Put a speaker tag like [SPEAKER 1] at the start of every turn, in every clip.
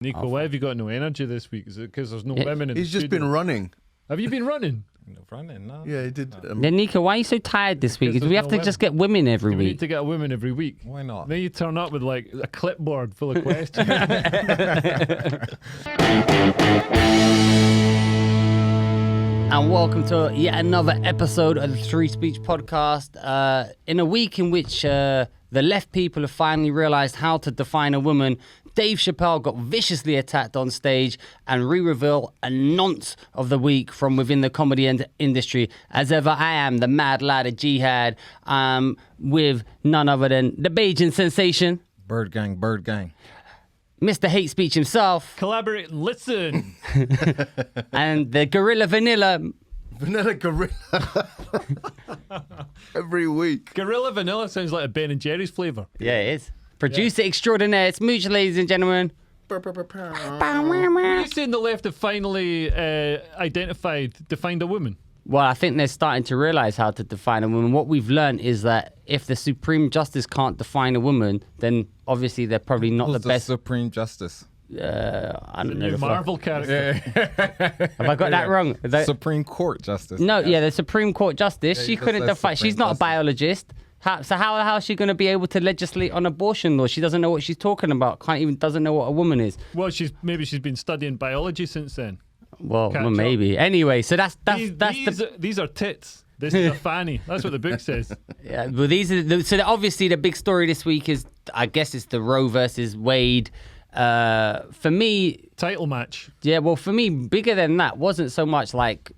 [SPEAKER 1] Nico, why have you got no energy this week? Is it because there's no women in the
[SPEAKER 2] He's just
[SPEAKER 1] studio?
[SPEAKER 2] been running.
[SPEAKER 1] Have you been running?
[SPEAKER 3] No running, no.
[SPEAKER 2] Yeah, he did.
[SPEAKER 4] Then Nico, why are you so tired this week?
[SPEAKER 1] Because
[SPEAKER 4] Do we have
[SPEAKER 1] there's
[SPEAKER 4] to
[SPEAKER 1] no
[SPEAKER 4] just get women every
[SPEAKER 1] We need
[SPEAKER 4] week?
[SPEAKER 1] to get a woman every week.
[SPEAKER 3] Why not?
[SPEAKER 1] Then you turn up with like a clipboard full of questions.
[SPEAKER 4] And welcome to yet another episode of the Three Speech Podcast. In a week in which the left people have finally realised how to define a woman, Dave Chappelle got viciously attacked on stage, and we reveal a nonce of the week from within the comedy industry. As ever, I am the mad lad of jihad, with none other than the Bajan sensation,
[SPEAKER 3] Bird gang, bird gang.
[SPEAKER 4] Mr. Hate Speech himself,
[SPEAKER 1] Collaborate and listen.
[SPEAKER 4] and the Gorilla Vanilla.
[SPEAKER 2] Vanilla Gorilla. Every week.
[SPEAKER 1] Gorilla Vanilla sounds like a Ben and Jerry's flavour.
[SPEAKER 4] Yeah, it is. Producer extraordinaire. It's Mooch, ladies and gentlemen.
[SPEAKER 1] Were you saying the left have finally defined a woman?
[SPEAKER 4] Well, I think they're starting to realise how to define a woman. What we've learned is that if the Supreme Justice can't define a woman, then obviously they're probably not
[SPEAKER 3] Who's
[SPEAKER 4] the best.
[SPEAKER 3] Supreme Justice?
[SPEAKER 4] I don't know.
[SPEAKER 1] New Marvel character.
[SPEAKER 4] Have I got that wrong?
[SPEAKER 3] Supreme Court Justice.
[SPEAKER 4] No, yeah, the Supreme Court Justice. She
[SPEAKER 3] you just
[SPEAKER 4] couldn't
[SPEAKER 3] said
[SPEAKER 4] define. She's
[SPEAKER 3] Supreme
[SPEAKER 4] not a
[SPEAKER 3] Justice.
[SPEAKER 4] biologist. So how is she going to be able to legislate on abortion law? She doesn't know what she's talking about. Doesn't know what a woman is.
[SPEAKER 1] Well, she's been studying biology since then.
[SPEAKER 4] Well,
[SPEAKER 1] Catch up.
[SPEAKER 4] maybe. Anyway, so that's
[SPEAKER 1] These are tits. This is a fanny. That's what the book says.
[SPEAKER 4] Yeah, well, these are obviously the big story this week is, I guess, it's the Roe versus Wade. For me,
[SPEAKER 1] Title match.
[SPEAKER 4] yeah, well, for me, bigger than that wasn't so much like,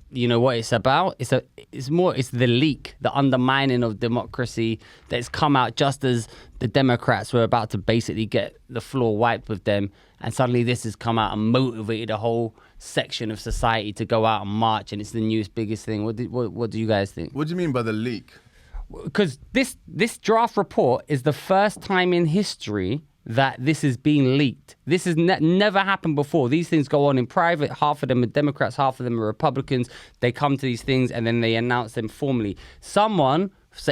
[SPEAKER 4] you know what it's about. It's the leak, the undermining of democracy that's come out just as the Democrats were about to basically get the floor wiped with them, and suddenly this has come out and motivated a whole section of society to go out and march, and it's the newest biggest thing. What do you guys think?
[SPEAKER 2] What do you mean by the leak?
[SPEAKER 4] Because this draft report is the first time in history that this is being leaked. This has never happened before. These things go on in private. Half of them are Democrats, half of them are Republicans. They come to these things and then they announce them formally. So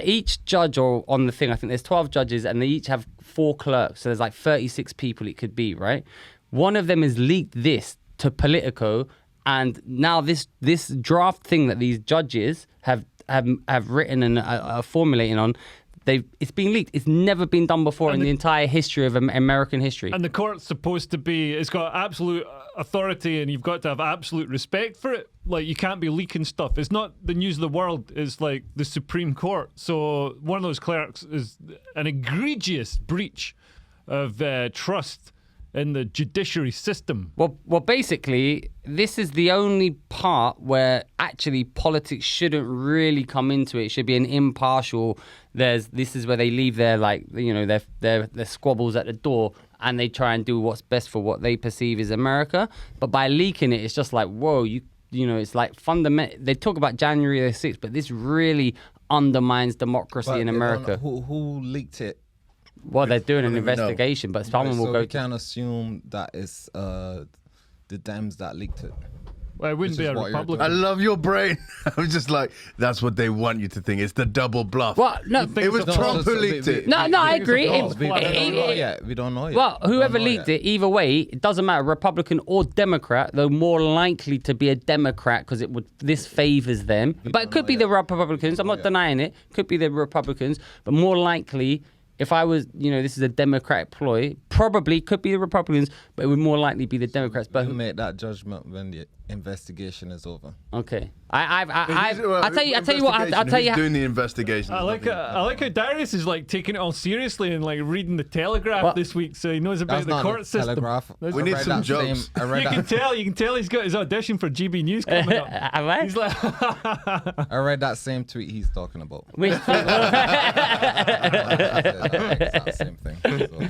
[SPEAKER 4] each judge or on the thing, I think there's 12 judges and they each have 4 clerks. So there's like 36 people it could be, right? One of them has leaked this to Politico, and now this draft thing that these judges have written and are formulating on, it's been leaked. It's never been done before in the entire history of American history.
[SPEAKER 1] And the court's supposed to be, it's got absolute authority and you've got to have absolute respect for it. Like, you can't be leaking stuff. It's not the news of the world. It's like the Supreme Court. So one of those clerks is an egregious breach of trust in the judiciary system.
[SPEAKER 4] Well, basically, this is the only part where actually politics shouldn't really come into it. It should be an impartial. This is where they leave their their squabbles at the door and they try and do what's best for what they perceive as America. But by leaking it, it's just like, whoa, you know, it's like fundamental. They talk about January the 6th, but this really undermines democracy in America.
[SPEAKER 3] Who leaked it?
[SPEAKER 4] Well, they're doing an
[SPEAKER 2] don't even know.
[SPEAKER 4] investigation, but someone will
[SPEAKER 3] so
[SPEAKER 4] go
[SPEAKER 3] we
[SPEAKER 4] to.
[SPEAKER 3] can assume that it's the Dems that leaked it.
[SPEAKER 1] Well, it wouldn't
[SPEAKER 3] Which
[SPEAKER 1] be
[SPEAKER 3] is
[SPEAKER 1] a
[SPEAKER 3] what you're
[SPEAKER 1] Republican.
[SPEAKER 2] I love your brain. I'm just like, that's what they want you to think. It's the double bluff.
[SPEAKER 4] What? No,
[SPEAKER 2] It was Trump who leaked it.
[SPEAKER 4] No, I agree.
[SPEAKER 1] Oh,
[SPEAKER 3] We don't know yet. We don't know yet.
[SPEAKER 4] Well,
[SPEAKER 3] We don't
[SPEAKER 4] whoever
[SPEAKER 3] know
[SPEAKER 4] leaked
[SPEAKER 3] yet.
[SPEAKER 4] it, either way, it doesn't matter, Republican or Democrat, though more likely to be a Democrat because this favors them. But it could be the Republicans. I'm not denying it. Could be the Republicans, but more likely, if I was, this is a Democratic ploy, probably could be the Republicans, but it would more likely be the Democrats. But
[SPEAKER 3] We'll make that judgment when the investigation is over.
[SPEAKER 4] okay, I'll tell you what. I'll tell you.
[SPEAKER 2] Who's doing the investigation?
[SPEAKER 1] I like how Darius is like taking it all seriously and like reading the Telegraph this week, so he knows about
[SPEAKER 3] That's
[SPEAKER 1] the
[SPEAKER 3] not
[SPEAKER 1] court
[SPEAKER 3] the
[SPEAKER 1] system.
[SPEAKER 3] Telegraph.
[SPEAKER 1] That's-
[SPEAKER 2] We need some jokes.
[SPEAKER 3] I read
[SPEAKER 1] You can
[SPEAKER 3] that.
[SPEAKER 1] tell he's got his audition for GB News coming up.
[SPEAKER 4] Am I?
[SPEAKER 1] He's like,
[SPEAKER 3] I read that same tweet he's talking about. Exact same thing. So.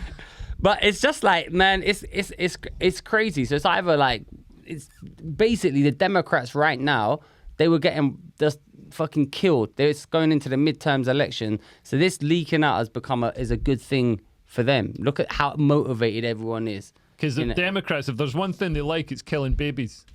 [SPEAKER 4] But it's just like, man, it's crazy. So it's either like, it's basically the Democrats right now, they were getting just fucking killed. They're going into the midterms election. So this leaking out has become is a good thing for them. Look at how motivated everyone is.
[SPEAKER 1] because the Democrats, if there's one thing they like, it's killing babies.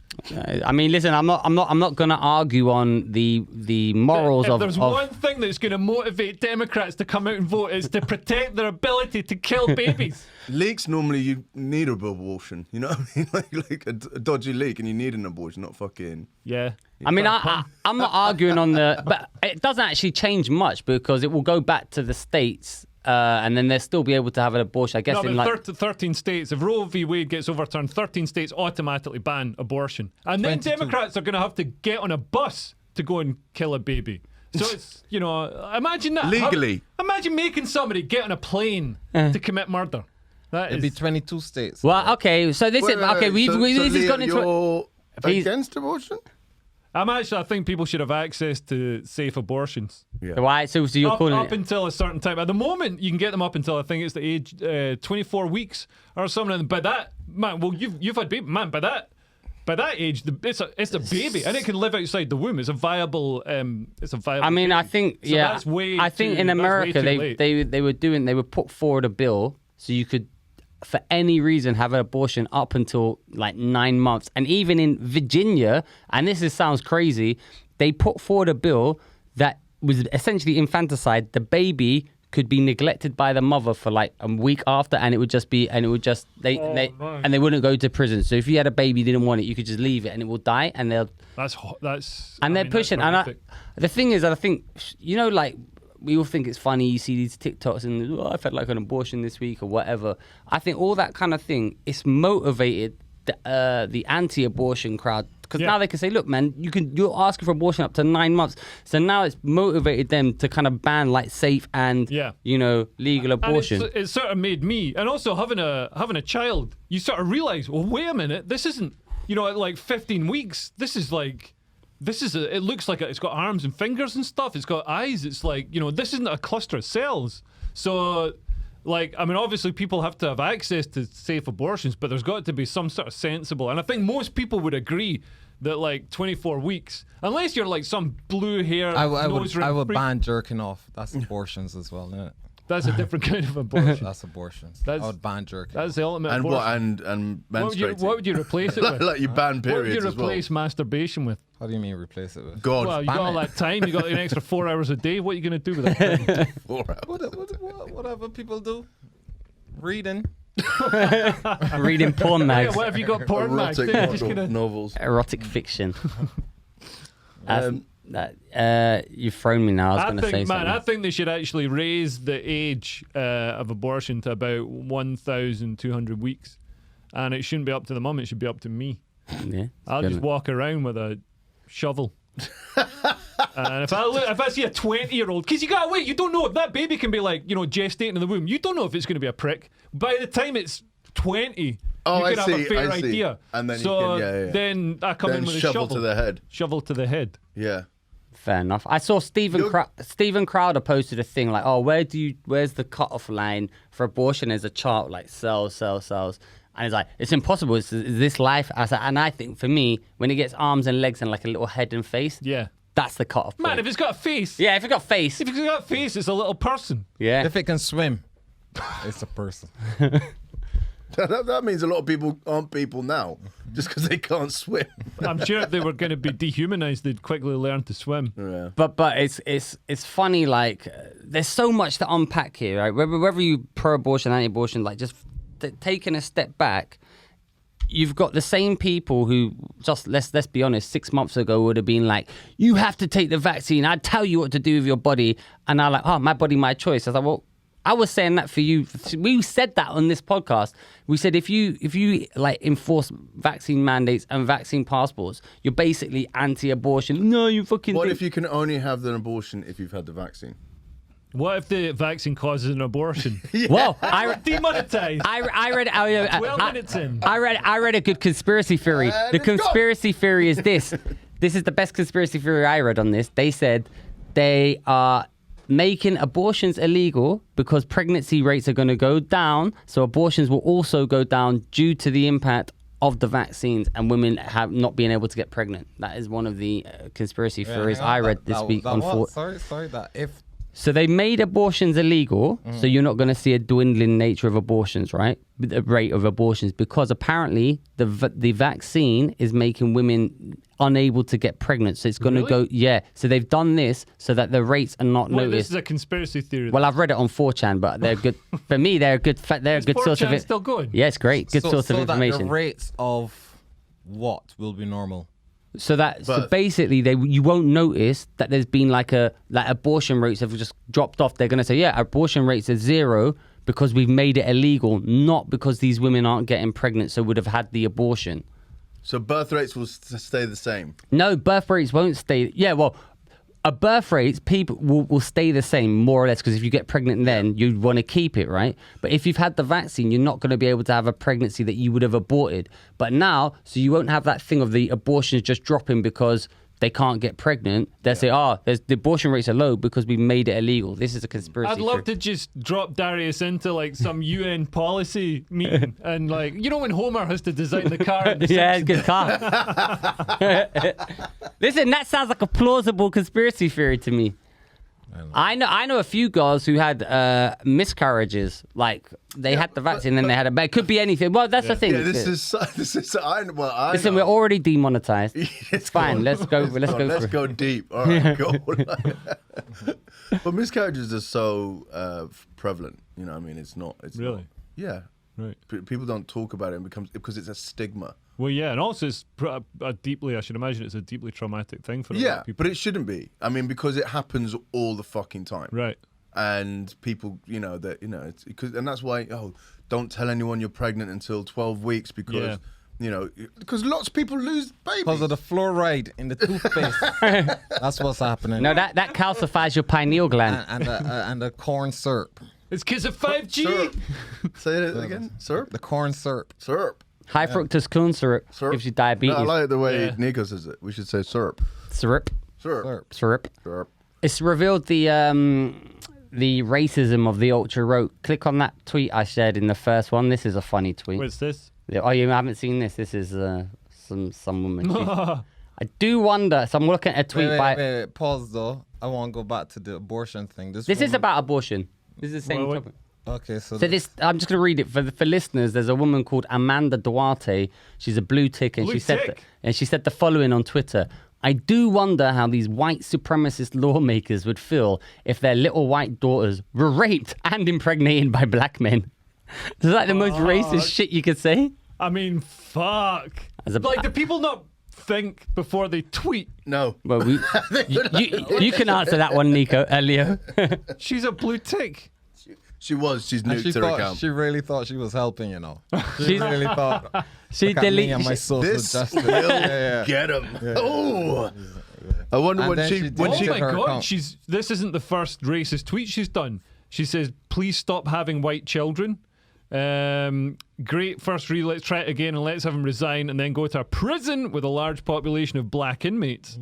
[SPEAKER 4] I mean, listen, I'm not gonna argue on the morals
[SPEAKER 1] If
[SPEAKER 4] of.
[SPEAKER 1] there's one thing that's going to motivate Democrats to come out and vote, it's to protect their ability to kill babies.
[SPEAKER 2] Leaks normally you need an abortion. You know what I mean? Like a dodgy leak, and you need an abortion, not fucking.
[SPEAKER 1] Yeah.
[SPEAKER 4] I mean, I'm not arguing on the, but it doesn't actually change much because it will go back to the states, and then they'll still be able to have an abortion. I guess
[SPEAKER 1] No,
[SPEAKER 4] in
[SPEAKER 1] but
[SPEAKER 4] like
[SPEAKER 1] 13 states, if Roe v. Wade gets overturned, 13 states automatically ban abortion. And then
[SPEAKER 3] 22.
[SPEAKER 1] Democrats are going to have to get on a bus to go and kill a baby. So it's, imagine that.
[SPEAKER 2] Legally.
[SPEAKER 1] Imagine making somebody get on a plane to commit murder. That
[SPEAKER 3] It'd be
[SPEAKER 1] is.
[SPEAKER 3] 22 states.
[SPEAKER 4] well, okay, so this is okay. This has gone into.
[SPEAKER 2] You're
[SPEAKER 4] he's-
[SPEAKER 2] against abortion?
[SPEAKER 1] I think people should have access to safe abortions.
[SPEAKER 2] Yeah.
[SPEAKER 4] Why? So you're calling
[SPEAKER 1] Up
[SPEAKER 4] it?
[SPEAKER 1] until a certain time. At the moment, you can get them up until I think it's the age 24 weeks or something. And by that, man, well, you've had baby, man. By that age, it's a baby, and it can live outside the womb. It's a viable.
[SPEAKER 4] I mean, I think
[SPEAKER 1] So
[SPEAKER 4] yeah.
[SPEAKER 1] that's way
[SPEAKER 4] I think
[SPEAKER 1] too-
[SPEAKER 4] in
[SPEAKER 1] that's way
[SPEAKER 4] America
[SPEAKER 1] too late.
[SPEAKER 4] they would put forward a bill so you could, for any reason, have an abortion up until like 9 months, and even in Virginia, and sounds crazy, they put forward a bill that was essentially infanticide. The baby could be neglected by the mother for like a week after, and it would just they wouldn't go to prison. So if you had a baby, you didn't want it, you could just leave it, and it will die, and they'll.
[SPEAKER 1] That's.
[SPEAKER 4] And they're
[SPEAKER 1] that's
[SPEAKER 4] pushing. And
[SPEAKER 1] horrific.
[SPEAKER 4] the thing is, I think, like, we all think it's funny. You see these TikToks and, I've had like an abortion this week or whatever. I think all that kind of thing, it's motivated the anti-abortion crowd. Because now they can say, look, man, you're asking for abortion up to 9 months. So now it's motivated them to kind of ban like safe and, legal abortion.
[SPEAKER 1] And it sort of made me, and also having a child, you sort of realize, well, wait a minute, this isn't, at like 15 weeks, it looks like it's got arms and fingers and stuff. It's got eyes. It's like, this isn't a cluster of cells. So, like, I mean, obviously people have to have access to safe abortions, but there's got to be some sort of sensible. And I think most people would agree that like 24 weeks, unless you're like some blue hair,
[SPEAKER 3] I
[SPEAKER 1] nose-ring
[SPEAKER 3] would
[SPEAKER 1] freak,
[SPEAKER 3] ban jerking off. That's abortions as well, isn't it?
[SPEAKER 1] that's a different kind of abortion.
[SPEAKER 3] That's abortions.
[SPEAKER 1] That's-
[SPEAKER 3] I would ban jerking.
[SPEAKER 1] That's the ultimate
[SPEAKER 2] And
[SPEAKER 1] abortion.
[SPEAKER 2] what? And
[SPEAKER 1] What
[SPEAKER 2] menstruating.
[SPEAKER 1] would you replace it with?
[SPEAKER 2] like you ban
[SPEAKER 1] What would
[SPEAKER 2] periods
[SPEAKER 1] you
[SPEAKER 2] as well.
[SPEAKER 1] replace masturbation with?
[SPEAKER 3] How do you mean replace it with?
[SPEAKER 2] God.
[SPEAKER 1] Well, you
[SPEAKER 3] ban
[SPEAKER 1] got all
[SPEAKER 3] it.
[SPEAKER 1] that time. You got an extra 4 hours a day. What are you going to do with that?
[SPEAKER 3] Whatever people do. Reading.
[SPEAKER 4] Reading porn
[SPEAKER 1] Yeah,
[SPEAKER 4] mags,
[SPEAKER 1] what have you got porn mags?
[SPEAKER 2] Erotic
[SPEAKER 1] They're just gonna...
[SPEAKER 2] novels.
[SPEAKER 4] erotic fiction.
[SPEAKER 2] Um,
[SPEAKER 4] You've thrown me now. I was
[SPEAKER 1] I
[SPEAKER 4] going to say
[SPEAKER 1] think, man,
[SPEAKER 4] something.
[SPEAKER 1] I think they should actually raise the age of abortion to about 1,200 weeks, and it shouldn't be up to the mum. It should be up to me.
[SPEAKER 4] Yeah,
[SPEAKER 1] I'll just walk around with a shovel. And if I see a 20-year-old, because you gotta wait, you don't know if that baby can be like, gestating in the womb. You don't know if it's going to be a prick. By the time it's 20,
[SPEAKER 2] Oh,
[SPEAKER 1] you
[SPEAKER 2] I
[SPEAKER 1] can have a
[SPEAKER 2] see,
[SPEAKER 1] fair
[SPEAKER 2] I see.
[SPEAKER 1] idea.
[SPEAKER 2] And then you
[SPEAKER 1] so
[SPEAKER 2] can- yeah.
[SPEAKER 1] then I come in
[SPEAKER 2] Then
[SPEAKER 1] with a
[SPEAKER 2] shovel
[SPEAKER 1] shovel
[SPEAKER 2] to the head.
[SPEAKER 1] Shovel to the head.
[SPEAKER 2] Yeah.
[SPEAKER 4] Fair enough. I saw Stephen Crowder posted a thing like, "Oh, where's the cutoff line for abortion?" There's a chart like cells, and he's like, "It's impossible. It's this life." And I think for me, when it gets arms and legs and like a little head and face,
[SPEAKER 1] Yeah.
[SPEAKER 4] that's the cutoff point.
[SPEAKER 1] Man, if it's got a face,
[SPEAKER 4] yeah, if it got face,
[SPEAKER 1] if it's got a face, it's a little person.
[SPEAKER 4] yeah.
[SPEAKER 3] If it can swim, it's a person.
[SPEAKER 2] That means a lot of people aren't people now, just because they can't swim.
[SPEAKER 1] I'm sure if they were going to be dehumanized, they'd quickly learn to swim.
[SPEAKER 2] Yeah.
[SPEAKER 4] But it's funny. Like there's so much to unpack here, right? Whether you pro-abortion, anti-abortion, like just taking a step back, you've got the same people who just let's be honest, 6 months ago would have been like, you have to take the vaccine. I'd tell you what to do with your body, and I'm like, oh, my body, my choice. I was like, well, I was saying that for you. We said that on this podcast. We said if you like enforce vaccine mandates and vaccine passports, you're basically anti-abortion. No, you fucking.
[SPEAKER 2] What if you can only have an abortion if you've had the vaccine?
[SPEAKER 1] What if the vaccine causes an abortion?
[SPEAKER 4] Well, I
[SPEAKER 1] Demonetized.
[SPEAKER 4] I read
[SPEAKER 1] 12 minutes in.
[SPEAKER 4] I read a good conspiracy theory. The
[SPEAKER 2] let's go.
[SPEAKER 4] conspiracy theory is this. This is the best conspiracy theory I read on this. They said they are making abortions illegal because pregnancy rates are going to go down. So abortions will also go down due to the impact of the vaccines and women have not being able to get pregnant. That is one of the conspiracy theories I read this week on
[SPEAKER 3] what? Sorry, that if
[SPEAKER 4] So they made abortions illegal, so you're not going to see a dwindling nature of abortions, right? The rate of abortions, because apparently the vaccine is making women unable to get pregnant. So it's going to go, So they've done this so that the rates are not
[SPEAKER 1] Wait,
[SPEAKER 4] noticed.
[SPEAKER 1] this is a conspiracy theory.
[SPEAKER 4] Well, I've read it on 4chan, but they're good. For me, they're a good. They're a good source of
[SPEAKER 1] 4chan
[SPEAKER 4] it.
[SPEAKER 1] still going?
[SPEAKER 4] Yeah, it's great. Good source of
[SPEAKER 3] That
[SPEAKER 4] information.
[SPEAKER 3] the rates of what will be normal?
[SPEAKER 4] So basically, you won't notice that there's been like abortion rates have just dropped off. They're going to say, abortion rates are 0 because we've made it illegal, not because these women aren't getting pregnant, so would have had the abortion.
[SPEAKER 2] So birth rates will stay the same.
[SPEAKER 4] No, birth rates won't stay. Yeah, well, birth rates, people will stay the same, more or less, because if you get pregnant then, you'd want to keep it, right? But if you've had the vaccine, you're not going to be able to have a pregnancy that you would have aborted. But now, so you won't have that thing of the abortions just dropping because they can't get pregnant. They'll say, the abortion rates are low because we made it illegal. This is a conspiracy
[SPEAKER 1] I'd love
[SPEAKER 4] theory.
[SPEAKER 1] to just drop Darius into like some UN policy meeting and like, you know when Homer has to design the car in the
[SPEAKER 4] Yeah, it's a good car. Listen, that sounds like a plausible conspiracy theory to me. I know a few girls who had miscarriages. Like they had the vaccine and they had but it could be anything. Well, that's the thing.
[SPEAKER 2] Yeah, this is
[SPEAKER 4] Listen,
[SPEAKER 2] know.
[SPEAKER 4] we're already demonetized.
[SPEAKER 2] It's
[SPEAKER 4] fine.
[SPEAKER 2] cool.
[SPEAKER 4] Let's go.
[SPEAKER 2] Let's go deep. All right, cool. But miscarriages are so prevalent. You know, what I mean, it's not. It's
[SPEAKER 1] Really?
[SPEAKER 2] Not, yeah.
[SPEAKER 1] Right.
[SPEAKER 2] People don't talk about it because it's a stigma.
[SPEAKER 1] Well, yeah, and also it's I should imagine it's a deeply traumatic thing for a lot of people.
[SPEAKER 2] But it shouldn't be. I mean, because it happens all the fucking time.
[SPEAKER 1] Right.
[SPEAKER 2] And people, it's because, and that's why, don't tell anyone you're pregnant until 12 weeks because, because lots of people lose babies.
[SPEAKER 3] Because of the fluoride in the toothpaste. That's what's happening.
[SPEAKER 4] No, that calcifies your pineal gland.
[SPEAKER 3] And the corn syrup.
[SPEAKER 1] It's because of 5G.
[SPEAKER 2] Syrup. Say it again. Syrup?
[SPEAKER 3] The corn syrup.
[SPEAKER 2] Syrup.
[SPEAKER 4] High fructose corn syrup gives you diabetes.
[SPEAKER 2] No, I like the way Nico says it. We should say syrup.
[SPEAKER 4] Syrup.
[SPEAKER 2] Syrup.
[SPEAKER 4] Syrup.
[SPEAKER 2] Syrup.
[SPEAKER 4] It's revealed the racism of the ultra woke. Click on that tweet I shared in the first one. This is a funny tweet.
[SPEAKER 1] What's this?
[SPEAKER 4] Oh, you haven't seen this? This is some woman. I do wonder. So I'm looking at a tweet by.
[SPEAKER 3] Wait, pause though. I want to go back to the abortion thing.
[SPEAKER 4] This is about abortion. This is the same topic.
[SPEAKER 3] Okay, so
[SPEAKER 4] this, I'm just going to read it for listeners. There's a woman called Amanda Duarte. She's a blue tick, and she said the following on Twitter. I do wonder how these white supremacist lawmakers would feel if their little white daughters were raped and impregnated by black men. Is that the most racist shit you could say?
[SPEAKER 1] I mean, fuck. Like, do people not think before they tweet?
[SPEAKER 2] No.
[SPEAKER 4] Well, you can answer that one, Nico. Leo.
[SPEAKER 1] She's a blue tick.
[SPEAKER 2] She's new to her account.
[SPEAKER 3] She really thought she was helping, She really thought.
[SPEAKER 4] She
[SPEAKER 3] deleted my social
[SPEAKER 2] This
[SPEAKER 3] justice.
[SPEAKER 2] will get him. Yeah. Oh. I wonder
[SPEAKER 3] And
[SPEAKER 2] when
[SPEAKER 3] then
[SPEAKER 2] she
[SPEAKER 3] she
[SPEAKER 2] when
[SPEAKER 1] Oh
[SPEAKER 2] she
[SPEAKER 1] my
[SPEAKER 3] her
[SPEAKER 1] god,
[SPEAKER 3] account.
[SPEAKER 1] this isn't the first racist tweet she's done. She says, please stop having white children. Great first read, let's try it again and let's have him resign and then go to a prison with a large population of black inmates.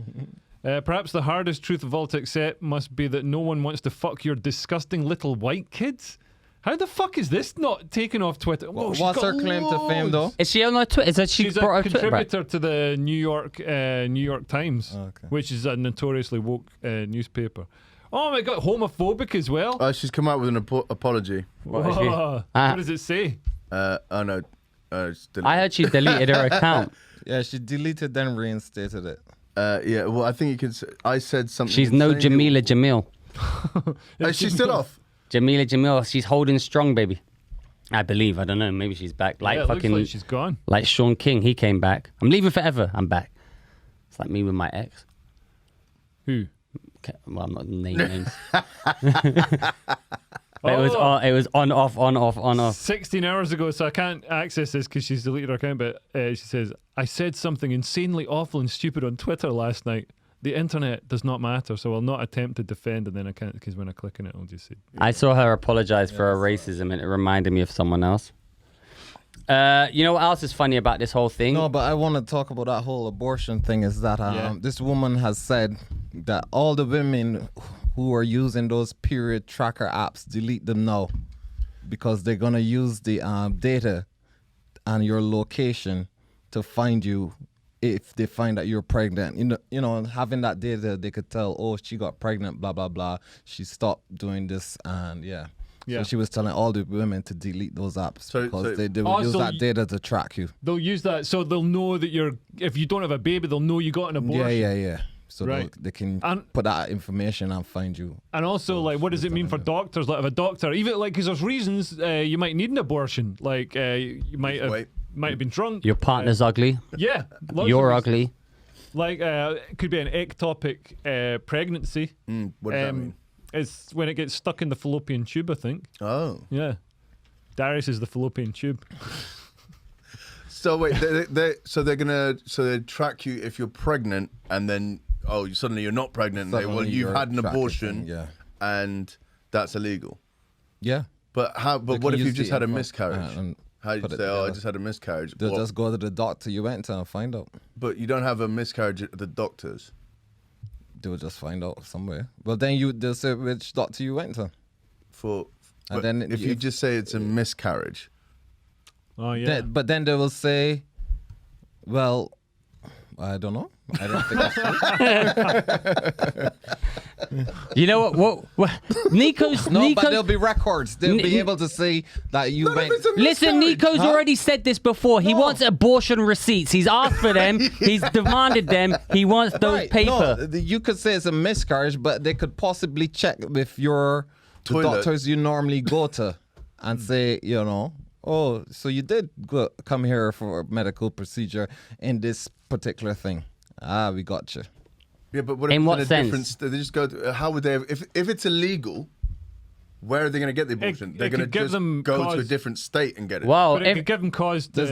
[SPEAKER 1] Perhaps the hardest truth of all to accept must be that no one wants to fuck your disgusting little white kids. How the fuck is this not taken off Twitter? Whoa, she's
[SPEAKER 3] What's
[SPEAKER 1] got
[SPEAKER 3] her claim to fame,
[SPEAKER 1] loads.
[SPEAKER 3] though?
[SPEAKER 4] Is she on her Twitter? Is that
[SPEAKER 1] She's a
[SPEAKER 4] brought her Twitter back?
[SPEAKER 1] contributor to the New York Times, which is a notoriously woke newspaper. Oh my god, homophobic as well.
[SPEAKER 2] she's come out with an apology.
[SPEAKER 1] Whoa. What does it say?
[SPEAKER 2] Oh no.
[SPEAKER 4] I heard she deleted her account.
[SPEAKER 3] Yeah, she deleted then reinstated it.
[SPEAKER 2] Yeah, well, I think you can. I said something.
[SPEAKER 4] She's no Jamila Jamil.
[SPEAKER 2] Is she still off?
[SPEAKER 4] Jamila Jamil, she's holding strong, baby. I believe. I don't know. Maybe she's back. Like
[SPEAKER 1] Yeah, it
[SPEAKER 4] fucking.
[SPEAKER 1] looks like she's gone.
[SPEAKER 4] Like Sean King, he came back. I'm leaving forever. I'm back. It's like me with my ex.
[SPEAKER 1] Who?
[SPEAKER 4] Okay, well, I'm not naming names. But it was on off.
[SPEAKER 1] 16 hours ago, so I can't access this because she's deleted her account. But she says, I said something insanely awful and stupid on Twitter last night. The internet does not matter, so I'll not attempt to defend. And then I can't, because when I click on it, I'll just see.
[SPEAKER 4] I saw her apologize for her racism, and it reminded me of someone else. You know what else is funny about this whole thing?
[SPEAKER 3] No, but I want to talk about that whole abortion thing. Is that this woman has said that all the women who are using those period tracker apps, delete them now, because they're gonna use the data and your location to find you if they find that you're pregnant. Having that data, they could tell, oh, she got pregnant, blah, blah, blah. She stopped doing this, and So she was telling all the women to delete those apps because they will use that data to track you.
[SPEAKER 1] They'll use that, so they'll know that if you don't have a baby, they'll know you got an abortion.
[SPEAKER 3] Yeah. So they can put that information and find you.
[SPEAKER 1] And also, like, what does it mean for doctors? Like, if a doctor, even like, because there's reasons you might need an abortion. Like, you might have been drunk.
[SPEAKER 4] Your partner's ugly.
[SPEAKER 1] Yeah.
[SPEAKER 4] You're ugly.
[SPEAKER 1] Like, it could be an ectopic pregnancy.
[SPEAKER 2] What does that mean?
[SPEAKER 1] It's when it gets stuck in the fallopian tube, I think.
[SPEAKER 2] Oh.
[SPEAKER 1] Yeah. Darius is the fallopian tube.
[SPEAKER 2] So wait, they track you if you're pregnant, and then suddenly you're not pregnant. You've had an abortion, and that's illegal.
[SPEAKER 3] Yeah.
[SPEAKER 2] But what if you've just had a miscarriage? How do you say, I just had a miscarriage?
[SPEAKER 3] They'll just go to the doctor you went to and find out.
[SPEAKER 2] But you don't have a miscarriage at the doctor's.
[SPEAKER 3] They'll just find out somewhere. Well, then they'll say which doctor you went to.
[SPEAKER 2] And then if you just say it's a miscarriage.
[SPEAKER 1] Oh, yeah.
[SPEAKER 3] But then they will say, well, I don't know. I don't think that's true.
[SPEAKER 4] You know what Nico's...
[SPEAKER 3] But there'll be records. They'll be able to say that you went...
[SPEAKER 4] Listen, Nico's already said this before. He wants abortion receipts. He's asked for them. He's demanded them. He wants those paper.
[SPEAKER 3] No, you could say it's a miscarriage, but they could possibly check with the doctors you normally go to and say, oh, so you did come here for a medical procedure in this particular thing. We got you.
[SPEAKER 2] Yeah, but what
[SPEAKER 4] in what
[SPEAKER 2] sense?
[SPEAKER 4] They
[SPEAKER 2] just go to, how would they have, if it's illegal, where are they going to get the abortion? They're going to just go to a different state and get it.
[SPEAKER 4] Well,
[SPEAKER 1] but it could give them cause to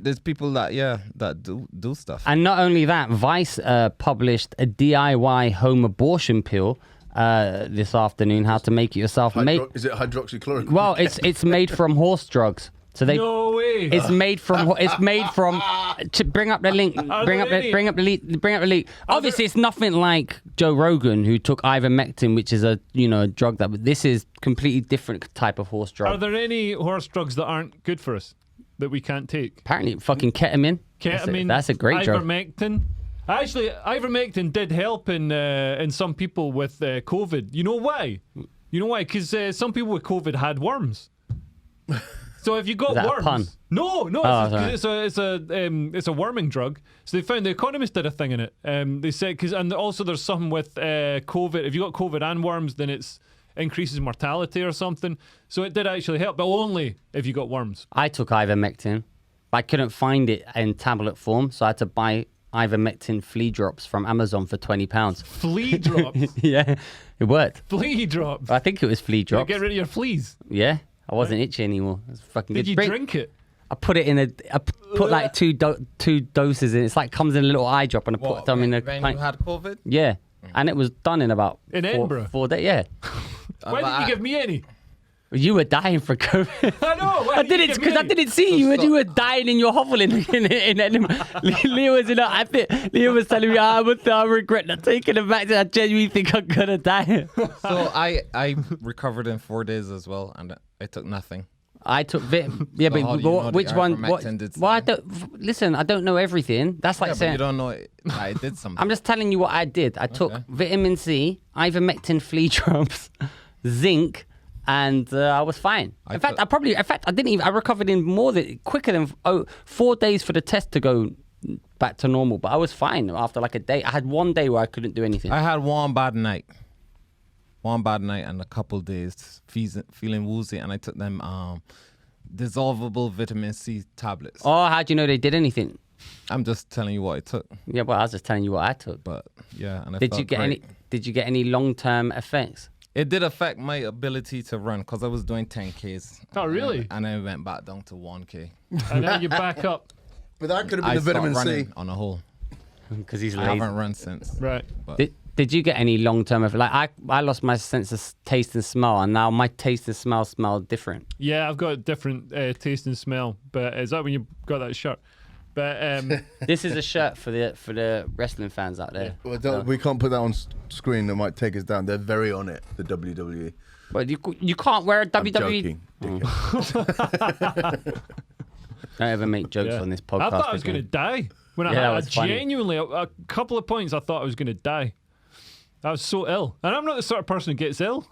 [SPEAKER 3] there's people that do stuff.
[SPEAKER 4] And not only that, Vice published a DIY home abortion pill this afternoon. How to make it yourself.
[SPEAKER 2] Is it hydroxychloroquine?
[SPEAKER 4] Well, it's made from horse drugs. So
[SPEAKER 1] no way.
[SPEAKER 4] It's made from. Bring up the link. Bring up the link. Obviously, it's nothing like Joe Rogan, who took ivermectin, which is a drug that. But this is completely different type of horse drug.
[SPEAKER 1] Are there any horse drugs that aren't good for us that we can't take?
[SPEAKER 4] Apparently, fucking ketamine. That's a great drug.
[SPEAKER 1] Ivermectin. Actually, ivermectin did help in some people with COVID. You know why? Because some people with COVID had worms. So if you got worms,
[SPEAKER 4] a pun?
[SPEAKER 1] No, it's a worming drug. So they found The Economist did a thing in it. They said and also there's something with COVID. If you got COVID and worms, then it increases mortality or something. So it did actually help, but only if you got worms.
[SPEAKER 4] I took ivermectin, but I couldn't find it in tablet form, so I had to buy ivermectin flea drops from Amazon for £20.
[SPEAKER 1] Flea drops?
[SPEAKER 4] Yeah, it worked.
[SPEAKER 1] Flea drops?
[SPEAKER 4] I think it was flea drops.
[SPEAKER 1] Get rid of your fleas?
[SPEAKER 4] Yeah. I wasn't itchy anymore. It was fucking
[SPEAKER 1] Did
[SPEAKER 4] good.
[SPEAKER 1] you drink it?
[SPEAKER 4] I put it in I put like two doses in. It's like comes in a little eye drop, and I put them in a.
[SPEAKER 3] When you had COVID?
[SPEAKER 4] Yeah, and it was done in about
[SPEAKER 1] Edinburgh?
[SPEAKER 4] 4 days. Yeah.
[SPEAKER 1] Why didn't you give me any?
[SPEAKER 4] You were dying for COVID.
[SPEAKER 1] I know.
[SPEAKER 4] I did it because I didn't see you, and you were dying in your hovel in Edinburgh. Leo was telling me, I regret not taking it back. I genuinely think I'm gonna die.
[SPEAKER 3] So I recovered in 4 days as well, and I took nothing.
[SPEAKER 4] I took yeah, but which one? I don't listen. I don't know everything. That's like saying
[SPEAKER 3] you don't know. I did something.
[SPEAKER 4] I'm just telling you what I did. I took vitamin C, ivermectin flea drops, zinc, and I was fine. I didn't even. I recovered in quicker than 4 days for the test to go back to normal. But I was fine after like a day. I had 1 day where I couldn't do anything.
[SPEAKER 3] I had one bad night and a couple days feeling woozy, and I took them dissolvable vitamin C tablets.
[SPEAKER 4] Oh, how do you know they did anything?
[SPEAKER 3] I'm just telling you what I took.
[SPEAKER 4] Yeah, well, I was just telling you what I took.
[SPEAKER 3] But yeah, and
[SPEAKER 4] did you get any long-term effects?
[SPEAKER 3] It did affect my ability to run because I was doing 10Ks.
[SPEAKER 1] Oh, really?
[SPEAKER 3] And then I went back down to 1K.
[SPEAKER 1] And then you back up.
[SPEAKER 2] But that could have been the vitamin C
[SPEAKER 3] on a whole.
[SPEAKER 4] Because he's lazy.
[SPEAKER 3] I haven't run since.
[SPEAKER 1] Right.
[SPEAKER 4] Did you get any long-term effects? Like I lost my sense of taste and smell, and now my taste and smell different.
[SPEAKER 1] Yeah, I've got different taste and smell. But is that when you got that shirt? But
[SPEAKER 4] this is a shirt for the wrestling fans out there.
[SPEAKER 2] Well, we can't put that on screen. That might take us down. They're very on it. The WWE.
[SPEAKER 4] But you can't wear a WWE.
[SPEAKER 2] I'm joking.
[SPEAKER 4] Don't ever make jokes on this podcast.
[SPEAKER 1] I thought I was going to die. When
[SPEAKER 4] Yeah, that
[SPEAKER 1] I
[SPEAKER 4] was funny.
[SPEAKER 1] genuinely, a couple of points, I thought I was going to die. I was so ill. And I'm not the sort of person who gets ill.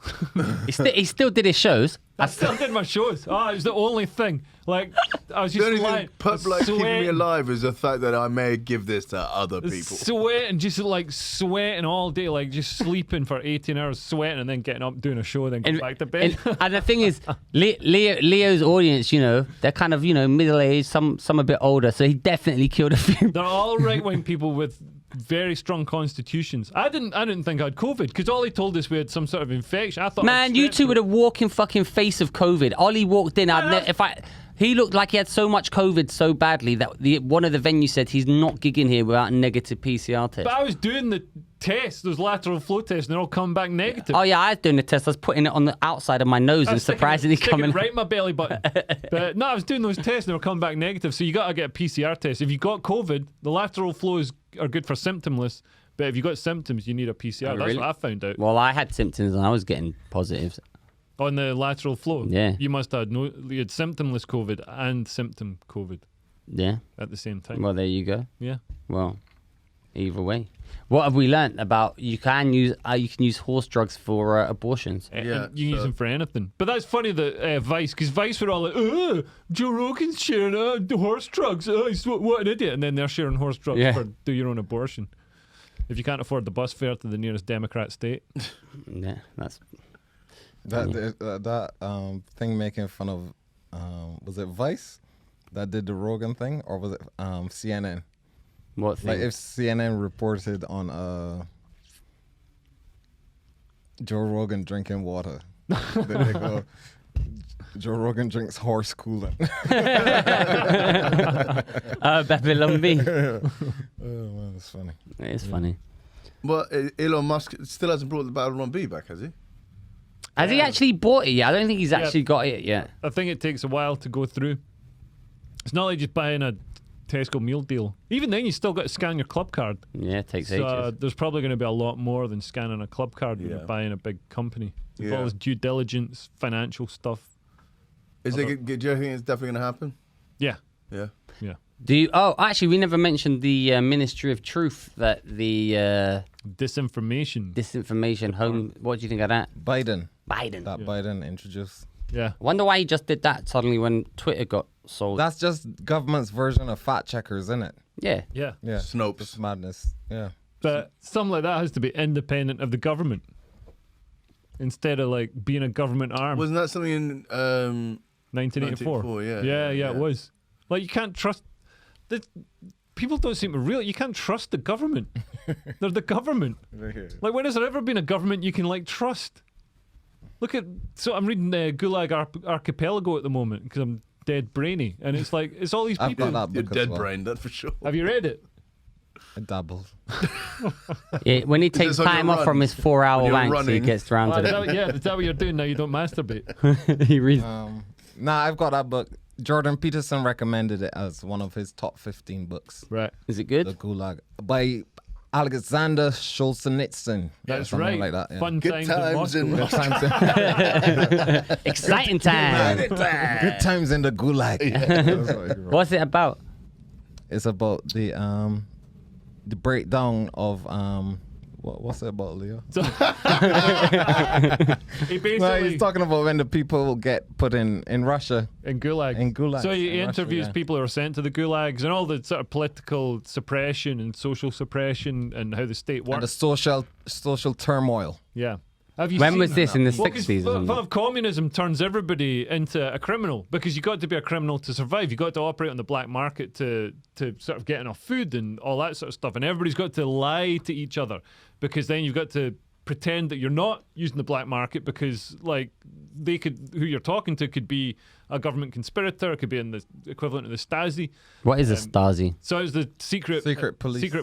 [SPEAKER 4] He still did his shows.
[SPEAKER 1] I still did my shows. Oh, it was the only thing. Like, I was
[SPEAKER 2] The
[SPEAKER 1] just
[SPEAKER 2] only
[SPEAKER 1] lying.
[SPEAKER 2] thing keeping me
[SPEAKER 1] sweating.
[SPEAKER 2] alive is the fact that I may give this to other people.
[SPEAKER 1] Sweating, just like sweating all day, like just sleeping for 18 hours, sweating, and then getting up, doing a show, then going back to bed.
[SPEAKER 4] And the thing is, Leo's audience, you know, they're kind of, you know, middle-aged, some a bit older, so he definitely killed a few.
[SPEAKER 1] They're all right-wing people with very strong constitutions. I didn't think I had COVID because all he told us we had some sort of infection. I thought,
[SPEAKER 4] Man, you two were the walking fucking face of COVID. Ollie walked in. He looked like he had so much COVID so badly that one of the venues said he's not gigging here without a negative PCR test.
[SPEAKER 1] But I was doing the tests, those lateral flow tests, and they're all coming back negative.
[SPEAKER 4] Oh yeah, I was doing the test. I was putting it on the outside of my nose and surprisingly coming
[SPEAKER 1] right in my belly button. But no, I was doing those tests and they were coming back negative. So you got to get a PCR test. If you got COVID, the lateral flows are good for symptomless. But if you got symptoms, you need a PCR.
[SPEAKER 4] Oh,
[SPEAKER 1] That's
[SPEAKER 4] really?
[SPEAKER 1] what I found out.
[SPEAKER 4] Well, I had symptoms and I was getting positives.
[SPEAKER 1] On the lateral flow?
[SPEAKER 4] Yeah.
[SPEAKER 1] You must have you had symptomless COVID and symptom COVID
[SPEAKER 4] Yeah.
[SPEAKER 1] at the same time.
[SPEAKER 4] Well, there you go.
[SPEAKER 1] Yeah.
[SPEAKER 4] Well, either way. What have we learnt about you can use horse drugs for abortions?
[SPEAKER 1] And
[SPEAKER 2] Yeah,
[SPEAKER 1] you can use them for anything. But that's funny that Vice, because Vice were all like, Joe Rogan's sharing horse drugs. What an idiot. And then they're sharing horse drugs for do your own abortion. If you can't afford the bus fare to the nearest Democrat state.
[SPEAKER 4] Yeah, that's...
[SPEAKER 3] That thing making fun of, was it Vice that did the Rogan thing, or was it CNN?
[SPEAKER 4] What thing?
[SPEAKER 3] Like if CNN reported on Joe Rogan drinking water, then they go, Joe Rogan drinks horse coolant.
[SPEAKER 4] Babylon B.
[SPEAKER 3] Oh man, that's funny.
[SPEAKER 4] It's funny.
[SPEAKER 2] Well, Elon Musk still hasn't brought the Babylon B back, has he?
[SPEAKER 4] Has he actually bought it yet? I don't think he's actually got it yet.
[SPEAKER 1] I think it takes a while to go through. It's not like just buying a Tesco meal deal. Even then, you still got to scan your club card.
[SPEAKER 4] Yeah, it takes
[SPEAKER 1] So
[SPEAKER 4] ages.
[SPEAKER 1] there's probably going to be a lot more than scanning a club card when you're buying a big company. With all this due diligence, financial stuff.
[SPEAKER 2] Do you think it's definitely going to happen?
[SPEAKER 1] Yeah.
[SPEAKER 2] Yeah.
[SPEAKER 1] Yeah.
[SPEAKER 4] Actually, we never mentioned the Ministry of Truth that the
[SPEAKER 1] Disinformation.
[SPEAKER 4] What do you think of that?
[SPEAKER 3] Biden.
[SPEAKER 4] Biden.
[SPEAKER 3] Biden introduced.
[SPEAKER 1] Yeah.
[SPEAKER 4] Wonder why he just did that suddenly when Twitter got sold.
[SPEAKER 3] That's just government's version of fact checkers, isn't it?
[SPEAKER 4] Yeah.
[SPEAKER 1] Yeah.
[SPEAKER 3] Yeah.
[SPEAKER 2] Snopes.
[SPEAKER 3] It's madness. Yeah.
[SPEAKER 1] But something like that has to be independent of the government instead of like being a government arm.
[SPEAKER 2] Wasn't that something in
[SPEAKER 1] 1984?
[SPEAKER 2] 1984, yeah,
[SPEAKER 1] it was. Like, you can't trust... People don't seem to realize... You can't trust the government. They're the government. Like, when has there ever been a government you can, like, trust? Look at... So I'm reading Gulag Archipelago at the moment because I'm dead brainy. And it's like, it's all these people...
[SPEAKER 3] I've got that
[SPEAKER 2] You're
[SPEAKER 3] book as
[SPEAKER 2] dead
[SPEAKER 3] well.
[SPEAKER 2] brain, that's for sure.
[SPEAKER 1] Have you read it?
[SPEAKER 3] I dabbled.
[SPEAKER 4] Yeah, when he takes
[SPEAKER 2] on your
[SPEAKER 4] time off
[SPEAKER 2] run?
[SPEAKER 4] from his 4-hour
[SPEAKER 2] When you're
[SPEAKER 4] wanks, he
[SPEAKER 2] running?
[SPEAKER 4] gets around to
[SPEAKER 1] Is that what you're doing now? You don't masturbate?
[SPEAKER 4] he reads.
[SPEAKER 3] Nah, I've got that book. Jordan Peterson recommended it as one of his top 15 books.
[SPEAKER 1] Right.
[SPEAKER 4] Is it
[SPEAKER 3] The
[SPEAKER 4] good?
[SPEAKER 3] Gulag by Alexander Solzhenitsyn.
[SPEAKER 1] That's
[SPEAKER 3] Something
[SPEAKER 1] right.
[SPEAKER 3] like that. Yeah.
[SPEAKER 1] Fun
[SPEAKER 2] Good
[SPEAKER 1] times in
[SPEAKER 2] times
[SPEAKER 1] Moscow.
[SPEAKER 2] in
[SPEAKER 4] Exciting time.
[SPEAKER 3] Good times in the Gulag. That's what he wrote.
[SPEAKER 4] What's it about?
[SPEAKER 3] It's about the breakdown of what's it about, Leo?
[SPEAKER 1] He basically...
[SPEAKER 3] No, he's talking about when the people get put in Russia.
[SPEAKER 1] In Gulag.
[SPEAKER 3] In Gulag.
[SPEAKER 1] So he
[SPEAKER 3] In Russia,
[SPEAKER 1] interviews
[SPEAKER 3] yeah.
[SPEAKER 1] people who are sent to the Gulags and all the sort of political suppression and social suppression and how the state
[SPEAKER 3] And the
[SPEAKER 1] works.
[SPEAKER 3] social turmoil.
[SPEAKER 1] Yeah. Have you
[SPEAKER 4] When
[SPEAKER 1] seen
[SPEAKER 4] was
[SPEAKER 1] that?
[SPEAKER 4] this? In the
[SPEAKER 1] Well, 'cause
[SPEAKER 4] 60s? or
[SPEAKER 1] Fun
[SPEAKER 4] something?
[SPEAKER 1] of communism turns everybody into a criminal because you got to be a criminal to survive. You got to operate on the black market to sort of get enough food and all that sort of stuff. And everybody's got to lie to each other because then you've got to pretend that you're not using the black market because like who you're talking to could be a government conspirator, it could be in the equivalent of the Stasi.
[SPEAKER 4] What is a Stasi?
[SPEAKER 1] So it was the secret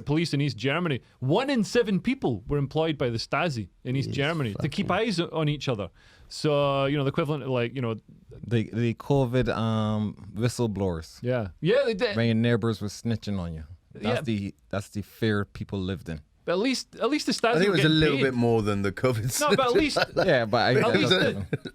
[SPEAKER 1] police in East Germany. 1 in 7 people were employed by the Stasi in East Germany to keep eyes on each other. So, the equivalent of like,
[SPEAKER 3] The COVID whistleblowers.
[SPEAKER 1] yeah, they did.
[SPEAKER 3] When your neighbors were snitching on you.
[SPEAKER 1] Yeah.
[SPEAKER 3] That's the fear people lived in.
[SPEAKER 1] But at least the Stasi
[SPEAKER 2] I think it
[SPEAKER 1] were
[SPEAKER 2] was a
[SPEAKER 1] getting
[SPEAKER 2] little
[SPEAKER 1] paid.
[SPEAKER 2] bit more than the COVID.
[SPEAKER 1] No, but at least
[SPEAKER 3] Yeah, but
[SPEAKER 1] at least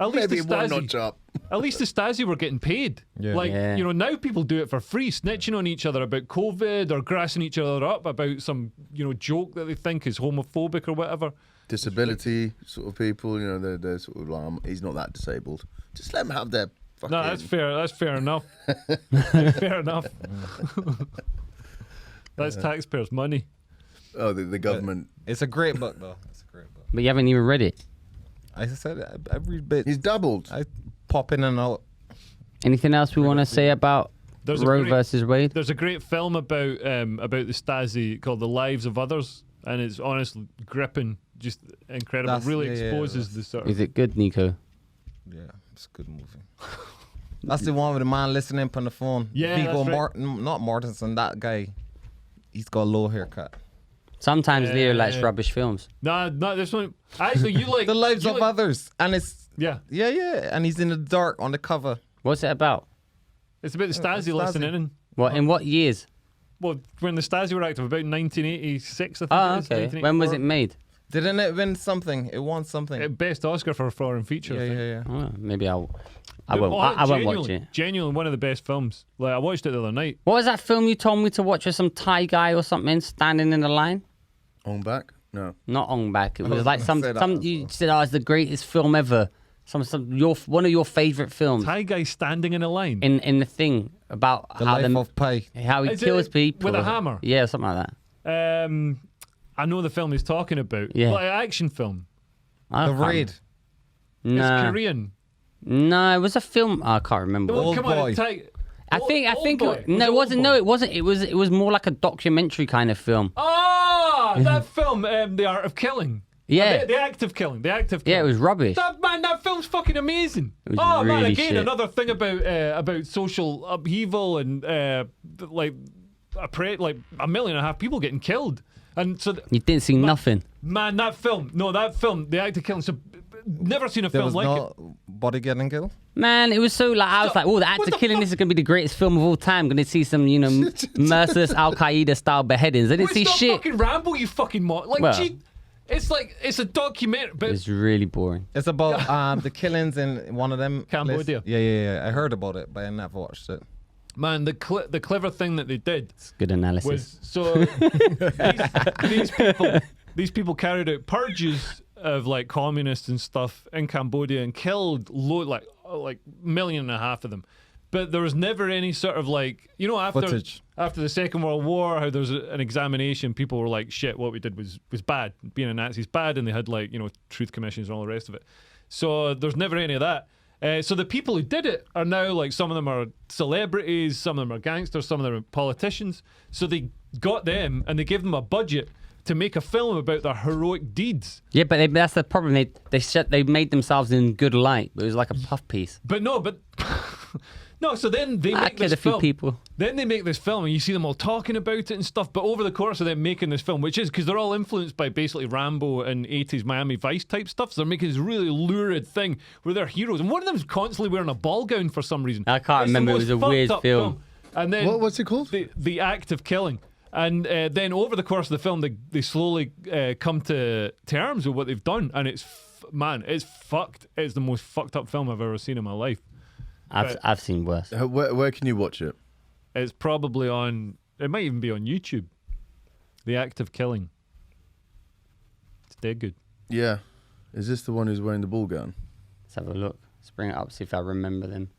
[SPEAKER 2] maybe
[SPEAKER 1] the
[SPEAKER 2] one
[SPEAKER 1] Stasi,
[SPEAKER 2] notch up.
[SPEAKER 1] at least the Stasi were getting paid.
[SPEAKER 3] Yeah.
[SPEAKER 1] Like,
[SPEAKER 4] Yeah.
[SPEAKER 1] you know, now people do it for free, snitching on each other about COVID or grassing each other up about some, you know, joke that they think is homophobic or whatever.
[SPEAKER 2] Disability sort of people, you know, they're sort of like, he's not that disabled. Just let them have their fucking...
[SPEAKER 1] No, that's fair. That's fair enough. Fair enough. That's taxpayers' money.
[SPEAKER 2] Oh, the government.
[SPEAKER 3] It's a great book, though. It's a great book.
[SPEAKER 4] But you haven't even read it.
[SPEAKER 3] I said I read bits.
[SPEAKER 2] He's doubled.
[SPEAKER 3] I pop in and out.
[SPEAKER 4] Anything else we want to say about
[SPEAKER 1] There's a
[SPEAKER 4] Roe
[SPEAKER 1] great-
[SPEAKER 4] versus Wade?
[SPEAKER 1] There's a great film about the Stasi called The Lives of Others, and it's honestly gripping, just incredible.
[SPEAKER 3] That's-
[SPEAKER 1] really
[SPEAKER 3] yeah, yeah,
[SPEAKER 1] exposes the sort of...
[SPEAKER 4] Is it good, Nico?
[SPEAKER 3] Yeah, it's a good movie. That's the one with the man listening on the phone.
[SPEAKER 1] Yeah,
[SPEAKER 3] Viggo
[SPEAKER 1] that's right.
[SPEAKER 3] Morten, not Mortensen, that guy. He's got a low haircut.
[SPEAKER 4] Sometimes Leo likes
[SPEAKER 1] Yeah.
[SPEAKER 4] rubbish films.
[SPEAKER 1] No, this one. Actually, you like
[SPEAKER 3] The lives
[SPEAKER 1] you
[SPEAKER 3] of
[SPEAKER 1] like-
[SPEAKER 3] others, and it's
[SPEAKER 1] Yeah,
[SPEAKER 3] and he's in the dark on the cover.
[SPEAKER 4] What's it about?
[SPEAKER 1] it's about the Stasi
[SPEAKER 3] Stasi.
[SPEAKER 1] listening in.
[SPEAKER 4] What in what years?
[SPEAKER 1] Well, when the Stasi were active, about 1986, I think.
[SPEAKER 4] Oh,
[SPEAKER 1] it is,
[SPEAKER 4] okay. When was it
[SPEAKER 1] 1984.
[SPEAKER 4] made?
[SPEAKER 3] Didn't it win something? It won something.
[SPEAKER 1] Best Oscar for a foreign feature. I think.
[SPEAKER 3] yeah.
[SPEAKER 4] Oh, maybe I won't. I won't
[SPEAKER 1] Genuinely-
[SPEAKER 4] watch it.
[SPEAKER 1] Genuinely, one of the best films. Like I watched it the other night.
[SPEAKER 4] What was that film you told me to watch with some Thai guy or something standing in the line?
[SPEAKER 2] On back? No.
[SPEAKER 4] Not Ong Bak. It was
[SPEAKER 3] was
[SPEAKER 4] like
[SPEAKER 3] gonna say that as
[SPEAKER 4] you said, oh, it's the greatest film ever. One of your favorite films
[SPEAKER 1] Thai guy standing in a line.
[SPEAKER 4] in the thing about
[SPEAKER 3] The
[SPEAKER 4] how
[SPEAKER 3] Life of Pi.
[SPEAKER 4] how he
[SPEAKER 1] Is it
[SPEAKER 4] kills people
[SPEAKER 1] with a hammer?
[SPEAKER 4] Yeah, something like that.
[SPEAKER 1] I know the film he's talking about.
[SPEAKER 4] Yeah.
[SPEAKER 1] Like an action film.
[SPEAKER 4] I
[SPEAKER 3] The
[SPEAKER 4] can't-
[SPEAKER 3] Raid.
[SPEAKER 1] It's
[SPEAKER 4] No,
[SPEAKER 1] Korean.
[SPEAKER 4] no, it was a film. I can't remember.
[SPEAKER 1] Well,
[SPEAKER 3] Old
[SPEAKER 1] come on,
[SPEAKER 3] Boy.
[SPEAKER 4] I think
[SPEAKER 1] Old Boy.
[SPEAKER 4] no, it
[SPEAKER 1] Old
[SPEAKER 4] wasn't.
[SPEAKER 1] Boy?
[SPEAKER 4] No, it wasn't. It was more like a documentary kind of film.
[SPEAKER 1] Oh, that film, The Art of Killing.
[SPEAKER 4] Yeah.
[SPEAKER 1] The act of killing. The act of killing.
[SPEAKER 4] Yeah, it was rubbish.
[SPEAKER 1] That film's fucking amazing.
[SPEAKER 4] was
[SPEAKER 1] Oh man,
[SPEAKER 4] really
[SPEAKER 1] again
[SPEAKER 4] shit.
[SPEAKER 1] another thing about social upheaval and like like 1.5 million people getting killed, and so
[SPEAKER 4] You didn't see nothing.
[SPEAKER 1] man, that film, The Act of Killing. So never seen a
[SPEAKER 3] There
[SPEAKER 1] film
[SPEAKER 3] was
[SPEAKER 1] like it.
[SPEAKER 3] no body getting killed.
[SPEAKER 4] Man, it was so like I was like, oh, the act
[SPEAKER 1] what
[SPEAKER 4] of
[SPEAKER 1] the
[SPEAKER 4] killing
[SPEAKER 1] fuck?
[SPEAKER 4] this is gonna be the greatest film of all time. Gonna see some, merciless Al Qaeda style beheadings. I didn't
[SPEAKER 1] Well,
[SPEAKER 4] see
[SPEAKER 1] it's not
[SPEAKER 4] shit.
[SPEAKER 1] fucking Rambo, you fucking like.
[SPEAKER 4] Well.
[SPEAKER 1] Gee, it's a documentary, but
[SPEAKER 4] It's really boring.
[SPEAKER 3] It's about the killings in one of them.
[SPEAKER 1] Cambodia.
[SPEAKER 3] places. Yeah. I heard about it, but I never watched it.
[SPEAKER 1] man, the clever thing that they did
[SPEAKER 4] It's good analysis.
[SPEAKER 1] was so these people carried out purges of like communists and stuff in Cambodia and killed like 1.5 million of them. But there was never any sort of like,
[SPEAKER 3] Footage.
[SPEAKER 1] after the Second World War, how there was an examination, people were like, shit, what we did was bad. Being a Nazi is bad, and they had like, truth commissions and all the rest of it. So there's never any of that. So the people who did it are now like, some of them are celebrities, some of them are gangsters, some of them are politicians. So they got them and they gave them a budget to make a film about their heroic deeds.
[SPEAKER 4] Yeah, but that's the problem. They made themselves in good light. It was like a puff piece.
[SPEAKER 1] But no. So then they
[SPEAKER 4] I
[SPEAKER 1] make
[SPEAKER 4] killed
[SPEAKER 1] this
[SPEAKER 4] a few
[SPEAKER 1] film.
[SPEAKER 4] people.
[SPEAKER 1] Then they make this film, and you see them all talking about it and stuff. But over the course of them making this film, which is because they're all influenced by basically Rambo and 80s Miami Vice type stuff, so they're making this really lurid thing where they're heroes. And one of them's constantly wearing a ball gown for some reason.
[SPEAKER 4] I can't
[SPEAKER 1] It's the
[SPEAKER 4] remember. It
[SPEAKER 1] most
[SPEAKER 4] was a
[SPEAKER 1] fucked
[SPEAKER 4] weird
[SPEAKER 1] up
[SPEAKER 4] film.
[SPEAKER 1] And then
[SPEAKER 2] What's it called?
[SPEAKER 1] The Act of Killing. And then over the course of the film, they slowly come to terms with what they've done, and it's fucked. It's the most fucked up film I've ever seen in my life.
[SPEAKER 4] I've seen worse.
[SPEAKER 2] Where can you watch it?
[SPEAKER 1] It's probably on. It might even be on YouTube. The Act of Killing. It's dead good.
[SPEAKER 2] Yeah. Is this the one who's wearing the ball gown?
[SPEAKER 4] Let's have a look. Let's bring it up. See if I remember them.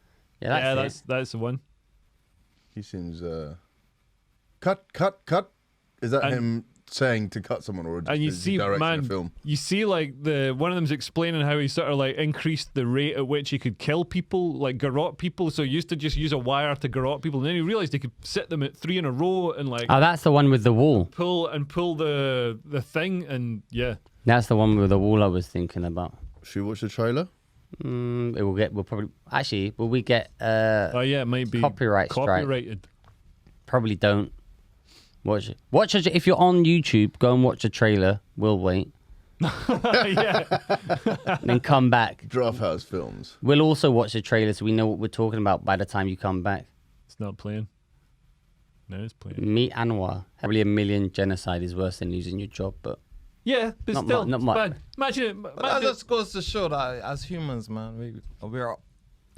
[SPEAKER 4] Yeah,
[SPEAKER 1] That's the one.
[SPEAKER 2] He seems cut. Is that
[SPEAKER 1] And-
[SPEAKER 2] him saying to cut someone, or
[SPEAKER 1] And you
[SPEAKER 2] is he
[SPEAKER 1] see,
[SPEAKER 2] directing
[SPEAKER 1] man,
[SPEAKER 2] a film?
[SPEAKER 1] you see, like one of them's explaining how he sort of like increased the rate at which he could kill people, like garrote people. So he used to just use a wire to garrote people, and then he realized he could sit them at 3 in a row and like
[SPEAKER 4] Oh, that's the one with the wall.
[SPEAKER 1] pull the thing, and yeah.
[SPEAKER 4] That's the one with the wall I was thinking about.
[SPEAKER 2] Should we watch the trailer?
[SPEAKER 4] We'll probably actually. Will we get?
[SPEAKER 1] Oh yeah, it might be
[SPEAKER 4] Copyright strike.
[SPEAKER 1] copyrighted.
[SPEAKER 4] Probably don't. Watch it. Watch it if you're on YouTube. Go and watch the trailer. We'll wait.
[SPEAKER 1] Yeah.
[SPEAKER 4] Then come back.
[SPEAKER 2] Draft House Films.
[SPEAKER 4] We'll also watch the trailer so we know what we're talking about by the time you come back.
[SPEAKER 1] It's not playing. No, it's plenty.
[SPEAKER 4] Me Anwar. Probably a million genocide is worse than losing your job, but
[SPEAKER 1] Yeah, but
[SPEAKER 4] Not
[SPEAKER 1] still,
[SPEAKER 4] mu- not
[SPEAKER 1] it's
[SPEAKER 4] much.
[SPEAKER 1] bad. Imagine it.
[SPEAKER 3] That
[SPEAKER 1] Imagine
[SPEAKER 3] just goes to show that as humans, man, we're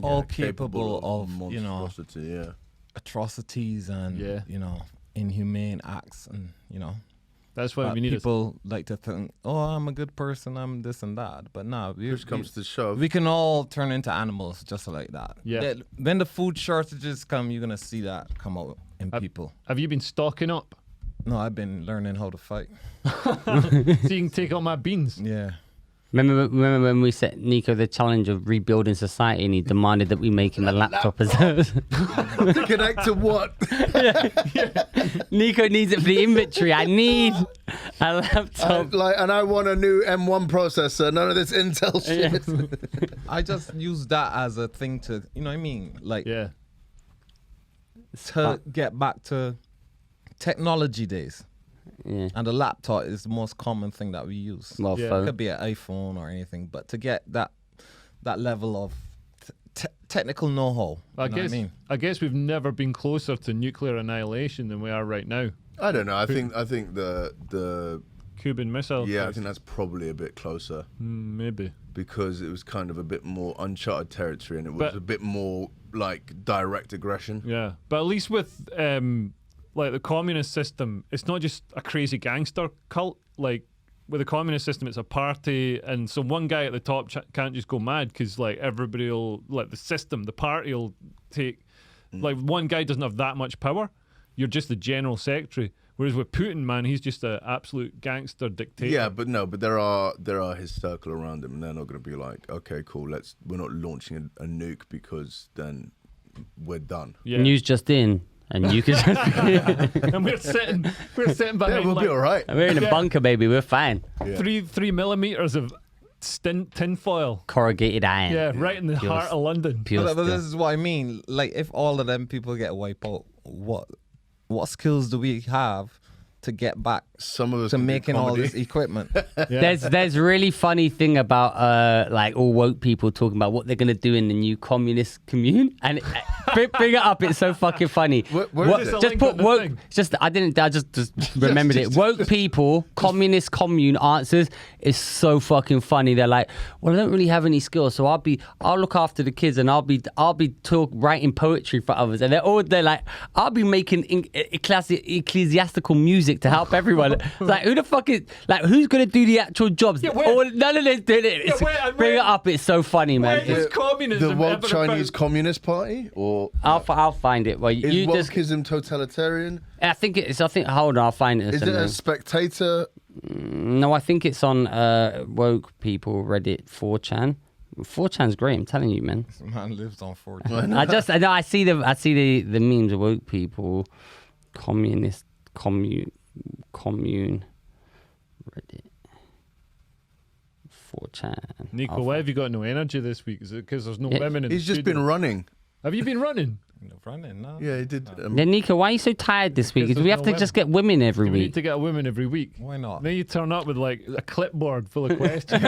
[SPEAKER 3] all capable of
[SPEAKER 2] monstrosity, yeah.
[SPEAKER 3] atrocities and
[SPEAKER 1] Yeah.
[SPEAKER 3] inhumane acts, and
[SPEAKER 1] that's why we need
[SPEAKER 3] people like to think, oh, I'm a good person, I'm this and that, but no,
[SPEAKER 2] Push comes to shove.
[SPEAKER 3] we can all turn into animals just like that.
[SPEAKER 1] Yeah.
[SPEAKER 3] When the food shortages come, you're gonna see that come out in people.
[SPEAKER 1] Have you been stocking up
[SPEAKER 3] No, I've been learning how to fight.
[SPEAKER 1] so you can take out my beans?
[SPEAKER 3] Yeah.
[SPEAKER 4] remember when we set Nico the challenge of rebuilding society and he demanded that we make him a laptop as
[SPEAKER 2] To connect to what?
[SPEAKER 4] Nico needs it for the inventory. I need a laptop.
[SPEAKER 2] And I want a new M1 processor. None of this Intel shit.
[SPEAKER 3] I just use that as a thing to, you know what I mean? Like,
[SPEAKER 1] Yeah.
[SPEAKER 3] to get back to technology days.
[SPEAKER 4] Yeah.
[SPEAKER 3] And the laptop is the most common thing that we use.
[SPEAKER 4] Well,
[SPEAKER 1] Yeah.
[SPEAKER 3] It
[SPEAKER 4] phone.
[SPEAKER 3] could be an iPhone or anything, but to get that level of technical know-how,
[SPEAKER 1] I guess we've never been closer to nuclear annihilation than we are right now.
[SPEAKER 2] I don't know. I think the
[SPEAKER 1] Cuban missile.
[SPEAKER 2] I
[SPEAKER 1] test.
[SPEAKER 2] think that's probably a bit closer
[SPEAKER 1] Maybe.
[SPEAKER 2] because it was kind of a bit more uncharted territory and it was
[SPEAKER 1] But-
[SPEAKER 2] a bit more like direct aggression.
[SPEAKER 1] Yeah, but at least with like the communist system, it's not just a crazy gangster cult. Like with the communist system, it's a party, and so one guy at the top can't just go mad because like everybody will, like the system, the party will take. Like one guy doesn't have that much power. You're just the general secretary. Whereas with Putin, man, he's just an absolute gangster dictator.
[SPEAKER 2] Yeah, but there are his circle around him, and they're not going to be like, okay, cool, we're not launching a nuke because then we're done.
[SPEAKER 1] Yeah.
[SPEAKER 4] News just in, and you can.
[SPEAKER 1] And we're sitting behind.
[SPEAKER 2] Yeah, we'll
[SPEAKER 1] like,
[SPEAKER 2] be all right.
[SPEAKER 4] We're in a bunker, baby. We're fine.
[SPEAKER 2] Yeah.
[SPEAKER 1] 3 millimeters of tin foil.
[SPEAKER 4] Corrugated iron.
[SPEAKER 1] Yeah, right in the
[SPEAKER 4] Pure
[SPEAKER 1] heart of London.
[SPEAKER 4] Pure
[SPEAKER 3] But
[SPEAKER 4] steel.
[SPEAKER 3] this is what I mean. Like, if all of them people get wiped out, what skills do we have to get back
[SPEAKER 2] Some of us
[SPEAKER 3] to
[SPEAKER 2] can do
[SPEAKER 3] making all
[SPEAKER 2] comedy.
[SPEAKER 3] this equipment?
[SPEAKER 4] There's really funny thing about like all woke people talking about what they're gonna do in the new communist commune, and bring it up. It's so fucking funny.
[SPEAKER 2] Where is it?
[SPEAKER 1] Just
[SPEAKER 4] Just
[SPEAKER 1] link
[SPEAKER 4] put
[SPEAKER 1] on the
[SPEAKER 4] woke.
[SPEAKER 1] thing.
[SPEAKER 4] I just remembered it. Woke people, communist commune answers is so fucking funny. They're like, well, I don't really have any skills, so I'll look after the kids and I'll be writing poetry for others, and they're like, I'll be making ecclesiastical music to help everyone. It's like, who the fuck is like, who's gonna do the actual jobs?
[SPEAKER 1] Yeah, where-
[SPEAKER 4] None of this doing it. It's-
[SPEAKER 1] where-
[SPEAKER 4] bring it up. It's so funny, man.
[SPEAKER 1] Where is communism
[SPEAKER 2] The woke
[SPEAKER 1] ever
[SPEAKER 2] Chinese
[SPEAKER 1] about?
[SPEAKER 2] Communist Party, or
[SPEAKER 4] I'll find it. Well,
[SPEAKER 2] is
[SPEAKER 4] you just.
[SPEAKER 2] wokeism totalitarian?
[SPEAKER 4] I think it's. Hold on, I'll find it.
[SPEAKER 2] Is it a spectator?
[SPEAKER 4] No, I think it's on woke people Reddit 4chan. 4chan's great. I'm telling you, man.
[SPEAKER 3] This man lives on 4.
[SPEAKER 4] I see the memes of woke people, communist commune Reddit 4chan.
[SPEAKER 1] Nico, why have you got no energy this week? Is it because there's no women in
[SPEAKER 2] He's
[SPEAKER 1] the
[SPEAKER 2] just been
[SPEAKER 1] studio?
[SPEAKER 2] running.
[SPEAKER 1] Have you been running?
[SPEAKER 3] Running now.
[SPEAKER 2] Yeah, he did.
[SPEAKER 4] Yeah, Nico, why are you so tired this week?
[SPEAKER 1] Because
[SPEAKER 4] Do we
[SPEAKER 1] there's
[SPEAKER 4] have
[SPEAKER 1] no
[SPEAKER 4] to just get women every
[SPEAKER 1] We need
[SPEAKER 4] week?
[SPEAKER 1] to get a woman every week.
[SPEAKER 3] Why not?
[SPEAKER 1] Then you turn up with like a clipboard full of questions.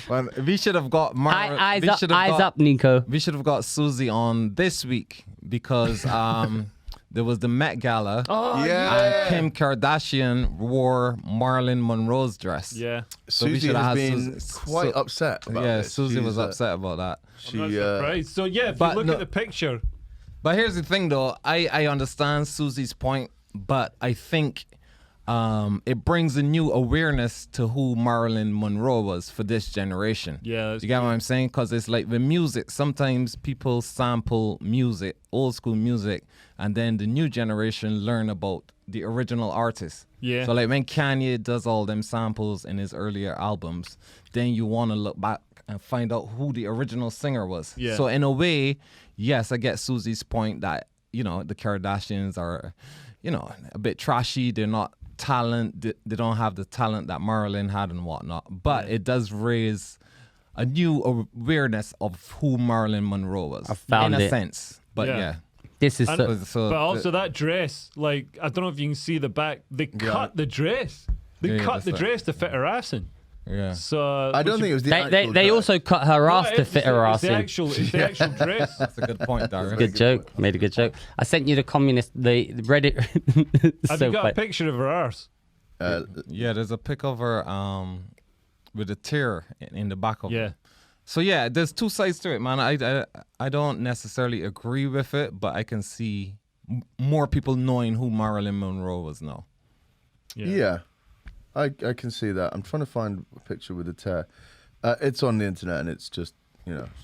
[SPEAKER 3] Well, we should have got
[SPEAKER 4] Eyes up, Nico.
[SPEAKER 3] We should have got Susie on this week because there was the Met Gala.
[SPEAKER 1] Oh,
[SPEAKER 2] Yeah.
[SPEAKER 3] And Kim Kardashian wore Marilyn Monroe's dress.
[SPEAKER 1] yeah.
[SPEAKER 3] So we
[SPEAKER 2] Susie
[SPEAKER 3] should
[SPEAKER 2] has
[SPEAKER 3] have
[SPEAKER 2] been quite upset about
[SPEAKER 3] Yeah,
[SPEAKER 2] this.
[SPEAKER 3] Susie
[SPEAKER 2] She's,
[SPEAKER 3] was upset about that.
[SPEAKER 1] I'm not
[SPEAKER 2] She,
[SPEAKER 1] surprised. So yeah, if
[SPEAKER 3] but
[SPEAKER 1] you look
[SPEAKER 3] no-
[SPEAKER 1] at the picture,
[SPEAKER 3] But here's the thing, though. I understand Susie's point, but I think it brings a new awareness to who Marilyn Monroe was for this generation.
[SPEAKER 1] Yeah, that's
[SPEAKER 3] you get what I'm saying? Because it's like the music. Sometimes people sample music, old school music, and then the new generation learn about the original artist.
[SPEAKER 1] Yeah.
[SPEAKER 3] So like when Kanye does all them samples in his earlier albums, then you want to look back and find out who the original singer was.
[SPEAKER 1] Yeah.
[SPEAKER 3] So in a way, yes, I get Susie's point that, the Kardashians are, a bit trashy. They're not talent. They don't have the talent that Marilyn had and whatnot. But it does raise a new awareness of who Marilyn Monroe was.
[SPEAKER 4] I found
[SPEAKER 3] in a
[SPEAKER 4] it.
[SPEAKER 3] sense. But yeah.
[SPEAKER 4] This is
[SPEAKER 1] And-
[SPEAKER 3] So
[SPEAKER 1] but also that dress, like I don't know if you can see the back. They cut the dress. They
[SPEAKER 3] Yeah,
[SPEAKER 1] cut
[SPEAKER 3] that's
[SPEAKER 1] the
[SPEAKER 3] it.
[SPEAKER 1] dress to fit her ass in.
[SPEAKER 3] Yeah.
[SPEAKER 1] So
[SPEAKER 2] I don't think it was the
[SPEAKER 4] They
[SPEAKER 2] actual
[SPEAKER 4] they
[SPEAKER 2] dress.
[SPEAKER 4] also cut her ass to fit her ass
[SPEAKER 1] the
[SPEAKER 4] in.
[SPEAKER 1] actual, it's the actual dress.
[SPEAKER 3] That's a good point, Darius.
[SPEAKER 4] Good joke. Made a good joke. I sent you the Reddit.
[SPEAKER 1] Have
[SPEAKER 4] So
[SPEAKER 1] you got
[SPEAKER 4] funny.
[SPEAKER 1] a picture of her arse?
[SPEAKER 3] Yeah, there's a pic of her with a tear in the back of
[SPEAKER 1] Yeah.
[SPEAKER 3] her. So yeah, there's two sides to it, man. I don't necessarily agree with it, but I can see more people knowing who Marilyn Monroe was now.
[SPEAKER 2] Yeah. I can see that. I'm trying to find a picture with a tear. It's on the internet, and it's just,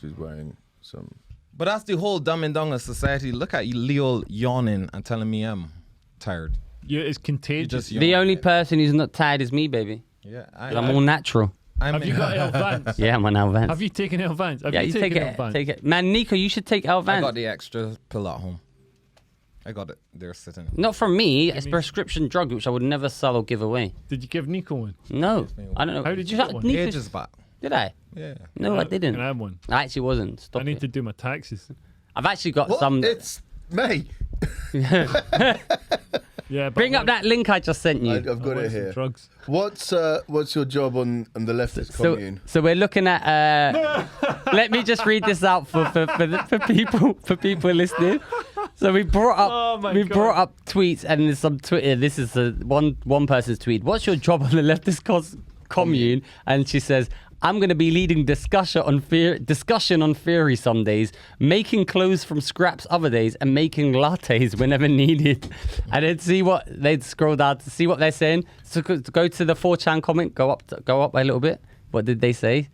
[SPEAKER 2] she's wearing some...
[SPEAKER 3] But that's the whole dumbing down of society. Look at Leo yawning and telling me I'm tired.
[SPEAKER 1] Yeah, it's contagious.
[SPEAKER 3] just
[SPEAKER 4] The only person who's not tired is me, baby.
[SPEAKER 3] Yeah,
[SPEAKER 4] 'Cause I'm all natural.
[SPEAKER 1] Have you got Elvance?
[SPEAKER 4] Yeah, I'm on Elvance.
[SPEAKER 1] Have you taken Elvance? Have
[SPEAKER 4] Yeah,
[SPEAKER 1] you
[SPEAKER 4] you take
[SPEAKER 1] taken
[SPEAKER 4] it.
[SPEAKER 1] Elvance?
[SPEAKER 4] Take it, man. Nico, you should take
[SPEAKER 3] I
[SPEAKER 4] Elvance.
[SPEAKER 3] got the extra pill at home. I got it. They're sitting.
[SPEAKER 4] Not from me. It's a prescription drug which I would never sell or give away.
[SPEAKER 1] Did you give Nico one?
[SPEAKER 4] No, I don't know.
[SPEAKER 1] How did you
[SPEAKER 4] Shut-
[SPEAKER 1] get one?
[SPEAKER 4] Nico-
[SPEAKER 3] Ages back.
[SPEAKER 4] Did I?
[SPEAKER 3] Yeah.
[SPEAKER 4] No, I didn't.
[SPEAKER 1] Can I have one?
[SPEAKER 4] I actually wasn't. Stop
[SPEAKER 1] I need
[SPEAKER 4] it.
[SPEAKER 1] to do my taxes.
[SPEAKER 4] I've actually got
[SPEAKER 2] What?
[SPEAKER 4] some.
[SPEAKER 2] It's May.
[SPEAKER 1] Yeah, but
[SPEAKER 4] Bring
[SPEAKER 1] I
[SPEAKER 4] up that link I just sent you.
[SPEAKER 2] I've got
[SPEAKER 1] want
[SPEAKER 2] it
[SPEAKER 1] some
[SPEAKER 2] here.
[SPEAKER 1] drugs.
[SPEAKER 2] What's your job on the leftist
[SPEAKER 4] So,
[SPEAKER 2] commune?
[SPEAKER 4] so we're looking at. Let me just read this out for people listening. So we brought
[SPEAKER 1] Oh
[SPEAKER 4] up
[SPEAKER 1] my God.
[SPEAKER 4] brought up tweets, and there's some Twitter. This is one person's tweet. What's your job on the leftist commune? And she says, I'm going to be leading discussion on theory some days, making clothes from scraps other days, and making lattes whenever needed. And then see what they'd scroll down to see what they're saying. So go to the 4chan comment. Go up a little bit. What did they say?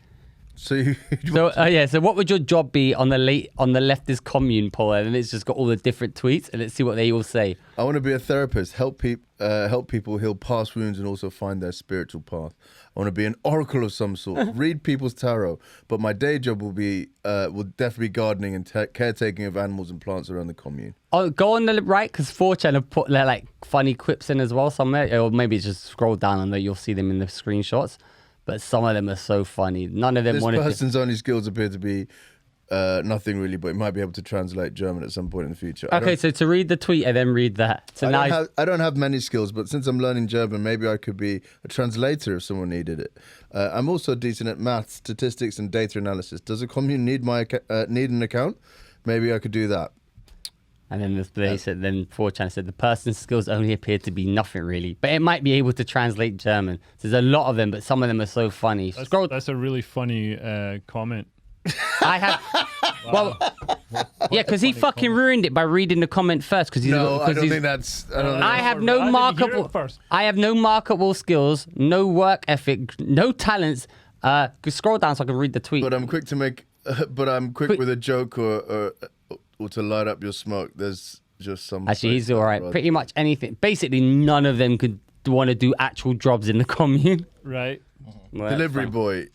[SPEAKER 2] So you,
[SPEAKER 4] So what would your job be on the leftist commune poll? And it's just got all the different tweets, and let's see what they all say.
[SPEAKER 2] I want to be a therapist, help people heal past wounds and also find their spiritual path. I want to be an oracle of some sort, read people's tarot, but my day job will definitely be gardening and caretaking of animals and plants around the commune.
[SPEAKER 4] Oh, go on the right, because 4chan have put their like funny quips in as well somewhere, or maybe just scroll down and you'll see them in the screenshots. But some of them are so funny. None of them
[SPEAKER 2] This
[SPEAKER 4] wanted to.
[SPEAKER 2] person's only skills appear to be nothing really, but he might be able to translate German at some point in the future.
[SPEAKER 4] Okay, so to read the tweet and then read that. So now
[SPEAKER 2] I don't have many skills, but since I'm learning German, maybe I could be a translator if someone needed it. I'm also decent at maths, statistics, and data analysis. Does a commune need an account? Maybe I could do that.
[SPEAKER 4] And then they said, then 4chan said the person's skills only appear to be nothing really, but it might be able to translate German. There's a lot of them, but some of them are so funny.
[SPEAKER 1] That's a really funny comment.
[SPEAKER 4] I have, well, yeah, because he fucking ruined it by reading the comment first. Because
[SPEAKER 2] I don't think that's.
[SPEAKER 4] I have
[SPEAKER 1] How
[SPEAKER 4] no
[SPEAKER 1] did you hear
[SPEAKER 4] markable.
[SPEAKER 1] it first?
[SPEAKER 4] I have no marketable skills, no work ethic, no talents. Scroll down so I can read the tweet.
[SPEAKER 2] But I'm quick to make. But I'm quick with a joke or to light up your smoke. There's just some.
[SPEAKER 4] Actually, he's all right. Pretty much anything. Basically, none of them could want to do actual jobs in the commune.
[SPEAKER 1] Right.
[SPEAKER 4] Well, that's
[SPEAKER 2] Delivery
[SPEAKER 4] fine.
[SPEAKER 2] boy.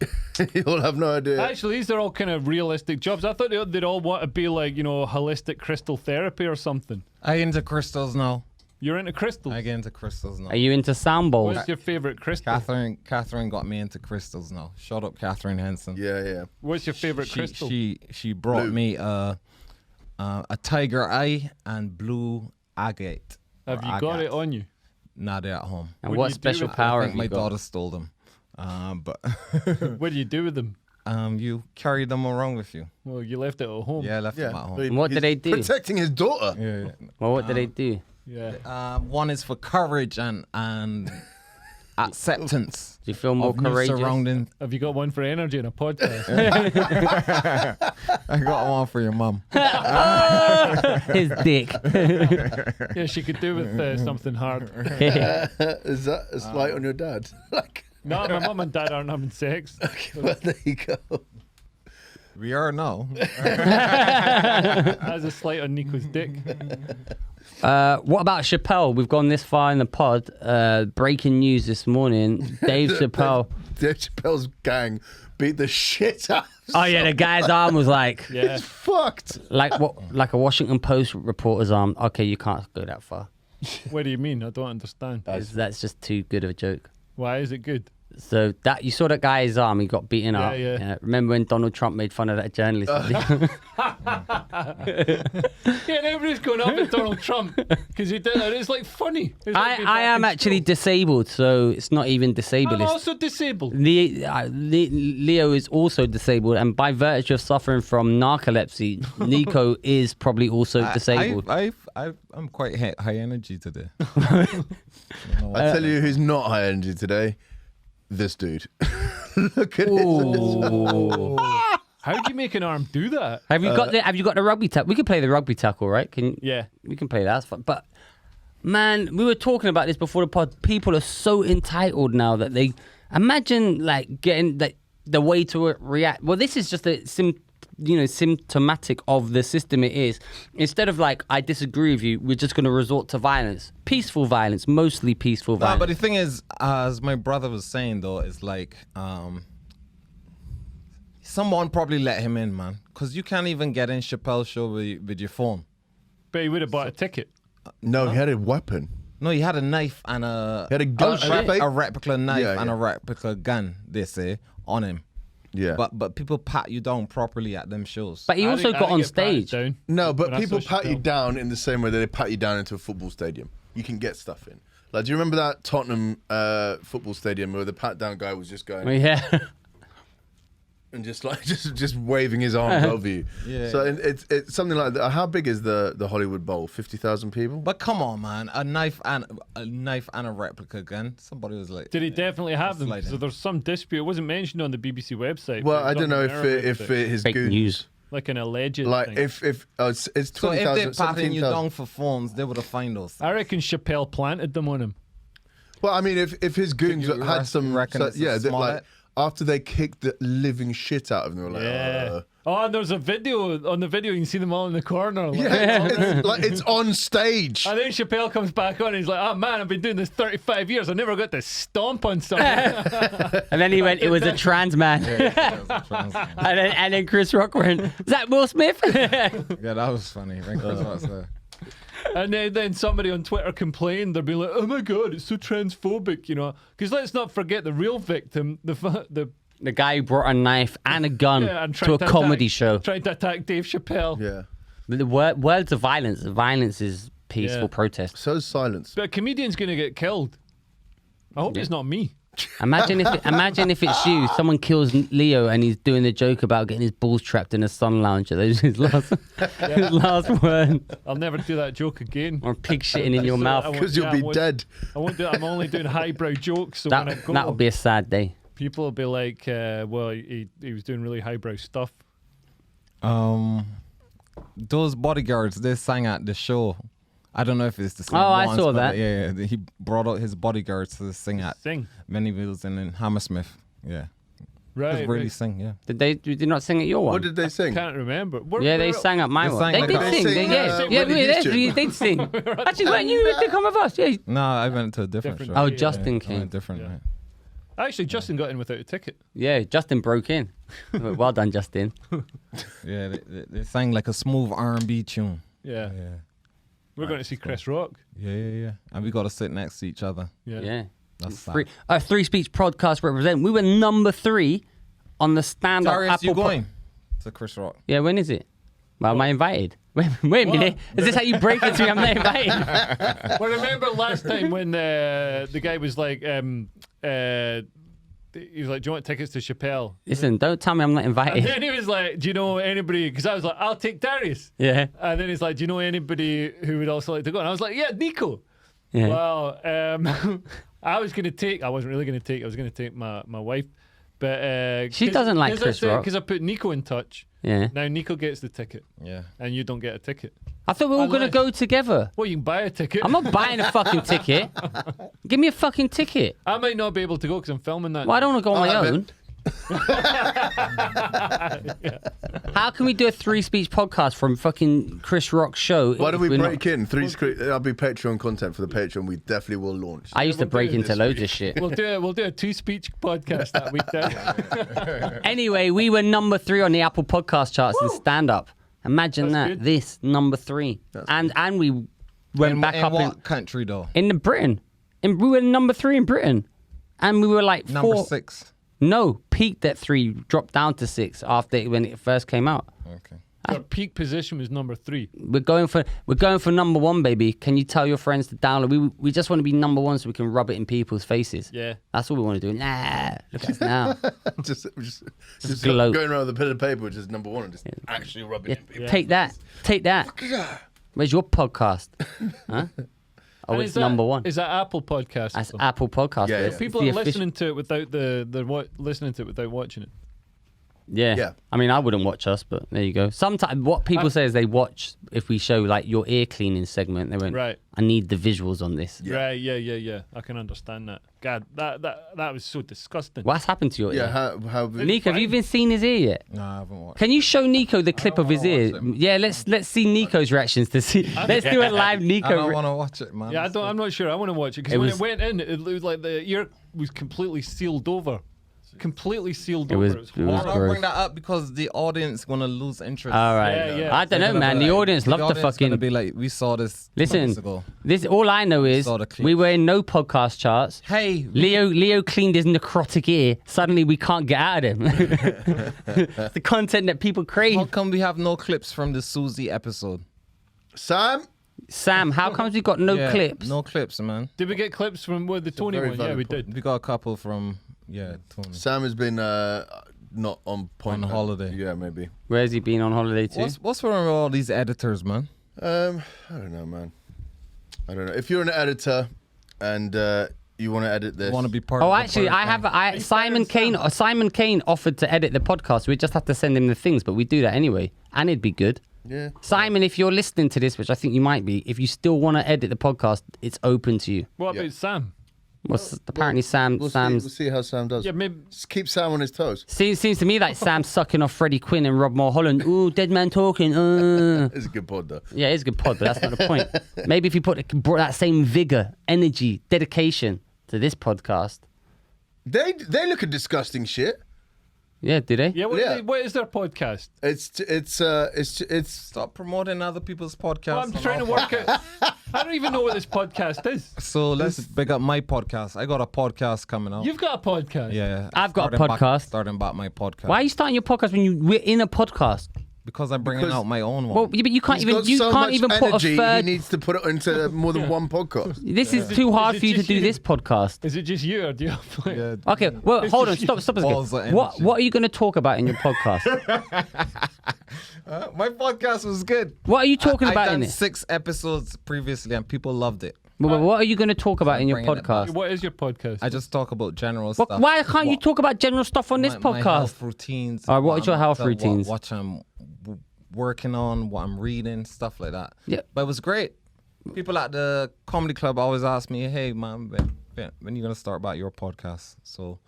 [SPEAKER 2] You'll have no idea.
[SPEAKER 1] Actually, these are all kind of realistic jobs. I thought they'd all want to be like, holistic crystal therapy or something.
[SPEAKER 3] I get into crystals now.
[SPEAKER 1] You're into crystals.
[SPEAKER 3] I get into crystals now.
[SPEAKER 4] Are you into sound bowls?
[SPEAKER 1] What's your favorite crystal?
[SPEAKER 3] Catherine got me into crystals now. Shut up, Catherine Henson.
[SPEAKER 2] Yeah.
[SPEAKER 1] What's your favorite crystal?
[SPEAKER 3] She brought
[SPEAKER 2] Blue.
[SPEAKER 3] me a tiger eye and blue agate.
[SPEAKER 1] Have you got it on you?
[SPEAKER 3] Nah, they're at home.
[SPEAKER 4] And
[SPEAKER 1] What
[SPEAKER 4] what
[SPEAKER 1] do you do
[SPEAKER 4] special
[SPEAKER 1] with
[SPEAKER 4] power
[SPEAKER 3] I
[SPEAKER 4] have
[SPEAKER 3] think my
[SPEAKER 4] you got?
[SPEAKER 3] daughter stole them. But
[SPEAKER 1] What do you do with them?
[SPEAKER 3] you carry them around with you.
[SPEAKER 1] Well, you left it at home.
[SPEAKER 3] Yeah, I left them at
[SPEAKER 2] Yeah.
[SPEAKER 3] home.
[SPEAKER 2] But
[SPEAKER 4] What do
[SPEAKER 2] he's
[SPEAKER 4] they do?
[SPEAKER 2] Protecting his daughter.
[SPEAKER 3] Yeah.
[SPEAKER 4] Well, what do they do?
[SPEAKER 1] Yeah.
[SPEAKER 3] One is for courage and acceptance.
[SPEAKER 4] Do you feel more
[SPEAKER 3] of new
[SPEAKER 4] courageous?
[SPEAKER 3] surrounding.
[SPEAKER 1] Have you got one for energy in a podcast?
[SPEAKER 3] I got one for your mum.
[SPEAKER 4] His dick.
[SPEAKER 1] Yeah, she could do with something hard.
[SPEAKER 2] Is that a slight on your dad? Like,
[SPEAKER 1] No, my mum and dad aren't having sex.
[SPEAKER 2] okay, well, there you go.
[SPEAKER 3] We are now.
[SPEAKER 1] That's a slight on Nico's dick.
[SPEAKER 4] What about Chappelle? We've gone this far in the pod. Breaking news this morning. Dave Chappelle.
[SPEAKER 2] Dave Chappelle's gang beat the shit out of
[SPEAKER 4] Oh yeah, the guy's arm was like,
[SPEAKER 1] Yeah.
[SPEAKER 2] It's fucked.
[SPEAKER 4] like a Washington Post reporter's arm. Okay, you can't go that far.
[SPEAKER 1] What do you mean? I don't understand.
[SPEAKER 4] That's just too good of a joke.
[SPEAKER 1] Why is it good?
[SPEAKER 4] So that you saw that guy's arm, he got beaten up.
[SPEAKER 1] Yeah.
[SPEAKER 4] Remember when Donald Trump made fun of that journalist?
[SPEAKER 1] Yeah, and everybody's going up at Donald Trump because he did it. It's like funny. It's like being
[SPEAKER 4] I
[SPEAKER 1] back
[SPEAKER 4] am
[SPEAKER 1] in
[SPEAKER 4] actually
[SPEAKER 1] school.
[SPEAKER 4] disabled, so it's not even disabled.
[SPEAKER 1] I'm
[SPEAKER 4] It's-
[SPEAKER 1] also disabled.
[SPEAKER 4] Leo is also disabled, and by virtue of suffering from narcolepsy, Nico is probably also disabled.
[SPEAKER 3] I'm quite high energy today.
[SPEAKER 2] I tell you who's not high energy today. This dude. Look at
[SPEAKER 1] Oh. How do you make an arm do that?
[SPEAKER 4] Have you got the rugby tackle? We can play the rugby tackle, right?
[SPEAKER 1] Yeah.
[SPEAKER 4] We can play that. That's fun. But man, we were talking about this before the pod. People are so entitled now that they imagine like getting the way to react. Well, this is just symptomatic of the system it is. Instead of like, I disagree with you, we're just going to resort to violence. Peaceful violence, mostly peaceful violence.
[SPEAKER 3] But the thing is, as my brother was saying though, is like, someone probably let him in, man. Because you can't even get in Chappelle's show with your phone.
[SPEAKER 1] But he would have bought a ticket.
[SPEAKER 2] No, he had a weapon.
[SPEAKER 3] No, he had a knife and a...
[SPEAKER 2] He had a gun.
[SPEAKER 3] a replica knife
[SPEAKER 2] Yeah,
[SPEAKER 3] and
[SPEAKER 2] yeah.
[SPEAKER 3] a replica gun, they say, on him.
[SPEAKER 2] Yeah.
[SPEAKER 3] But people pat you down properly at them shows.
[SPEAKER 4] But he
[SPEAKER 1] I
[SPEAKER 4] also
[SPEAKER 1] didn't- I
[SPEAKER 4] got
[SPEAKER 1] didn't
[SPEAKER 4] on
[SPEAKER 1] get patted
[SPEAKER 4] stage.
[SPEAKER 1] down
[SPEAKER 2] No, but
[SPEAKER 1] when I
[SPEAKER 2] people
[SPEAKER 1] saw
[SPEAKER 2] pat you
[SPEAKER 1] Chappelle.
[SPEAKER 2] down in the same way that they pat you down into a football stadium. You can get stuff in. Like, do you remember that Tottenham football stadium where the pat down guy was just going
[SPEAKER 4] Oh, yeah.
[SPEAKER 2] and just like just waving his arms over you?
[SPEAKER 3] Yeah.
[SPEAKER 2] So it's something like that. How big is the Hollywood Bowl? 50,000 people.
[SPEAKER 3] But come on, man, a knife and a replica gun. Somebody was like,
[SPEAKER 1] Did he definitely have them?
[SPEAKER 3] Slide in.
[SPEAKER 1] So there's some dispute. It wasn't mentioned on the BBC website.
[SPEAKER 2] Well,
[SPEAKER 1] but
[SPEAKER 2] I
[SPEAKER 1] it's
[SPEAKER 2] don't
[SPEAKER 1] on
[SPEAKER 2] know
[SPEAKER 1] the
[SPEAKER 2] if
[SPEAKER 1] Mirror website.
[SPEAKER 2] his
[SPEAKER 4] Fake
[SPEAKER 2] goons,
[SPEAKER 4] news.
[SPEAKER 1] Like an alleged
[SPEAKER 2] like
[SPEAKER 1] thing.
[SPEAKER 2] if it's
[SPEAKER 3] so if
[SPEAKER 2] 20,000,
[SPEAKER 3] they're patting you
[SPEAKER 2] 17,000.
[SPEAKER 3] down for phones, they would have found us.
[SPEAKER 1] I reckon Chappelle planted them on him.
[SPEAKER 2] Well, I mean, if his goons
[SPEAKER 3] you
[SPEAKER 2] had some,
[SPEAKER 3] reckon it's a
[SPEAKER 2] yeah, that, like
[SPEAKER 3] Smollett?
[SPEAKER 2] after they kicked the living shit out of them, they were like,
[SPEAKER 1] Yeah. Oh, and there's a video. On the video, you can see them all in the corner. Like,
[SPEAKER 2] it's like it's on stage.
[SPEAKER 1] And then Chappelle comes back on and he's like, oh man, I've been doing this 35 years. I never got to stomp on someone.
[SPEAKER 4] And then he went, it was a trans man. and then Chris Rock went, is that Will Smith?
[SPEAKER 3] Yeah, that was funny. When Chris Rock said-
[SPEAKER 1] And then somebody on Twitter complained. They'll be like, oh my God, it's so transphobic, you know. Because let's not forget the real victim,
[SPEAKER 4] The guy who brought a knife and a gun
[SPEAKER 1] and
[SPEAKER 4] to a
[SPEAKER 1] tried
[SPEAKER 4] comedy
[SPEAKER 1] attack-
[SPEAKER 4] show.
[SPEAKER 1] Tried to attack Dave Chappelle.
[SPEAKER 2] Yeah.
[SPEAKER 4] The words of violence. Violence is peaceful
[SPEAKER 1] Yeah.
[SPEAKER 4] protest.
[SPEAKER 2] So is silence.
[SPEAKER 1] But a comedian's going to get killed. I hope it's not me.
[SPEAKER 4] Imagine if it's you. Someone kills Leo and he's doing the joke about getting his balls trapped in a sun lounger. Those are his last word.
[SPEAKER 1] I'll never do that joke again.
[SPEAKER 4] Or pig shitting in your
[SPEAKER 1] So
[SPEAKER 4] mouth.
[SPEAKER 1] I won't-
[SPEAKER 2] Because you'll
[SPEAKER 1] I
[SPEAKER 2] be
[SPEAKER 1] won't-
[SPEAKER 2] dead.
[SPEAKER 1] I won't do it. I'm only doing highbrow jokes. So when I go,
[SPEAKER 4] That would be a sad day.
[SPEAKER 1] people will be like, well, he was doing really highbrow stuff.
[SPEAKER 3] Those bodyguards, they sang at the show. I don't know if it's the same
[SPEAKER 4] Oh, I
[SPEAKER 3] ones,
[SPEAKER 4] saw
[SPEAKER 3] but
[SPEAKER 4] that.
[SPEAKER 3] Yeah, he brought out his bodyguards to sing at
[SPEAKER 1] Sing.
[SPEAKER 3] Manyvilles and in Hammersmith. Yeah,
[SPEAKER 1] Right.
[SPEAKER 3] just really
[SPEAKER 1] right.
[SPEAKER 3] sing. Yeah,
[SPEAKER 4] Did they not sing at your one?
[SPEAKER 2] What did they sing?
[SPEAKER 1] Can't remember.
[SPEAKER 4] Yeah, they sang at my
[SPEAKER 3] They
[SPEAKER 4] one.
[SPEAKER 3] sang
[SPEAKER 4] They
[SPEAKER 3] like
[SPEAKER 4] did
[SPEAKER 3] that.
[SPEAKER 4] sing.
[SPEAKER 2] They sing,
[SPEAKER 4] Yeah,
[SPEAKER 2] Whitney
[SPEAKER 4] they
[SPEAKER 2] Houston.
[SPEAKER 4] did sing. Actually, weren't you to come with us? Yeah.
[SPEAKER 3] no, I went to a different,
[SPEAKER 1] Different
[SPEAKER 3] show.
[SPEAKER 4] Oh,
[SPEAKER 1] Yeah.
[SPEAKER 4] Justin
[SPEAKER 3] I
[SPEAKER 4] came.
[SPEAKER 3] went different.
[SPEAKER 1] Yeah.
[SPEAKER 3] Right.
[SPEAKER 1] Actually, Justin got in without a ticket.
[SPEAKER 4] Yeah, Justin broke in. Well done, Justin.
[SPEAKER 3] Yeah, they sang like a smooth R&B tune.
[SPEAKER 1] Yeah.
[SPEAKER 3] Yeah,
[SPEAKER 1] We're going to see Chris Rock.
[SPEAKER 3] yeah. And we got to sit next to each other.
[SPEAKER 1] Yeah.
[SPEAKER 4] Yeah.
[SPEAKER 3] That's sad.
[SPEAKER 4] Free Speech Podcast represent. We were number 3 on the stand-up
[SPEAKER 3] Darius,
[SPEAKER 4] Apple
[SPEAKER 3] you
[SPEAKER 4] po-
[SPEAKER 3] going to Chris Rock?
[SPEAKER 4] Yeah, when is it? Well, am I invited? Wait a minute. Is this how you break it to me? I'm not invited.
[SPEAKER 1] Well, remember last time when the guy was like, he was like, do you want tickets to Chappelle?
[SPEAKER 4] Listen, don't tell me I'm not
[SPEAKER 1] And
[SPEAKER 4] invited.
[SPEAKER 1] then he was like, do you know anybody? Because I was like, I'll take Darius.
[SPEAKER 4] Yeah.
[SPEAKER 1] And then he's like, do you know anybody who would also like to go? And I was like, yeah, Nico.
[SPEAKER 4] Yeah.
[SPEAKER 1] Well, I was going to take, I wasn't really going to take, I was going to take my wife. But
[SPEAKER 4] She doesn't like Chris Rock.
[SPEAKER 1] Because I put Nico in touch.
[SPEAKER 4] Yeah.
[SPEAKER 1] Now Nico gets the ticket
[SPEAKER 3] Yeah.
[SPEAKER 1] and you don't get a ticket.
[SPEAKER 4] I thought we were all going to
[SPEAKER 1] Unless-
[SPEAKER 4] go together.
[SPEAKER 1] Well, you can buy a ticket.
[SPEAKER 4] I'm not buying a fucking ticket. Give me a fucking ticket.
[SPEAKER 1] I might not be able to go because I'm filming that.
[SPEAKER 4] Well, I don't want to go on my
[SPEAKER 2] have it.
[SPEAKER 4] own. How can we do a Free Speech podcast from fucking Chris Rock's show?
[SPEAKER 2] Why don't
[SPEAKER 4] if
[SPEAKER 2] we
[SPEAKER 4] we're not-
[SPEAKER 2] break in? That'll be Patreon content for the Patreon. We definitely will launch.
[SPEAKER 4] I used to
[SPEAKER 1] we'll
[SPEAKER 4] break
[SPEAKER 1] do it
[SPEAKER 4] into
[SPEAKER 2] this
[SPEAKER 4] loads of shit.
[SPEAKER 1] We'll do a 2-speech podcast that week then.
[SPEAKER 4] Anyway, we were number 3 on the Apple podcast charts in stand up. Imagine
[SPEAKER 1] That's
[SPEAKER 4] that.
[SPEAKER 1] good.
[SPEAKER 4] This number 3. And we went back
[SPEAKER 3] in
[SPEAKER 4] up
[SPEAKER 3] what country though?
[SPEAKER 4] in Britain. We were number 3 in Britain. And we were like
[SPEAKER 3] Number
[SPEAKER 4] 4.
[SPEAKER 3] 6.
[SPEAKER 4] No, peaked at 3, dropped down to 6 when it first came out.
[SPEAKER 3] Okay.
[SPEAKER 1] Our peak position was number 3.
[SPEAKER 4] We're going for number 1, baby. Can you tell your friends to download? We just want to be number 1 so we can rub it in people's faces.
[SPEAKER 1] Yeah.
[SPEAKER 4] That's what we want to do. Nah, look at us now.
[SPEAKER 2] just
[SPEAKER 4] gloat.
[SPEAKER 2] going around with a pen and paper, which is number 1, and just actually rubbing it.
[SPEAKER 4] Yeah. Take that. Where's your podcast? Huh? Oh,
[SPEAKER 1] And
[SPEAKER 4] it's
[SPEAKER 1] is that-
[SPEAKER 4] number 1.
[SPEAKER 1] Is that Apple Podcast?
[SPEAKER 4] That's Apple Podcast.
[SPEAKER 2] Yeah,
[SPEAKER 4] It's
[SPEAKER 2] yeah.
[SPEAKER 1] People
[SPEAKER 4] the
[SPEAKER 1] are
[SPEAKER 4] official-
[SPEAKER 1] listening to it without listening to it without watching it.
[SPEAKER 4] Yeah.
[SPEAKER 2] Yeah.
[SPEAKER 4] I mean, I wouldn't watch us, but there you go. Sometimes what people say is they watch if we show like your ear cleaning segment. They went,
[SPEAKER 1] Right.
[SPEAKER 4] I need the visuals on this.
[SPEAKER 2] Yeah.
[SPEAKER 1] Right, yeah. I can understand that. God, that was so disgusting.
[SPEAKER 4] What's happened to your ear?
[SPEAKER 2] Yeah, how
[SPEAKER 4] Nico, have you even seen his ear yet?
[SPEAKER 3] No, I haven't watched.
[SPEAKER 4] Can you show Nico the clip of his
[SPEAKER 3] wanna
[SPEAKER 4] ear?
[SPEAKER 3] watch it.
[SPEAKER 4] Yeah, let's see Nico's reactions to see. Let's do a live
[SPEAKER 3] I
[SPEAKER 4] Nico.
[SPEAKER 3] don't want to watch it, man.
[SPEAKER 1] Yeah, I'm not sure. I want to watch it because
[SPEAKER 4] It
[SPEAKER 1] when
[SPEAKER 4] was-
[SPEAKER 1] it went in, it looked like the ear was completely sealed over. Completely sealed
[SPEAKER 4] It
[SPEAKER 1] over.
[SPEAKER 4] was-
[SPEAKER 1] It was
[SPEAKER 4] it was
[SPEAKER 1] horrible.
[SPEAKER 3] I'll
[SPEAKER 4] gross.
[SPEAKER 3] bring that up because the audience gonna lose interest.
[SPEAKER 4] All right.
[SPEAKER 1] Yeah.
[SPEAKER 4] I don't know, man. The audience
[SPEAKER 3] The
[SPEAKER 4] loved the
[SPEAKER 3] audience gonna
[SPEAKER 4] fucking.
[SPEAKER 3] be like, we saw this
[SPEAKER 4] Listen,
[SPEAKER 3] months ago.
[SPEAKER 4] this all I know is
[SPEAKER 3] Saw the clip.
[SPEAKER 4] we were in no podcast charts.
[SPEAKER 3] Hey,
[SPEAKER 4] Leo cleaned his necrotic ear. Suddenly we can't get out of him. The content that people crave.
[SPEAKER 3] how come we have no clips from the Susie episode?
[SPEAKER 4] Sam, how comes we got no
[SPEAKER 3] Yeah,
[SPEAKER 4] clips?
[SPEAKER 3] No clips, man.
[SPEAKER 1] Did we get clips from the Tony
[SPEAKER 2] very
[SPEAKER 1] one? Yeah,
[SPEAKER 2] valid
[SPEAKER 1] we
[SPEAKER 2] point.
[SPEAKER 1] did.
[SPEAKER 3] We got a couple from Tony.
[SPEAKER 2] Sam has been not on point.
[SPEAKER 3] On holiday.
[SPEAKER 2] Yeah, maybe.
[SPEAKER 4] Where's he been on holiday to?
[SPEAKER 3] What's wrong with all these editors, man?
[SPEAKER 2] I don't know, man. I don't know. If you're an editor and you want to edit this,
[SPEAKER 3] Want to be part?
[SPEAKER 4] Oh,
[SPEAKER 3] of the
[SPEAKER 4] actually, I
[SPEAKER 3] program.
[SPEAKER 4] have. Simon Kane offered to edit the podcast. We just have to send him the things, but we do that anyway, and it'd be good.
[SPEAKER 2] yeah.
[SPEAKER 4] Simon, if you're listening to this, which I think you might be, if you still want to edit the podcast, it's open to you.
[SPEAKER 1] What
[SPEAKER 2] Yeah.
[SPEAKER 1] about Sam?
[SPEAKER 4] Apparently,
[SPEAKER 2] We'll
[SPEAKER 4] Sam's.
[SPEAKER 2] see how Sam does.
[SPEAKER 1] Yeah, maybe.
[SPEAKER 2] Just keep Sam on his toes.
[SPEAKER 4] Seems to me like Sam's sucking off Freddie Quinn and Rob Mulholland. Ooh, dead man talking.
[SPEAKER 2] It's a good pod, though.
[SPEAKER 4] Yeah, it's a good pod, but that's not the point. Maybe if you brought that same vigor, energy, dedication to this podcast.
[SPEAKER 2] They look at disgusting shit.
[SPEAKER 4] Yeah, do they?
[SPEAKER 1] Yeah,
[SPEAKER 2] Yeah.
[SPEAKER 1] what is their podcast?
[SPEAKER 2] It's
[SPEAKER 3] Stop promoting other people's podcasts.
[SPEAKER 1] Well, I'm trying to work out. I don't even know what this podcast is.
[SPEAKER 3] So let's big up my podcast. I got a podcast coming out.
[SPEAKER 1] You've got a podcast.
[SPEAKER 3] Yeah,
[SPEAKER 4] I've got a
[SPEAKER 3] starting
[SPEAKER 4] podcast.
[SPEAKER 3] Starting back my podcast.
[SPEAKER 4] Why are you starting your podcast when we're in a podcast?
[SPEAKER 3] Because I'm bringing
[SPEAKER 2] Because-
[SPEAKER 3] out my own one.
[SPEAKER 4] Well, but you can't
[SPEAKER 2] He's
[SPEAKER 4] even
[SPEAKER 2] got
[SPEAKER 4] you
[SPEAKER 2] so
[SPEAKER 4] can't
[SPEAKER 2] much
[SPEAKER 4] even put
[SPEAKER 2] energy,
[SPEAKER 4] a third.
[SPEAKER 2] He needs to put it into more than one podcast.
[SPEAKER 4] This is too hard
[SPEAKER 1] is
[SPEAKER 4] for you
[SPEAKER 1] it
[SPEAKER 4] to
[SPEAKER 1] just
[SPEAKER 4] do
[SPEAKER 1] you?
[SPEAKER 4] this podcast.
[SPEAKER 1] Is it just you or do you have like...
[SPEAKER 3] yeah,
[SPEAKER 4] Okay, well, hold on,
[SPEAKER 1] just
[SPEAKER 4] stop a
[SPEAKER 3] balls
[SPEAKER 4] second.
[SPEAKER 3] of
[SPEAKER 4] What
[SPEAKER 3] energy.
[SPEAKER 4] are you going to talk about in your podcast?
[SPEAKER 3] my podcast was good.
[SPEAKER 4] What are you talking
[SPEAKER 3] I
[SPEAKER 4] about
[SPEAKER 3] done
[SPEAKER 4] in it?
[SPEAKER 3] 6 episodes previously, and people loved it.
[SPEAKER 4] What are you going to talk about in your
[SPEAKER 3] bringing it back.
[SPEAKER 4] podcast?
[SPEAKER 1] What is your podcast?
[SPEAKER 3] I just talk about general
[SPEAKER 4] What,
[SPEAKER 3] stuff.
[SPEAKER 4] why can't you
[SPEAKER 3] What-
[SPEAKER 4] talk about general stuff on this
[SPEAKER 3] my
[SPEAKER 4] podcast?
[SPEAKER 3] health routines.
[SPEAKER 4] All right, what is your
[SPEAKER 3] I'm
[SPEAKER 4] health
[SPEAKER 3] up to,
[SPEAKER 4] routines?
[SPEAKER 3] What I'm working on, what I'm reading, stuff like that.
[SPEAKER 4] Yeah.
[SPEAKER 3] But it was great. People at the comedy club always ask me, "Hey, man, when are you gonna start back your podcast?" So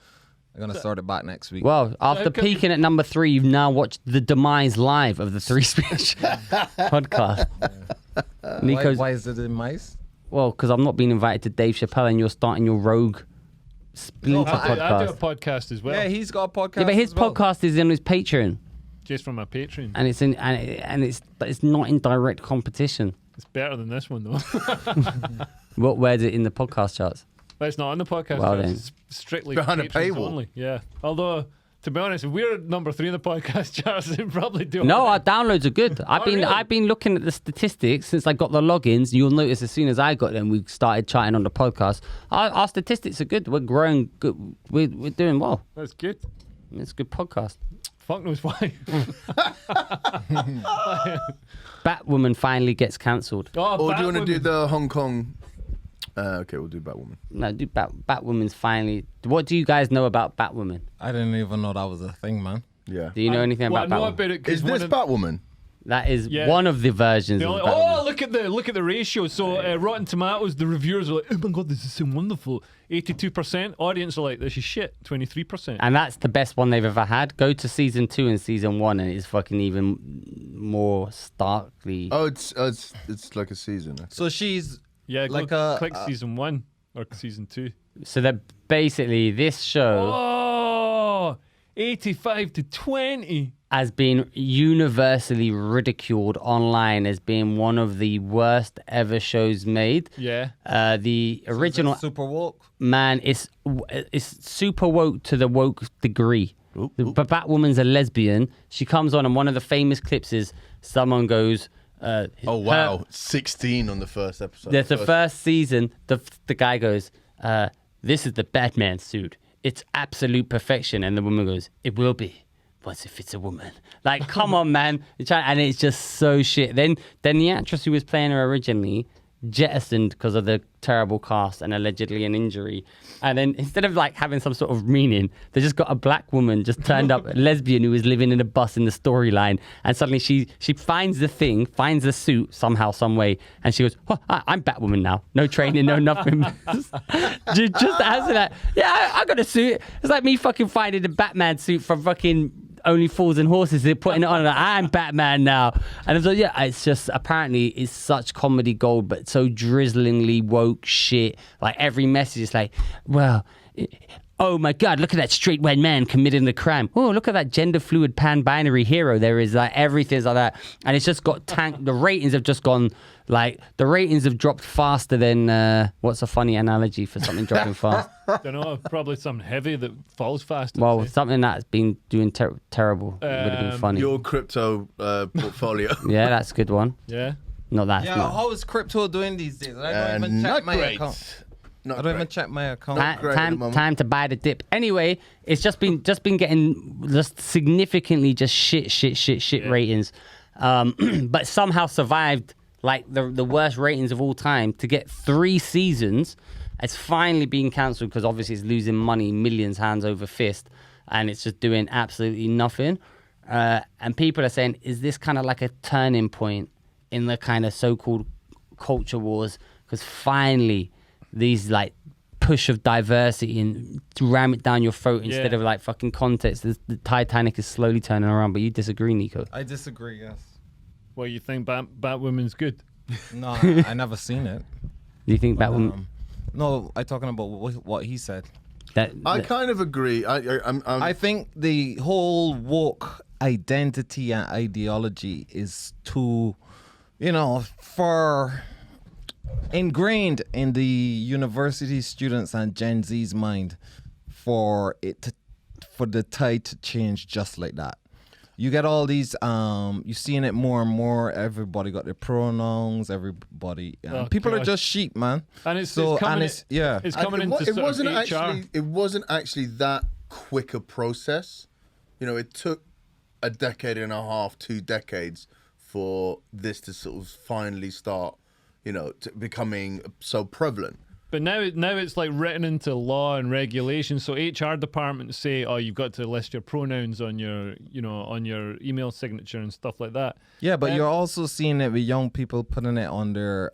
[SPEAKER 3] I'm gonna start it back next week.
[SPEAKER 4] Well, after
[SPEAKER 1] come-
[SPEAKER 4] peaking at number 3, you've now watched the demise live of the Three Speech podcast. Nico's
[SPEAKER 3] why is it in mice?
[SPEAKER 4] well, because I'm not being invited to Dave Chappelle, and you're starting your rogue splinter
[SPEAKER 1] I do a
[SPEAKER 4] podcast.
[SPEAKER 1] podcast as well.
[SPEAKER 3] Yeah, he's got a podcast.
[SPEAKER 4] Yeah, but his
[SPEAKER 3] as well.
[SPEAKER 4] podcast is on his Patreon,
[SPEAKER 1] Just from my Patreon.
[SPEAKER 4] and it's not in direct competition.
[SPEAKER 1] It's better than this one though.
[SPEAKER 4] Where's it in the podcast charts?
[SPEAKER 1] But it's not on the podcast.
[SPEAKER 4] Well,
[SPEAKER 1] it's
[SPEAKER 4] then.
[SPEAKER 1] strictly
[SPEAKER 2] Behind a
[SPEAKER 1] patrons
[SPEAKER 2] paywall.
[SPEAKER 1] only. Yeah. Although, to be honest, if we're number 3 in the podcast charts, they probably do.
[SPEAKER 4] No,
[SPEAKER 1] all
[SPEAKER 4] our
[SPEAKER 1] right.
[SPEAKER 4] downloads are good.
[SPEAKER 1] really?
[SPEAKER 4] I've been looking at the statistics since I got the logins. You'll notice as soon as I got them, we started chatting on the podcast. Our statistics are good. We're growing good. We're doing well.
[SPEAKER 1] That's good.
[SPEAKER 4] It's a good podcast.
[SPEAKER 1] Fuck knows why.
[SPEAKER 4] Batwoman finally gets cancelled.
[SPEAKER 1] Oh,
[SPEAKER 2] Or do you want to do
[SPEAKER 1] Batwoman.
[SPEAKER 2] the Hong Kong? Okay, we'll do Batwoman.
[SPEAKER 4] No, Batwoman's finally. What do you guys know about Batwoman?
[SPEAKER 3] I didn't even know that was a thing, man.
[SPEAKER 2] Yeah.
[SPEAKER 4] Do you know anything
[SPEAKER 1] Well,
[SPEAKER 4] about
[SPEAKER 1] I know
[SPEAKER 4] Batwoman?
[SPEAKER 1] about it 'cause
[SPEAKER 2] Is
[SPEAKER 1] one
[SPEAKER 2] this
[SPEAKER 1] of-
[SPEAKER 2] Batwoman?
[SPEAKER 4] That is
[SPEAKER 1] Yeah.
[SPEAKER 4] one of the versions
[SPEAKER 1] the
[SPEAKER 4] of
[SPEAKER 1] only-
[SPEAKER 4] Batwoman.
[SPEAKER 1] oh, look at the ratio. So Rotten Tomatoes, the reviewers are like, "Oh my god, this is so wonderful." 82%. Audience are like, "This is shit." 23%.
[SPEAKER 4] And that's the best one they've ever had. Go to season 2 and season 1, and it's fucking even more starkly.
[SPEAKER 2] Oh, it's like a season.
[SPEAKER 3] So she's
[SPEAKER 1] Yeah,
[SPEAKER 3] like
[SPEAKER 1] go
[SPEAKER 3] a-
[SPEAKER 1] click season 1 or season 2.
[SPEAKER 4] So that basically this show.
[SPEAKER 1] Oh, 85-20.
[SPEAKER 4] Has been universally ridiculed online as being one of the worst ever shows made.
[SPEAKER 1] Yeah.
[SPEAKER 4] The original
[SPEAKER 3] super woke.
[SPEAKER 4] man is super woke to the woke degree. But Batwoman's a lesbian. She comes on, and one of the famous clips is someone goes,
[SPEAKER 2] oh wow, 16 on the first episode.
[SPEAKER 4] There's the first season. The guy goes, "This is the Batman suit. It's absolute perfection." And the woman goes, "It will be. What if it's a woman?" Like, come on, man. And it's just so shit. Then the actress who was playing her originally jettisoned because of the terrible cast and allegedly an injury. And then instead of like having some sort of meaning, they just got a black woman just turned up, a lesbian who was living in a bus in the storyline. And suddenly she finds the thing, finds the suit somehow, some way. And she goes, "Oh, I'm Batwoman now. No training, no nothing." just answer that. Yeah, I got a suit. It's like me fucking finding a Batman suit from fucking Only Fools and Horses. They're putting it on, like, I'm Batman now. And it's like, yeah, it's just, apparently it's such comedy gold, but so drizzlingly woke shit. Like, every message is like, well, oh my God, look at that straight white man committing the crime. Oh, look at that gender fluid pan-binary hero. There is like everything's like that. And it's just got tanked. The ratings have just gone, like, the ratings have dropped faster than, what's a funny analogy for something dropping fast?
[SPEAKER 1] Don't know, probably something heavy that falls fast.
[SPEAKER 4] Well, something that's been doing terrible would have been funny.
[SPEAKER 2] Your crypto portfolio.
[SPEAKER 4] Yeah, that's a good one.
[SPEAKER 1] Yeah.
[SPEAKER 4] Not that.
[SPEAKER 3] Yeah, how is crypto doing these days? I don't even check my account. I don't even check my account.
[SPEAKER 4] Time to buy the dip. Anyway, it's just been getting just significantly just shit ratings, but somehow survived like the worst ratings of all time to get 3 seasons. It's finally being cancelled because obviously it's losing money, millions hands over fist, and it's just doing absolutely nothing. And people are saying, is this kind of like a turning point in the kind of so-called culture wars? Because finally, these like push of diversity and ram it down your throat instead of like fucking context. The Titanic is slowly turning around, but you disagree, Nico?
[SPEAKER 3] I disagree, yes.
[SPEAKER 1] Well, you think Batwoman's good?
[SPEAKER 3] No, I never seen it.
[SPEAKER 4] Do you think Batwoman?
[SPEAKER 3] No, I'm talking about what he said.
[SPEAKER 2] I kind of agree.
[SPEAKER 3] I think the whole woke identity and ideology is too, far ingrained in the university students and Gen Z's mind for the tide to change just like that. You get all these, you're seeing it more and more. Everybody got their pronouns. Everybody, people are just sheep, man.
[SPEAKER 1] And it's coming into
[SPEAKER 2] it wasn't
[SPEAKER 1] HR.
[SPEAKER 2] actually. It wasn't actually that quick a process. It took a decade and a half, 2 decades for this to sort of finally start, becoming so prevalent.
[SPEAKER 1] But now it's like written into law and regulation. So HR departments say, "Oh, you've got to list your pronouns on your, on your email signature and stuff like that."
[SPEAKER 3] Yeah, but you're also seeing it with young people putting it on their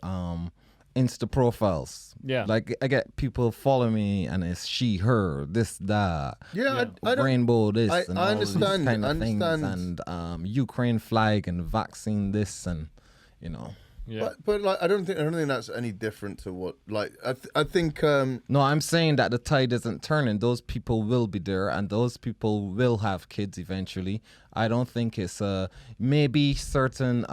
[SPEAKER 3] Insta profiles.
[SPEAKER 1] Yeah,
[SPEAKER 3] like I get people follow me and it's she, her, this, that.
[SPEAKER 2] Yeah,
[SPEAKER 3] I rainbow this. I
[SPEAKER 2] understand.
[SPEAKER 3] Kind of things and Ukraine flag and vaccine this and
[SPEAKER 1] Yeah.
[SPEAKER 2] But like I don't think that's any different to what I think.
[SPEAKER 3] No, I'm saying that the tide isn't turning. Those people will be there, and those people will have kids eventually. I don't think it's maybe certain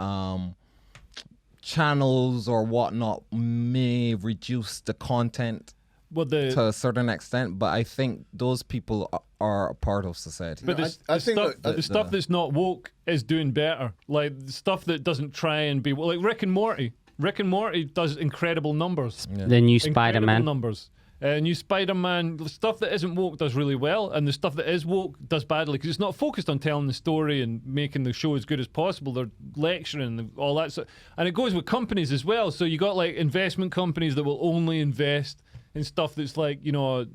[SPEAKER 3] channels or whatnot may reduce the content to a certain extent, but I think those people are a part of society.
[SPEAKER 1] But the stuff that's not woke is doing better. Like the stuff that doesn't try and be like Rick and Morty. Rick and Morty does incredible numbers.
[SPEAKER 4] Yeah. The new Spider-Man
[SPEAKER 1] numbers. New Spider-Man, the stuff that isn't woke does really well, and the stuff that is woke does badly because it's not focused on telling the story and making the show as good as possible. They're lecturing and all that. And it goes with companies as well. So you got like investment companies that will only invest in stuff that's like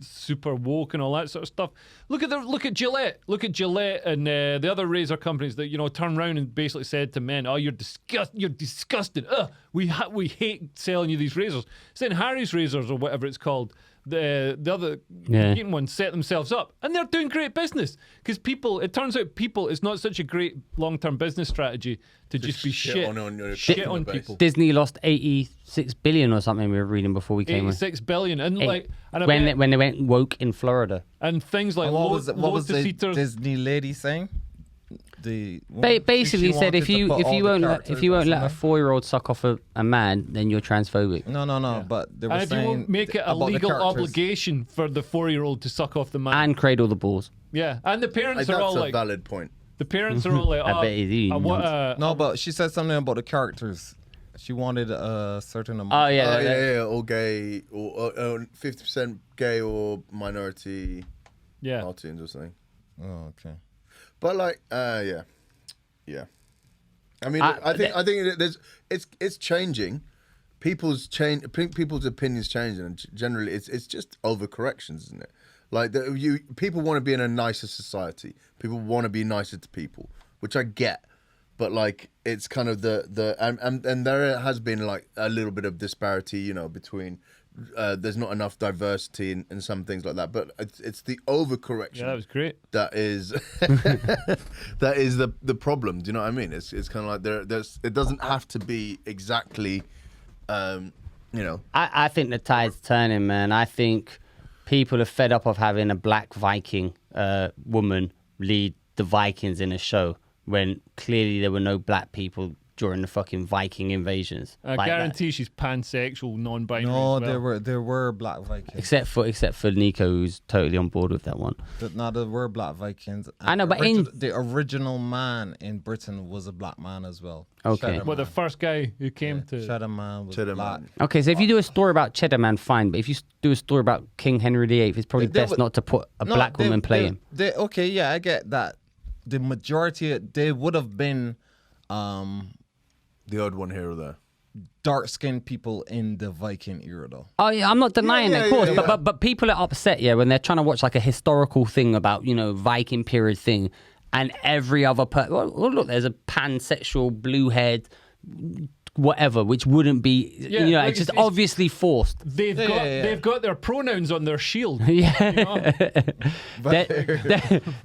[SPEAKER 1] super woke and all that sort of stuff. Look at Gillette. Look at Gillette and the other razor companies that turn around and basically said to men, "Oh, you're disgusted. We hate selling you these razors." Saying Harry's razors or whatever it's called. the other competing ones set themselves up, and they're doing great business because it turns out it's not such a great long-term business strategy to just be shit on people.
[SPEAKER 4] Disney lost 86 billion or something. We were reading before we came.
[SPEAKER 1] 86 billion, and
[SPEAKER 4] when they went woke in Florida,
[SPEAKER 1] and things like
[SPEAKER 3] what was the Disney lady saying?
[SPEAKER 4] Basically said if you won't let a 4-year-old suck off a man, then you're transphobic.
[SPEAKER 3] No. But they were
[SPEAKER 1] and
[SPEAKER 3] saying
[SPEAKER 1] if you won't make it a legal obligation for the 4-year-old to suck off the man
[SPEAKER 4] and cradle the balls.
[SPEAKER 1] Yeah, and the parents are all like,
[SPEAKER 2] that's a valid point.
[SPEAKER 1] The parents are all like,
[SPEAKER 4] I bet it is.
[SPEAKER 3] No, but she said something about the characters. She wanted a certain amount.
[SPEAKER 2] Oh yeah, or gay, or 50% gay or minority cartoons or something.
[SPEAKER 3] Oh, okay.
[SPEAKER 2] But like, yeah. I mean, I think it's changing. People's opinions changing, and generally, it's just overcorrections, isn't it? Like people want to be in a nicer society. People want to be nicer to people, which I get. But like, it's kind of and there has been like a little bit of disparity, you know, between. There's not enough diversity in some things like that, but it's the overcorrection.
[SPEAKER 1] Yeah, that was great.
[SPEAKER 2] That is that is the problem. Do you know what I mean? It's kind of like there's it doesn't have to be exactly, you know.
[SPEAKER 4] I think the tide's turning, man. I think people are fed up of having a black Viking woman lead the Vikings in a show when clearly there were no black people during the fucking Viking invasions.
[SPEAKER 1] I guarantee she's pansexual, non-binary.
[SPEAKER 3] No,
[SPEAKER 1] as well.
[SPEAKER 3] there were black Vikings.
[SPEAKER 4] Except for Nico, who's totally on board with that one.
[SPEAKER 3] There were black Vikings.
[SPEAKER 4] I know, but
[SPEAKER 3] the original man in Britain was a black man as well.
[SPEAKER 4] Okay.
[SPEAKER 1] Well, the first guy who came to
[SPEAKER 3] Cheddar Man was black.
[SPEAKER 4] Okay, so if you do a story about Cheddar Man, fine. But if you do a story about King Henry VIII, it's probably best not to put a black woman play him.
[SPEAKER 3] Okay, yeah, I get that. The majority, they would have been
[SPEAKER 2] the odd one here or there.
[SPEAKER 3] Dark-skinned people in the Viking era, though.
[SPEAKER 4] Oh yeah, I'm not denying that, of course. Yeah. But people are upset, when they're trying to watch like a historical thing about, you know, Viking period thing, and every other well, look, there's a pansexual, blue-haired, whatever, which wouldn't be, you know, it's just obviously forced.
[SPEAKER 1] They've got their pronouns on their shield.
[SPEAKER 4] Yeah.
[SPEAKER 1] You know?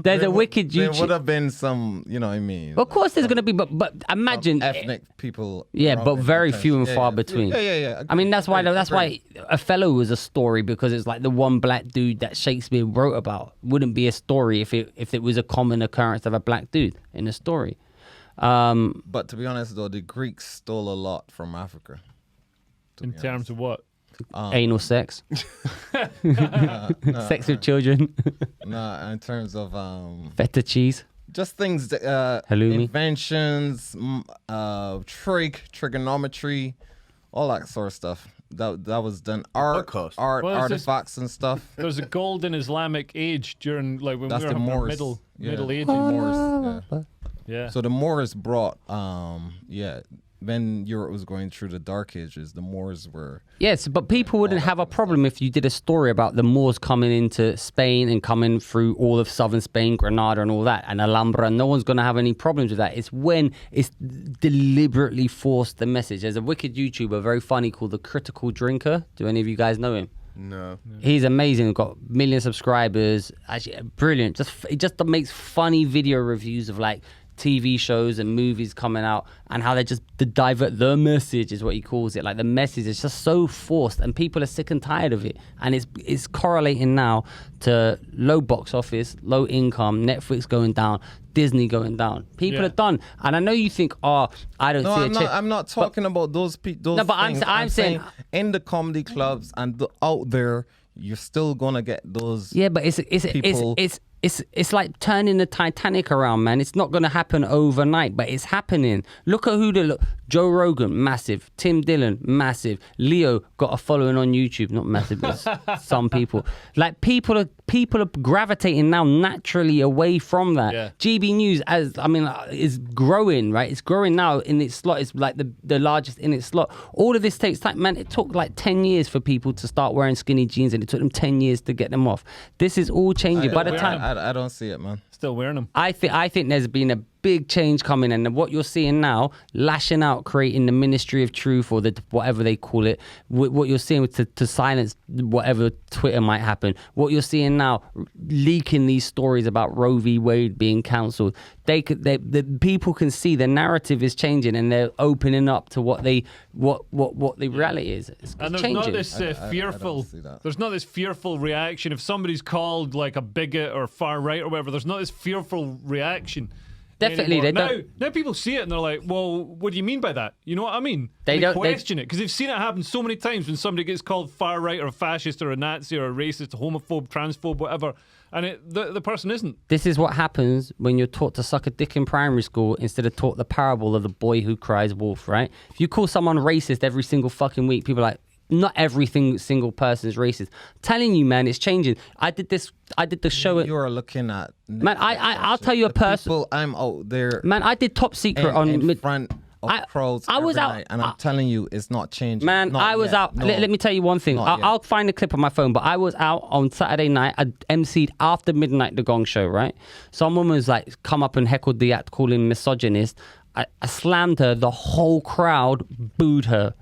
[SPEAKER 4] There's a wicked YouTube.
[SPEAKER 3] There would have been some, you know what I mean.
[SPEAKER 4] Of course there's going to be, but imagine.
[SPEAKER 3] Ethnic people.
[SPEAKER 4] Yeah, but very few and far between.
[SPEAKER 3] Yeah.
[SPEAKER 4] I mean, that's why Othello was a story, because it's like the one black dude that Shakespeare wrote about. Wouldn't be a story if it was a common occurrence of a black dude in a story.
[SPEAKER 3] But to be honest, though, the Greeks stole a lot from Africa.
[SPEAKER 1] In terms of what?
[SPEAKER 4] Anal sex. Sex with children.
[SPEAKER 3] No, in terms of
[SPEAKER 4] feta cheese.
[SPEAKER 3] Just things,
[SPEAKER 4] halloumi,
[SPEAKER 3] inventions, trigonometry, all that sort of stuff. That was done. Art, artifacts and stuff.
[SPEAKER 1] There was a golden Islamic age during, like, when we were having our Middle Age.
[SPEAKER 3] Moors,
[SPEAKER 1] yeah.
[SPEAKER 3] So the Moors brought, when Europe was going through the Dark Ages, the Moors were...
[SPEAKER 4] Yes, but people wouldn't have a problem if you did a story about the Moors coming into Spain and coming through all of southern Spain, Granada and all that, and Alhambra. No one's going to have any problems with that. It's when it's deliberately forced the message. There's a wicked YouTuber, very funny, called The Critical Drinker. Do any of you guys know him?
[SPEAKER 2] No.
[SPEAKER 4] He's amazing. Got 1 million subscribers. Actually, brilliant. It just makes funny video reviews of, like, TV shows and movies coming out, and how they just divert the message is what he calls it. Like, the message is just so forced, and people are sick and tired of it. And it's correlating now to low box office, low income, Netflix going down, Disney going down. People are done. And I know you think, I don't see
[SPEAKER 3] I'm not talking about those people.
[SPEAKER 4] No, but I'm saying
[SPEAKER 3] in the comedy clubs and out there, you're still gonna get those.
[SPEAKER 4] Yeah, but it's like turning the Titanic around, man. It's not going to happen overnight, but it's happening. Look at Joe Rogan, massive. Tim Dillon, massive. Leo got a following on YouTube, not massive, but some people. Like, people are gravitating now naturally away from that. Yeah. GB News, is growing, right? It's growing now in its slot. It's like the largest in its slot. All of this takes time, man. It took like 10 years for people to start wearing skinny jeans, and it took them 10 years to get them off. This is all changing. By the time
[SPEAKER 3] I don't see it, man.
[SPEAKER 1] Still wearing them.
[SPEAKER 4] I think there's been a big change coming, and what you're seeing now, lashing out, creating the Ministry of Truth or the whatever they call it. What you're seeing to silence whatever Twitter might happen. What you're seeing now, leaking these stories about Roe v. Wade being cancelled. The people can see the narrative is changing, and they're opening up to what the reality is. It's
[SPEAKER 1] and there's
[SPEAKER 4] changing.
[SPEAKER 1] not this fearful. There's not this fearful reaction if somebody's called like a bigot or far right or whatever. There's not this fearful reaction.
[SPEAKER 4] Definitely,
[SPEAKER 1] anymore.
[SPEAKER 4] they don't.
[SPEAKER 1] Now people see it and they're like, "Well, what do you mean by that?" You know what I mean?
[SPEAKER 4] They don't
[SPEAKER 1] question it because they've seen it happen so many times when somebody gets called far right or a fascist or a Nazi or a racist, a homophobe, transphobe, whatever, and the person isn't.
[SPEAKER 4] This is what happens when you're taught to suck a dick in primary school instead of taught the parable of the boy who cries wolf. Right? If you call someone racist every single fucking week, people are like, not everything single person is racist. I'm telling you, man, it's changing. I did the show.
[SPEAKER 3] You're looking at
[SPEAKER 4] man. I'll tell you a person.
[SPEAKER 3] I'm out there.
[SPEAKER 4] Man, I did Top Secret
[SPEAKER 3] in front of crowds.
[SPEAKER 4] I was out,
[SPEAKER 3] night, and I'm telling you, it's not changing.
[SPEAKER 4] Man,
[SPEAKER 3] not
[SPEAKER 4] I was
[SPEAKER 3] yet.
[SPEAKER 4] out.
[SPEAKER 3] No.
[SPEAKER 4] Let me tell you one thing. I'll find a clip on my phone, but I was out on Saturday night. I emceed after midnight the Gong Show. Right? Some woman was like, come up and heckled the act, calling him misogynist. I slammed her. The whole crowd booed her,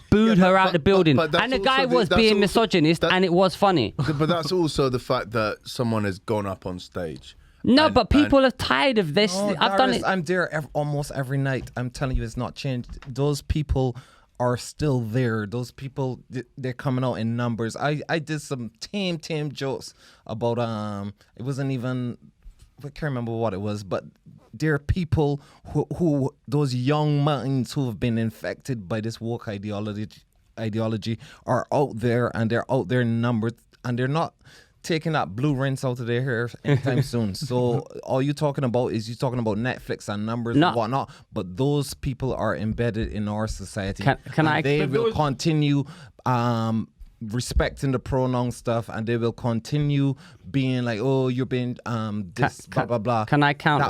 [SPEAKER 4] her out the building. And the guy was being misogynist, and it was funny.
[SPEAKER 2] But that's also the fact that someone has gone up on stage.
[SPEAKER 4] No, but people are tired of this.
[SPEAKER 3] Oh,
[SPEAKER 4] I've done it.
[SPEAKER 3] I'm there almost every night. I'm telling you, it's not changed. Those people are still there. Those people, they're coming out in numbers. I did some tame jokes about it wasn't even, I can't remember what it was, but there are people who those young minds who have been infected by this woke ideology are out there, and they're out there in numbers, and they're not taking that blue rinse out of their hair anytime soon. So all you're talking about is Netflix and numbers and whatnot, but those people are embedded in our society. They will continue respecting the pronoun stuff, and they will continue being like, oh, you're being blah blah blah.
[SPEAKER 4] Can I count?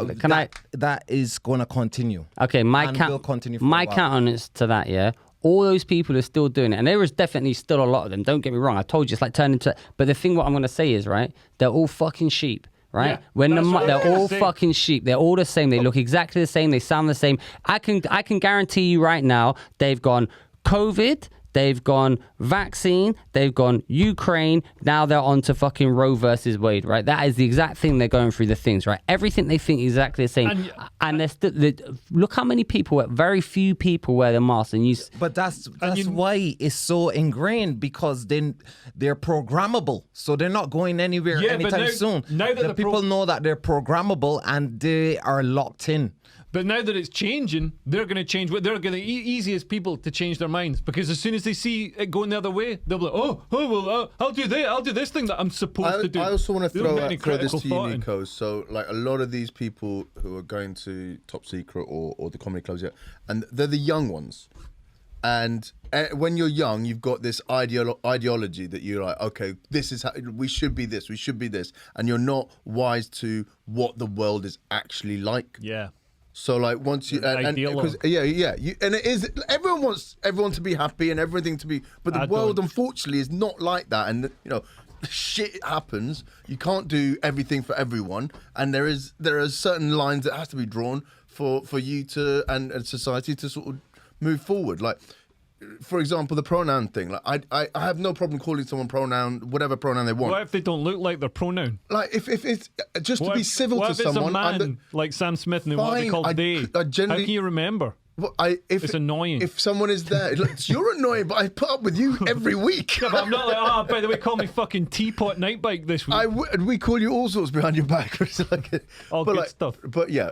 [SPEAKER 3] That is going to continue.
[SPEAKER 4] Okay, my countenance to that, yeah. All those people are still doing it, and there is definitely still a lot of them. Don't get me wrong. I told you it's like turning into. But the thing, what I'm going to say is, right? They're all fucking sheep. Right?
[SPEAKER 1] Yeah,
[SPEAKER 4] they're all fucking sheep. They're all the same. They look exactly the same. They sound the same. I can guarantee you right now, they've gone COVID. They've gone vaccine, they've gone Ukraine, now they're on to fucking Roe versus Wade, right? That is the exact thing they're going through the things, right? Everything they think is exactly the same. And look how many people, very few people wear the mask.
[SPEAKER 3] But that's why it's so ingrained, because then they're programmable. So they're not going anywhere anytime soon.
[SPEAKER 1] Now that
[SPEAKER 3] the people know that they're programmable and they are locked in.
[SPEAKER 1] But now that it's changing, they're going to change. They're going to be the easiest people to change their minds, because as soon as they see it going the other way, they'll be like, I'll do that. I'll do this thing that I'm supposed to do.
[SPEAKER 2] I also want to throw this to you, Nico. So, like, a lot of these people who are going to Top Secret or the comedy clubs, and they're the young ones. And when you're young, you've got this ideology that you're like, okay, this is how we should be. This, we should be this, and you're not wise to what the world is actually like.
[SPEAKER 1] Yeah.
[SPEAKER 2] So like once you and it is, everyone wants everyone to be happy and everything to be, but the world unfortunately is not like that, and you know, shit happens. You can't do everything for everyone, and there are certain lines that has to be drawn for you to and society to sort of move forward. Like, for example, the pronoun thing. Like, I have no problem calling someone pronoun, whatever pronoun they want.
[SPEAKER 1] What if they don't look like their pronoun?
[SPEAKER 2] Like, if it's just to be civil to someone.
[SPEAKER 1] What if it's a man like Sam Smith and they want to be called they? How can you remember?
[SPEAKER 2] Well,
[SPEAKER 1] it's annoying.
[SPEAKER 2] If someone is there, like, you're annoying, but I put up with you every week.
[SPEAKER 1] Yeah, but I'm not like, by the way, call me fucking Teapot Nightbike this week.
[SPEAKER 2] We call you all sorts behind your back.
[SPEAKER 1] All good stuff.
[SPEAKER 2] But yeah,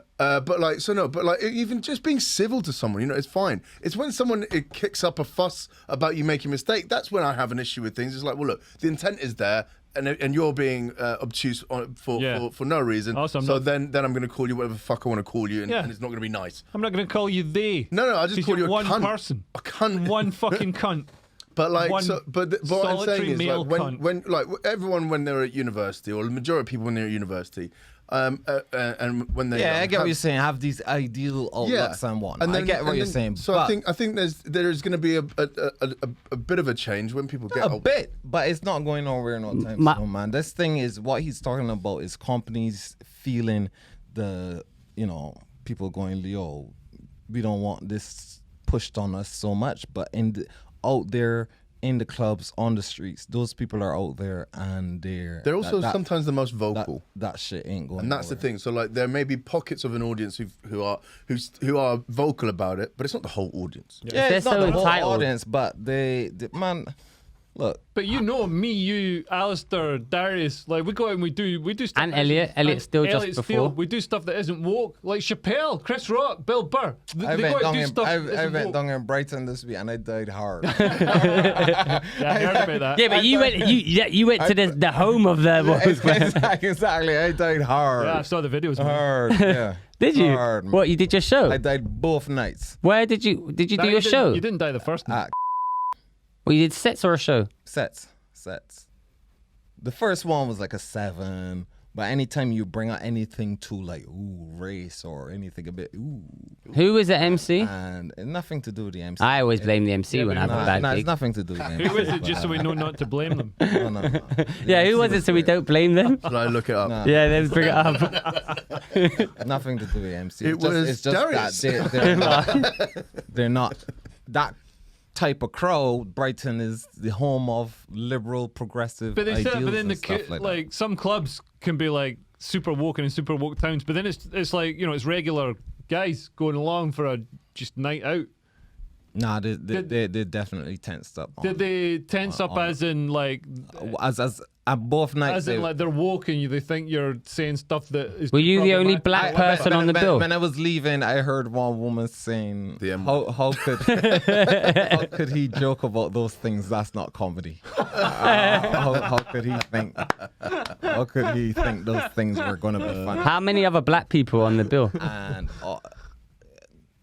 [SPEAKER 2] even just being civil to someone, you know, it's fine. It's when someone kicks up a fuss about you making a mistake, that's when I have an issue with things. It's like, well, look, the intent is there. And you're being obtuse for no reason. So then I'm going to call you whatever the fuck I want to call you, and it's not going to be nice.
[SPEAKER 1] I'm not going to call you they.
[SPEAKER 2] No, I'll just call you a
[SPEAKER 1] one
[SPEAKER 2] cunt.
[SPEAKER 1] person.
[SPEAKER 2] A cunt.
[SPEAKER 1] One fucking cunt.
[SPEAKER 2] But like, what I'm saying is,
[SPEAKER 1] male
[SPEAKER 2] like, when like everyone when they're at university, or the majority of people when they're at university, and when they
[SPEAKER 3] I get what you're saying. Have these ideal outlooks and whatnot. I get what you're saying.
[SPEAKER 2] So I think there's going to be a bit of a change when people get
[SPEAKER 3] a bit, but it's not going nowhere no time soon, man. This thing is what he's talking about is companies feeling the people going, yo, we don't want this pushed on us so much, but out there in the clubs, on the streets, those people are out there, and they're
[SPEAKER 2] also sometimes the most vocal.
[SPEAKER 3] That shit ain't going.
[SPEAKER 2] And that's the thing. So like, there may be pockets of an audience who are vocal about it, but it's not the whole audience.
[SPEAKER 3] Yeah, it's not the whole audience, but they man. Look,
[SPEAKER 1] but you know me, you, Alistair, Darius, like we go out and we do stuff.
[SPEAKER 4] And Elliot still just before.
[SPEAKER 1] We do stuff that isn't woke, like Chappelle, Chris Rock, Bill Burr.
[SPEAKER 3] I went down in Brighton this week and I died hard.
[SPEAKER 1] Yeah, I heard about that.
[SPEAKER 4] Yeah, but you went to the home of the
[SPEAKER 3] exactly. I died hard.
[SPEAKER 1] Yeah, I saw the videos.
[SPEAKER 3] Hard. Yeah.
[SPEAKER 4] Did you?
[SPEAKER 3] Hard,
[SPEAKER 4] what, you did your show?
[SPEAKER 3] I died both nights.
[SPEAKER 4] Where did you do your show?
[SPEAKER 1] You didn't die the first night.
[SPEAKER 4] Well, you did sets or a show?
[SPEAKER 3] Sets. The first one was like a 7, but anytime you bring out anything to like race or anything a bit
[SPEAKER 4] Who is the MC?
[SPEAKER 3] And nothing to do with the MC.
[SPEAKER 4] I always blame the MC when I have a bad gig.
[SPEAKER 3] It's nothing to do with the MC.
[SPEAKER 1] Who is it? Just so we know not to blame them.
[SPEAKER 3] No.
[SPEAKER 4] Yeah, who was it so we don't blame them?
[SPEAKER 2] Should I look it up?
[SPEAKER 3] No.
[SPEAKER 4] Yeah, let's bring it up.
[SPEAKER 3] Nothing to do with the MC.
[SPEAKER 2] It's just Darius.
[SPEAKER 3] That they're not that type of crowd. Brighton is the home of liberal, progressive
[SPEAKER 1] But they
[SPEAKER 3] ideals
[SPEAKER 1] said, but then
[SPEAKER 3] and stuff
[SPEAKER 1] like some clubs can be like super woke and super woke towns, but then it's like, you know, it's regular guys going along for a just night out.
[SPEAKER 3] Nah, they definitely tensed up.
[SPEAKER 1] Did they tense up as in like
[SPEAKER 3] as at both nights?
[SPEAKER 1] As in like they're woke and they think you're saying stuff that is.
[SPEAKER 4] Were you the only black person on the bill?
[SPEAKER 3] When I was leaving, I heard one woman saying, "How could he joke about those things? That's not comedy. How could he think? How could he think those things were going to be funny?"
[SPEAKER 4] How many other black people on the bill?
[SPEAKER 3] And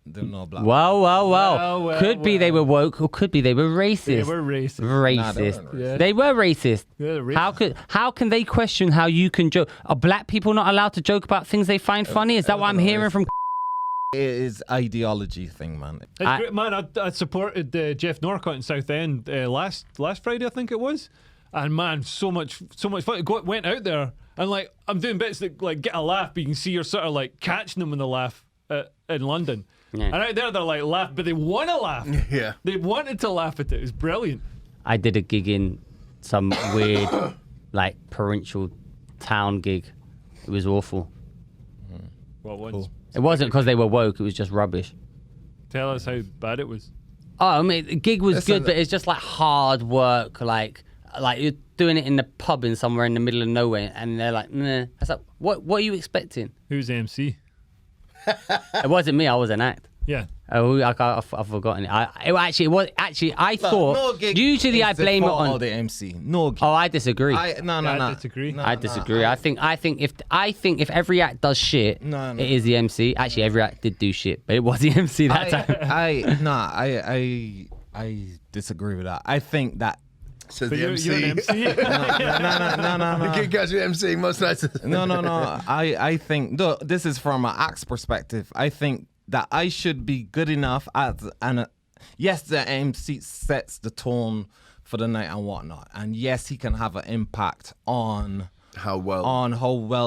[SPEAKER 3] they're not black.
[SPEAKER 4] Wow. Could be they were woke, or could be they were racist.
[SPEAKER 1] They were racist.
[SPEAKER 4] Racist.
[SPEAKER 1] Yeah.
[SPEAKER 4] They were racist.
[SPEAKER 1] Yeah, racist.
[SPEAKER 4] How can they question how you can joke? Are black people not allowed to joke about things they find funny? Is that what I'm hearing from?
[SPEAKER 3] It is ideology thing, man.
[SPEAKER 1] I supported Jeff Norcott in Southend last Friday, I think it was, and man, so much fun. Went out there and like I'm doing bits that like get a laugh, but you can see you're sort of like catching them in the laugh in London.
[SPEAKER 4] Yeah.
[SPEAKER 1] And out there they're like laugh, but they want to laugh.
[SPEAKER 2] Yeah,
[SPEAKER 1] they wanted to laugh at it. It was brilliant.
[SPEAKER 4] I did a gig in some weird, like provincial town gig. It was awful.
[SPEAKER 1] What ones?
[SPEAKER 3] Cool.
[SPEAKER 4] It wasn't because they were woke. It was just rubbish.
[SPEAKER 1] Tell us how bad it was.
[SPEAKER 4] Oh, I mean, the gig was good, but it's just like hard work. Like you're doing it in the pub in somewhere in the middle of nowhere, and they're like, nah. I was like, what are you expecting?
[SPEAKER 1] Who's MC?
[SPEAKER 4] It wasn't me. I was an act.
[SPEAKER 1] Yeah.
[SPEAKER 4] Oh, I've forgotten it. I thought
[SPEAKER 3] gig
[SPEAKER 4] usually
[SPEAKER 3] is
[SPEAKER 4] I blame it
[SPEAKER 3] the fault
[SPEAKER 4] on
[SPEAKER 3] of the MC. No gig.
[SPEAKER 4] Oh, I disagree.
[SPEAKER 1] No. I disagree.
[SPEAKER 4] I disagree. I think if every act does shit, it is the MC. Actually, every act did do shit, but it was the MC that time.
[SPEAKER 3] I disagree with that. I think that.
[SPEAKER 2] Says
[SPEAKER 1] But
[SPEAKER 2] the MC.
[SPEAKER 1] you're an MC.
[SPEAKER 3] No.
[SPEAKER 2] The gig guys with MC most nights.
[SPEAKER 3] No. I think this is from an act's perspective. I think that I should be good enough yes, the MC sets the tone for the night and whatnot, and yes, he can have an impact on
[SPEAKER 2] how well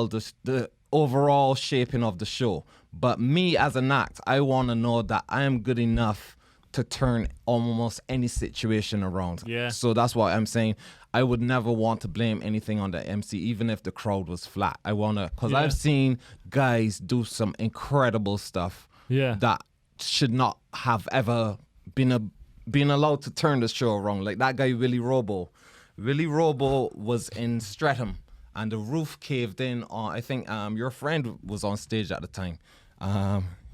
[SPEAKER 3] the overall shaping of the show. But me as an act, I want to know that I am good enough to turn almost any situation around.
[SPEAKER 1] Yeah.
[SPEAKER 3] So that's why I'm saying I would never want to blame anything on the MC, even if the crowd was flat. I want to, because I've seen guys do some incredible stuff that should not have ever been allowed to turn the show around. Like that guy, Willie Robo. Willie Robo was in Streatham and the roof caved in on, I think your friend was on stage at the time.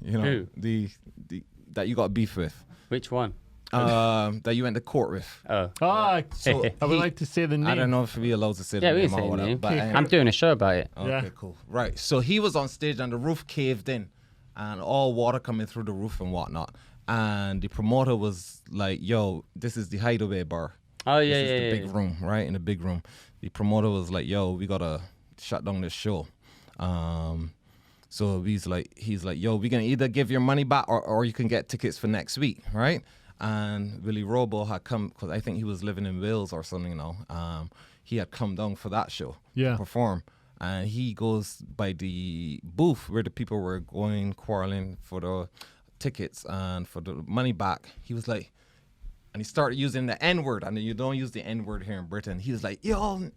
[SPEAKER 4] Who?
[SPEAKER 3] The that you got beef with.
[SPEAKER 4] Which one?
[SPEAKER 3] That you went to court with.
[SPEAKER 4] Oh.
[SPEAKER 1] So I would like to say the name.
[SPEAKER 3] I don't know if we're allowed to say the
[SPEAKER 4] Yeah, we
[SPEAKER 3] name
[SPEAKER 4] can
[SPEAKER 3] or
[SPEAKER 4] say the
[SPEAKER 3] whatever.
[SPEAKER 4] name.
[SPEAKER 3] But,
[SPEAKER 4] I'm doing a show about it.
[SPEAKER 3] okay,
[SPEAKER 1] Yeah.
[SPEAKER 3] cool. Right. So he was on stage and the roof caved in and all water coming through the roof and whatnot. And the promoter was like, yo, this is the Hideaway bar.
[SPEAKER 4] Oh,
[SPEAKER 3] This
[SPEAKER 4] yeah,
[SPEAKER 3] is
[SPEAKER 4] yeah,
[SPEAKER 3] the
[SPEAKER 4] yeah.
[SPEAKER 3] big room, right? In the big room. The promoter was like, yo, we got to shut down this show. So he's like, yo, we're going to either give your money back or you can get tickets for next week, right? And Willie Robo had come, because I think he was living in Wales or something, he had come down for that show to perform. and he goes by the booth where the people were going quarreling for the tickets and for the money back. He was like, and he started using the N-word, and you don't use the N-word here in Britain. He was like, yo,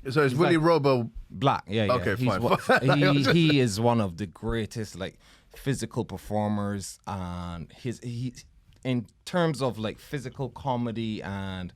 [SPEAKER 2] so it's Willie Robo
[SPEAKER 3] black. Yeah, yeah.
[SPEAKER 2] Okay,
[SPEAKER 3] fine. He is one of the greatest like physical performers, and he in terms of like physical comedy and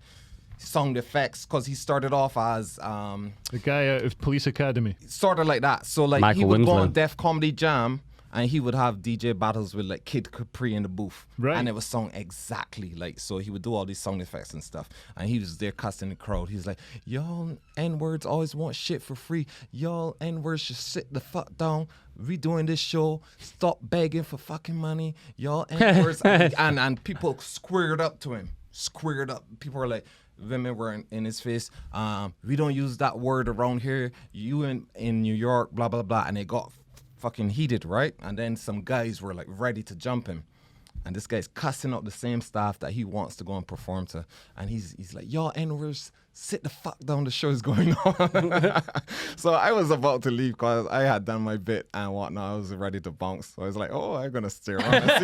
[SPEAKER 3] sound effects, because he started off as
[SPEAKER 1] the guy out of Police Academy,
[SPEAKER 3] sort of like that. So like
[SPEAKER 4] Michael
[SPEAKER 3] he would go
[SPEAKER 4] Winslow.
[SPEAKER 3] on Def Comedy Jam, and he would have DJ battles with like Kid Capri in the booth,
[SPEAKER 1] right?
[SPEAKER 3] And it would sound exactly like. So he would do all these sound effects and stuff, and he was there cussing the crowd. He's like, "Y'all N-words always want shit for free. Y'all N-words should sit the fuck down. We doing this show. Stop begging for fucking money. Y'all N-words." and people squared up to him. Squared up. People were like, women were in his face. We don't use that word around here. You in New York, blah blah blah, and it got fucking heated, right? And then some guys were like ready to jump him, and this guy's cussing up the same staff that he wants to go and perform to, and he's like, y'all N-words, sit the fuck down, the show's going on. So I was about to leave because I had done my bit and whatnot. I was ready to bounce, so I was like, oh, I'm gonna stay around and see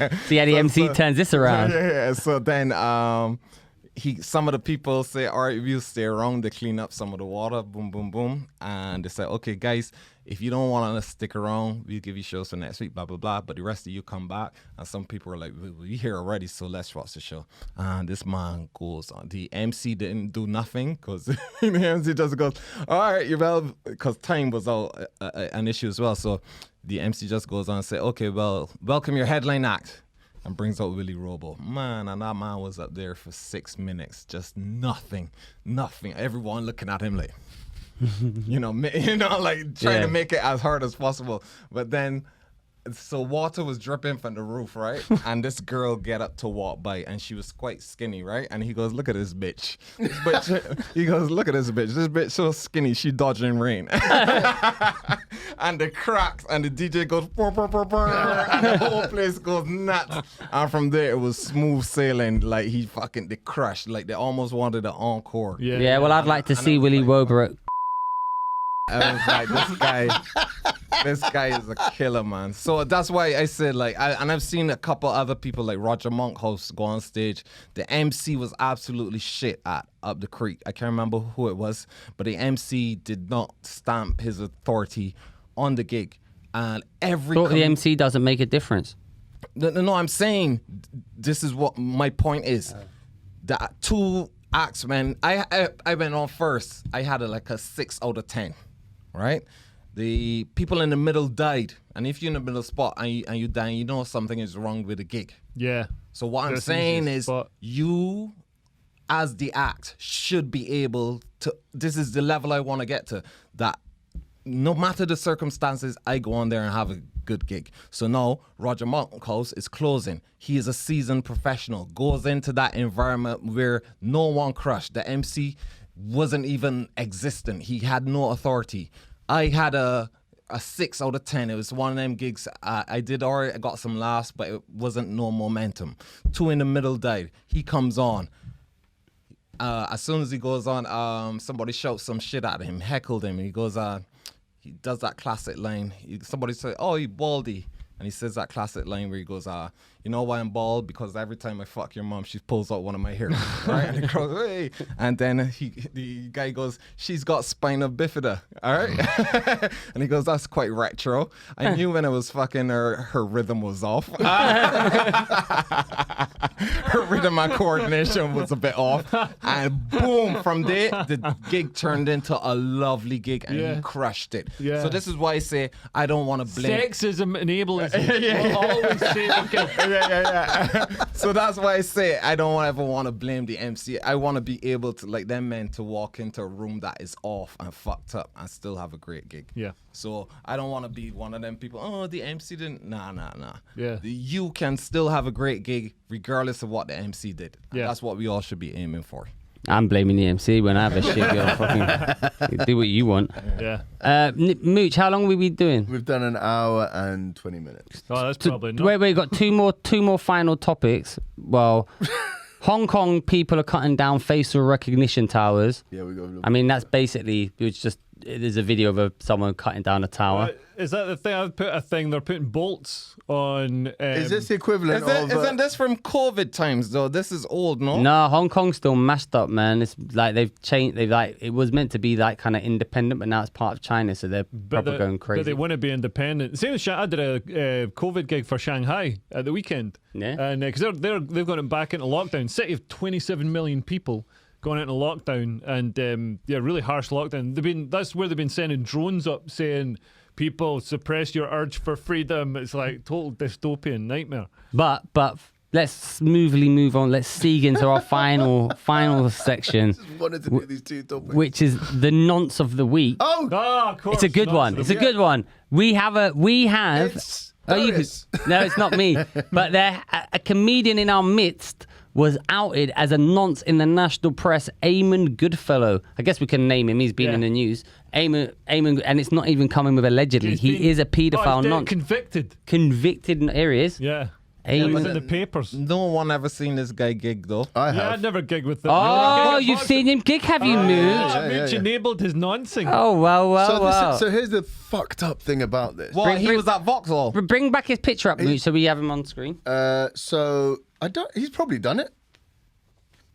[SPEAKER 3] this.
[SPEAKER 4] See how the MC turns this around.
[SPEAKER 3] Yeah. So then some of the people say, all right, we'll stay around to clean up some of the water, boom, boom, boom. And they say, okay, guys, if you don't want to stick around, we'll give you shows for next week, blah, blah, blah. But the rest of you come back. And some people are like, we here already, so let's watch the show. And this man goes on. The MC didn't do nothing, because the MC just goes, all right, you well, because time was an issue as well. So the MC just goes on and say, okay, well, welcome your headline act. And brings out Willie Robo. Man, and that man was up there for 6 minutes. Just nothing. Everyone looking at him like, like trying to make it as hard as possible. But then, so water was dripping from the roof, right? And this girl get up to walk by, and she was quite skinny, right? And he goes, look at this bitch. He goes, look at this bitch. This bitch so skinny, she dodging rain. And the cracks, and the DJ goes, burr, burr, burr, burr, and the whole place goes nuts. And from there, it was smooth sailing. Like, they crushed. Like, they almost wanted an encore.
[SPEAKER 4] Yeah, well, I'd like to see Willie Robo at...
[SPEAKER 3] I was like, this guy is a killer, man. So that's why I said, like, and I've seen a couple other people like Roger Monkhouse go on stage. The MC was absolutely shit at Up the Creek. I can't remember who it was, but the MC did not stamp his authority on the gig. And
[SPEAKER 4] the MC doesn't make a difference.
[SPEAKER 3] No, I'm saying this is what my point is. That 2 acts, man. I went on first. I had a 6 out of 10. Right? The people in the middle died. And if you're in the middle spot and you die, you know something is wrong with the gig.
[SPEAKER 1] Yeah.
[SPEAKER 3] So what I'm saying is you, as the act, should be able to, this is the level I want to get to, that no matter the circumstances, I go on there and have a good gig. So now Roger Monkhouse is closing. He is a seasoned professional, goes into that environment where no one crushed. The MC wasn't even existent. He had no authority. I had a 6 out of 10. It was one of them gigs. I did alright. I got some laughs, but it wasn't no momentum. 2 in the middle died. He comes on. As soon as he goes on, somebody shouts some shit at him, heckled him. He goes on. He does that classic line. Somebody said, "Oh, you baldy," and he says that classic line where he goes, "You know why I'm bald? Because every time I fuck your mom, she pulls out one of my hairs." Right? And the crowd, hey. And then the guy goes, "She's got spina bifida." All right. And he goes, "That's quite retro." I knew when I was fucking her rhythm was off. Her rhythm and coordination was a bit off. And boom, from there, the gig turned into a lovely gig, and he crushed it. Yeah. So this is why I say I don't want to blame.
[SPEAKER 1] Sexism and ableism. We'll always say
[SPEAKER 3] yeah. So that's why I say I don't ever want to blame the MC. I want to be able to, like them men, to walk into a room that is off and fucked up and still have a great gig.
[SPEAKER 1] Yeah.
[SPEAKER 3] So I don't want to be one of them people, oh, the MC didn't. Nah.
[SPEAKER 1] Yeah.
[SPEAKER 3] You can still have a great gig regardless of what the MC did. And that's what we all should be aiming for.
[SPEAKER 4] I'm blaming the MC when I have a shit girl. Fucking do what you want.
[SPEAKER 1] Yeah.
[SPEAKER 4] Mooch, how long have we been doing?
[SPEAKER 2] We've done an hour and 20 minutes.
[SPEAKER 1] Oh, that's probably not.
[SPEAKER 4] Wait, got two more final topics. Well, Hong Kong people are cutting down facial recognition towers.
[SPEAKER 2] Yeah, we got.
[SPEAKER 4] I mean, that's basically there's a video of someone cutting down a tower.
[SPEAKER 1] Is that the thing? I've put a thing. They're putting bolts on.
[SPEAKER 2] Is this the equivalent of?
[SPEAKER 3] Isn't this from COVID times though? This is old, no?
[SPEAKER 4] No, Hong Kong's still mashed up, man. It's like they've changed. It was meant to be like kind of independent, but now it's part of China, so they're probably going crazy.
[SPEAKER 1] But they want to be independent. Same as I did a COVID gig for Shanghai at the weekend.
[SPEAKER 4] Yeah.
[SPEAKER 1] And because they've got it back into lockdown. City of 27 million people going into lockdown, and really harsh lockdown. That's where they've been sending drones up saying, people, suppress your urge for freedom. It's like total dystopian nightmare.
[SPEAKER 4] But let's smoothly move on. Let's seek into our final section,
[SPEAKER 2] I just wanted to do these two topics.
[SPEAKER 4] which is the nonce of the week.
[SPEAKER 2] Oh,
[SPEAKER 1] Of course.
[SPEAKER 4] It's a good one. It's a good one. We have.
[SPEAKER 2] it's Darius.
[SPEAKER 4] No, it's not me. But a comedian in our midst was outed as a nonce in the national press. Eamon Goodfellow. I guess we can name him. He's been in the news. Eamon, and it's not even coming with allegedly. He is a paedophile nonce.
[SPEAKER 1] Convicted.
[SPEAKER 4] Convicted. Here he is.
[SPEAKER 1] Yeah.
[SPEAKER 4] Eamon.
[SPEAKER 1] It was in the papers.
[SPEAKER 3] No one ever seen this guy gig though.
[SPEAKER 2] I
[SPEAKER 1] Yeah,
[SPEAKER 2] have.
[SPEAKER 1] I'd never gig with them.
[SPEAKER 4] Oh, you've seen him gig, have you, Mooch?
[SPEAKER 1] Mooch enabled his noncing.
[SPEAKER 4] Oh, well.
[SPEAKER 2] So here's the fucked up thing about this.
[SPEAKER 3] What? He was at Vauxhall.
[SPEAKER 4] Bring back his picture up, Mooch, so we have him on screen.
[SPEAKER 2] So he's probably done it.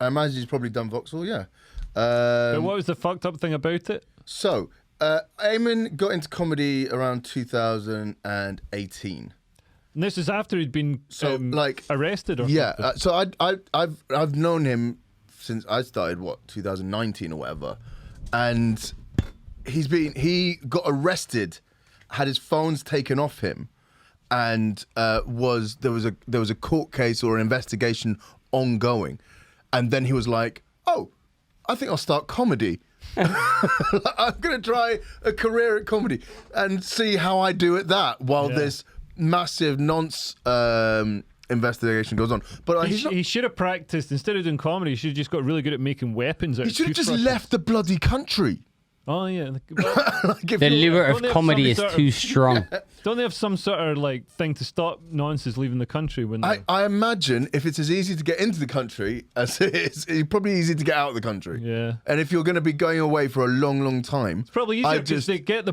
[SPEAKER 2] I imagine he's probably done Vauxhall. Yeah.
[SPEAKER 1] But what was the fucked up thing about it?
[SPEAKER 2] So Eamon got into comedy around 2018.
[SPEAKER 1] And this is after he'd been arrested or something.
[SPEAKER 2] So I've known him since I started 2019 or whatever, and he got arrested, had his phones taken off him, and there was a court case or an investigation ongoing, and then he was like, oh, I think I'll start comedy. I'm gonna try a career at comedy and see how I do at that while this massive nonce investigation goes on. But
[SPEAKER 1] he should have practiced, instead of doing comedy, he should have just got really good at making weapons out
[SPEAKER 2] he
[SPEAKER 1] of
[SPEAKER 2] should have just
[SPEAKER 1] toothbrushes.
[SPEAKER 2] left the bloody country.
[SPEAKER 1] Oh yeah.
[SPEAKER 4] The lure of comedy is too strong.
[SPEAKER 1] Don't they have some sort of thing to stop nonces leaving the country when
[SPEAKER 2] I imagine if it's as easy to get into the country as it is, it's probably easy to get out of the country.
[SPEAKER 1] Yeah.
[SPEAKER 2] And if you're going to be going away for a long, long time,
[SPEAKER 1] it's probably easier because they get on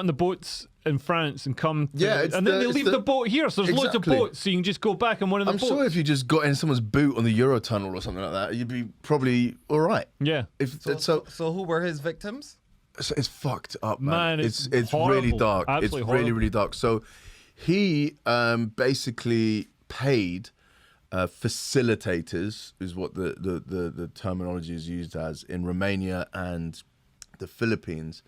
[SPEAKER 1] the boats in France and come to and then they leave the boat here, so there's loads of boats, so you can just go back on one of the boats.
[SPEAKER 2] I'm sure if you just got in someone's boot on the Eurotunnel or something like that, you'd be probably all right.
[SPEAKER 1] Yeah.
[SPEAKER 3] So who were his victims?
[SPEAKER 2] So it's fucked up, man. It's
[SPEAKER 1] horrible.
[SPEAKER 2] really dark.
[SPEAKER 1] Absolutely
[SPEAKER 2] it's
[SPEAKER 1] horrible.
[SPEAKER 2] really, really dark. So he basically paid facilitators, is what the terminology is used as, in Romania and the Philippines,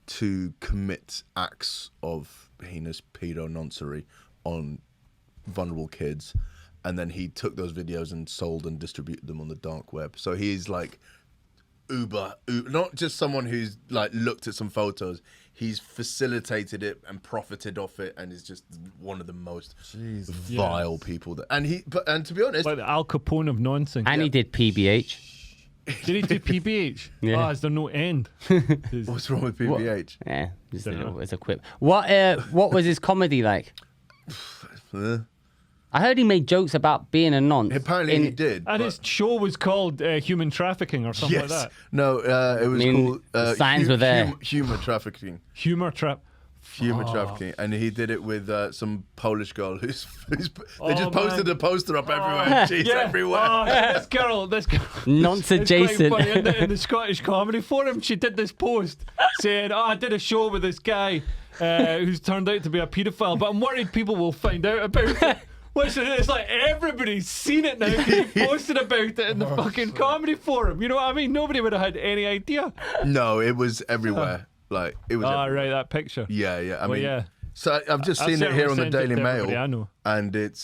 [SPEAKER 2] to commit acts of heinous pedo-noncery on vulnerable kids. And then he took those videos and sold and distributed them on the dark web. So he's like Uber, not just someone who's looked at some photos. He's facilitated it and profited off it, and is just one of the most vile people. And to be honest,
[SPEAKER 1] like the Al Capone of nonsense.
[SPEAKER 4] And he did PBH.
[SPEAKER 1] Did he do PBH?
[SPEAKER 4] Yeah.
[SPEAKER 1] Oh, is there no end?
[SPEAKER 2] what's wrong with PBH?
[SPEAKER 4] Yeah, just as a quip. What was his comedy like? I heard he made jokes about being a nonce.
[SPEAKER 2] Apparently he did.
[SPEAKER 1] And his show was called Human Trafficking or something like that.
[SPEAKER 2] No, it was called
[SPEAKER 4] signs were there.
[SPEAKER 2] Humor Trafficking.
[SPEAKER 1] Humor trafficking, and he did it with some Polish girl they just posted a poster up everywhere. And she's everywhere. This girl,
[SPEAKER 4] Nonce adjacent.
[SPEAKER 1] Quite funny. In the Scottish Comedy Forum, she did this post saying, I did a show with this guy who's turned out to be a paedophile, but I'm worried people will find out about it. It's like everybody's seen it now because he posted about it in the fucking comedy forum. You know what I mean? Nobody would have had any idea.
[SPEAKER 2] No, it was everywhere. It was.
[SPEAKER 1] Ah, right, that picture.
[SPEAKER 2] Yeah. I mean,
[SPEAKER 1] yeah.
[SPEAKER 2] So I've just seen it here on the Daily Mail,
[SPEAKER 1] I know.
[SPEAKER 2] and they've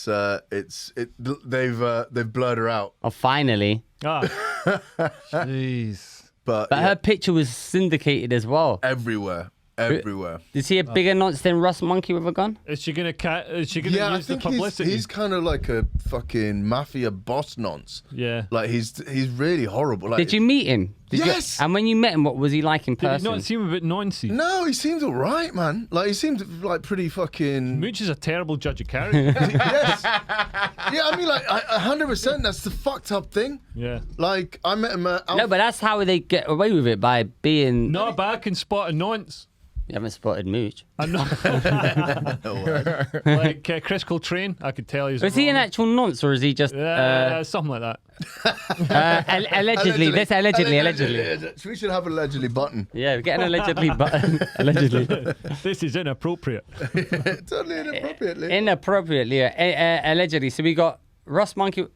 [SPEAKER 2] blurred her out.
[SPEAKER 4] Oh, finally.
[SPEAKER 3] Jeez.
[SPEAKER 2] But
[SPEAKER 4] her picture was syndicated as well.
[SPEAKER 2] everywhere. everywhere.
[SPEAKER 4] Is he a bigger nonce than Russ Monkey with a gun?
[SPEAKER 1] Is she gonna use the publicity?
[SPEAKER 2] He's kind of like a fucking mafia boss nonce.
[SPEAKER 1] Yeah.
[SPEAKER 2] Like he's really horrible. Like,
[SPEAKER 4] Did you meet him?
[SPEAKER 2] Yes.
[SPEAKER 4] And when you met him, what was he like in person?
[SPEAKER 1] Did you not seem a bit Nonce?
[SPEAKER 2] No, he seemed all right, man. Like he seemed like pretty fucking.
[SPEAKER 1] Mooch is a terrible judge of character.
[SPEAKER 2] Yes. Yeah, I mean, like 100%. That's the fucked up thing.
[SPEAKER 1] Yeah.
[SPEAKER 2] Like I met him at.
[SPEAKER 4] No, but that's how they get away with it, by being.
[SPEAKER 1] No, but I can spot a nonce.
[SPEAKER 4] You haven't spotted Mooch.
[SPEAKER 1] I'm not. Like Chris Coltrane, I could tell he's.
[SPEAKER 4] Is he an actual nonce or is he just?
[SPEAKER 1] Something like that.
[SPEAKER 4] Allegedly. This allegedly.
[SPEAKER 2] We should have an allegedly button.
[SPEAKER 4] Yeah, we get an allegedly button. Allegedly.
[SPEAKER 1] This is inappropriate.
[SPEAKER 2] Totally inappropriately.
[SPEAKER 4] Inappropriately. Allegedly. So we got Russ Monkey.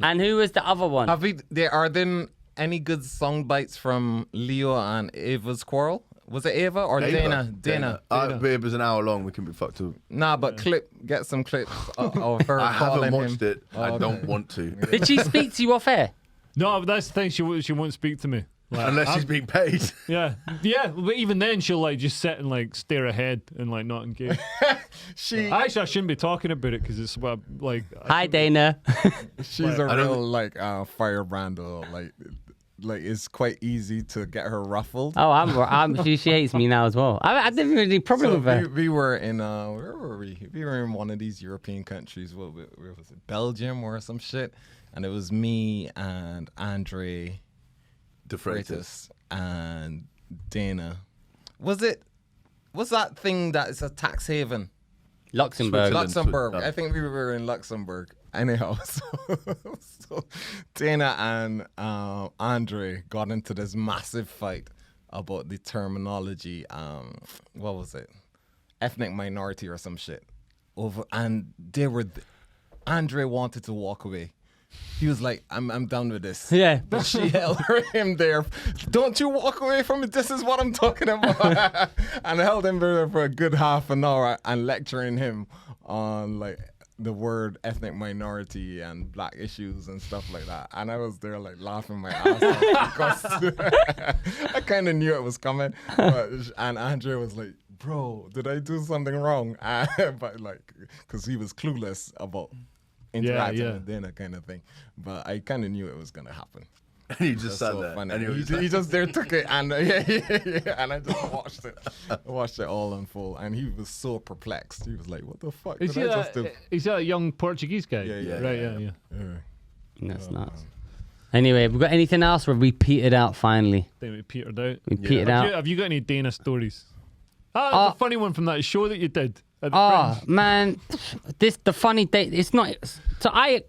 [SPEAKER 4] And who was the other one?
[SPEAKER 3] Are there any good song bites from Leo and Ava's quarrel? Was it Ava or Dana? Dana.
[SPEAKER 2] It was an hour long. We can be fucked up.
[SPEAKER 3] Nah, but get some clips of her
[SPEAKER 2] I haven't
[SPEAKER 3] calling
[SPEAKER 2] watched
[SPEAKER 3] him.
[SPEAKER 2] it. I don't want to.
[SPEAKER 4] Did she speak to you off air?
[SPEAKER 1] No, but that's the thing. She won't speak to me. Like,
[SPEAKER 2] Unless she's being paid.
[SPEAKER 1] Yeah. But even then, she'll like just sit and like stare ahead and like not engage. Actually, I shouldn't be talking about it because it's like.
[SPEAKER 4] Hi, Dana.
[SPEAKER 3] She's a real like firebrand though. Like it's quite easy to get her ruffled.
[SPEAKER 4] Oh, she hates me now as well. I didn't really have any problem with her.
[SPEAKER 3] We were in where were we? We were in one of these European countries. Where was it? Belgium or some shit. And it was me and Andre
[SPEAKER 2] De Freitas
[SPEAKER 3] and Dana. What's that thing that is a tax haven?
[SPEAKER 4] Luxembourg.
[SPEAKER 3] I think we were in Luxembourg. Anyhow, so Dana and Andre got into this massive fight about the terminology. What was it? Ethnic minority or some shit. And Andre wanted to walk away. He was like, I'm done with this.
[SPEAKER 4] Yeah.
[SPEAKER 3] But she held him there. Don't you walk away from it. This is what I'm talking about. And held him there for a good half an hour and lecturing him on like the word ethnic minority and black issues and stuff like that. And I was there like laughing my ass off because I kind of knew it was coming. And Andre was like, bro, did I do something wrong? But like, because he was clueless about interacting with Dana kind of thing. But I kind of knew it was going to happen.
[SPEAKER 2] And he just sat there.
[SPEAKER 3] Funny. He just there took it and and I just watched it all unfold. And he was so perplexed. He was like, "What the fuck did I just do?"
[SPEAKER 1] Is that a young Portuguese guy?
[SPEAKER 2] Yeah.
[SPEAKER 4] That's nuts. Anyway, have we got anything else? Or have we petered out finally?
[SPEAKER 1] I think we petered out.
[SPEAKER 4] We petered out.
[SPEAKER 1] Have you got any Dana stories? The funny one from that show that you did.
[SPEAKER 4] Man, the funny date. It's not. So I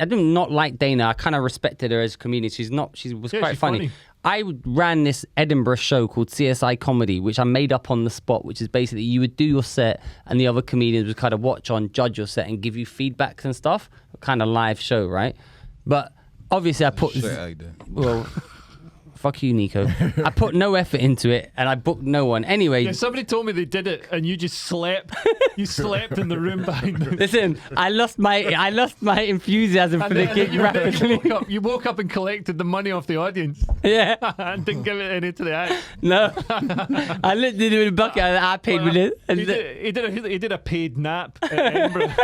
[SPEAKER 4] do not like Dana. I kind of respected her as a comedian. She was quite funny. I ran this Edinburgh show called CSI Comedy, which I made up on the spot, which is basically you would do your set and the other comedians would kind of watch on, judge your set and give you feedbacks and stuff. Kind of live show, right? But obviously I put... Well, fuck you, Nico. I put no effort into it and I booked no one. Anyway...
[SPEAKER 1] Yeah, somebody told me they did it and you just slept. You slept in the room behind me.
[SPEAKER 4] Listen, I lost my enthusiasm for the gig rapidly.
[SPEAKER 1] You woke up and collected the money off the audience.
[SPEAKER 4] Yeah.
[SPEAKER 1] And didn't give it any to the act.
[SPEAKER 4] No. I looked into the bucket I paid with it.
[SPEAKER 1] He did a paid nap at Edinburgh.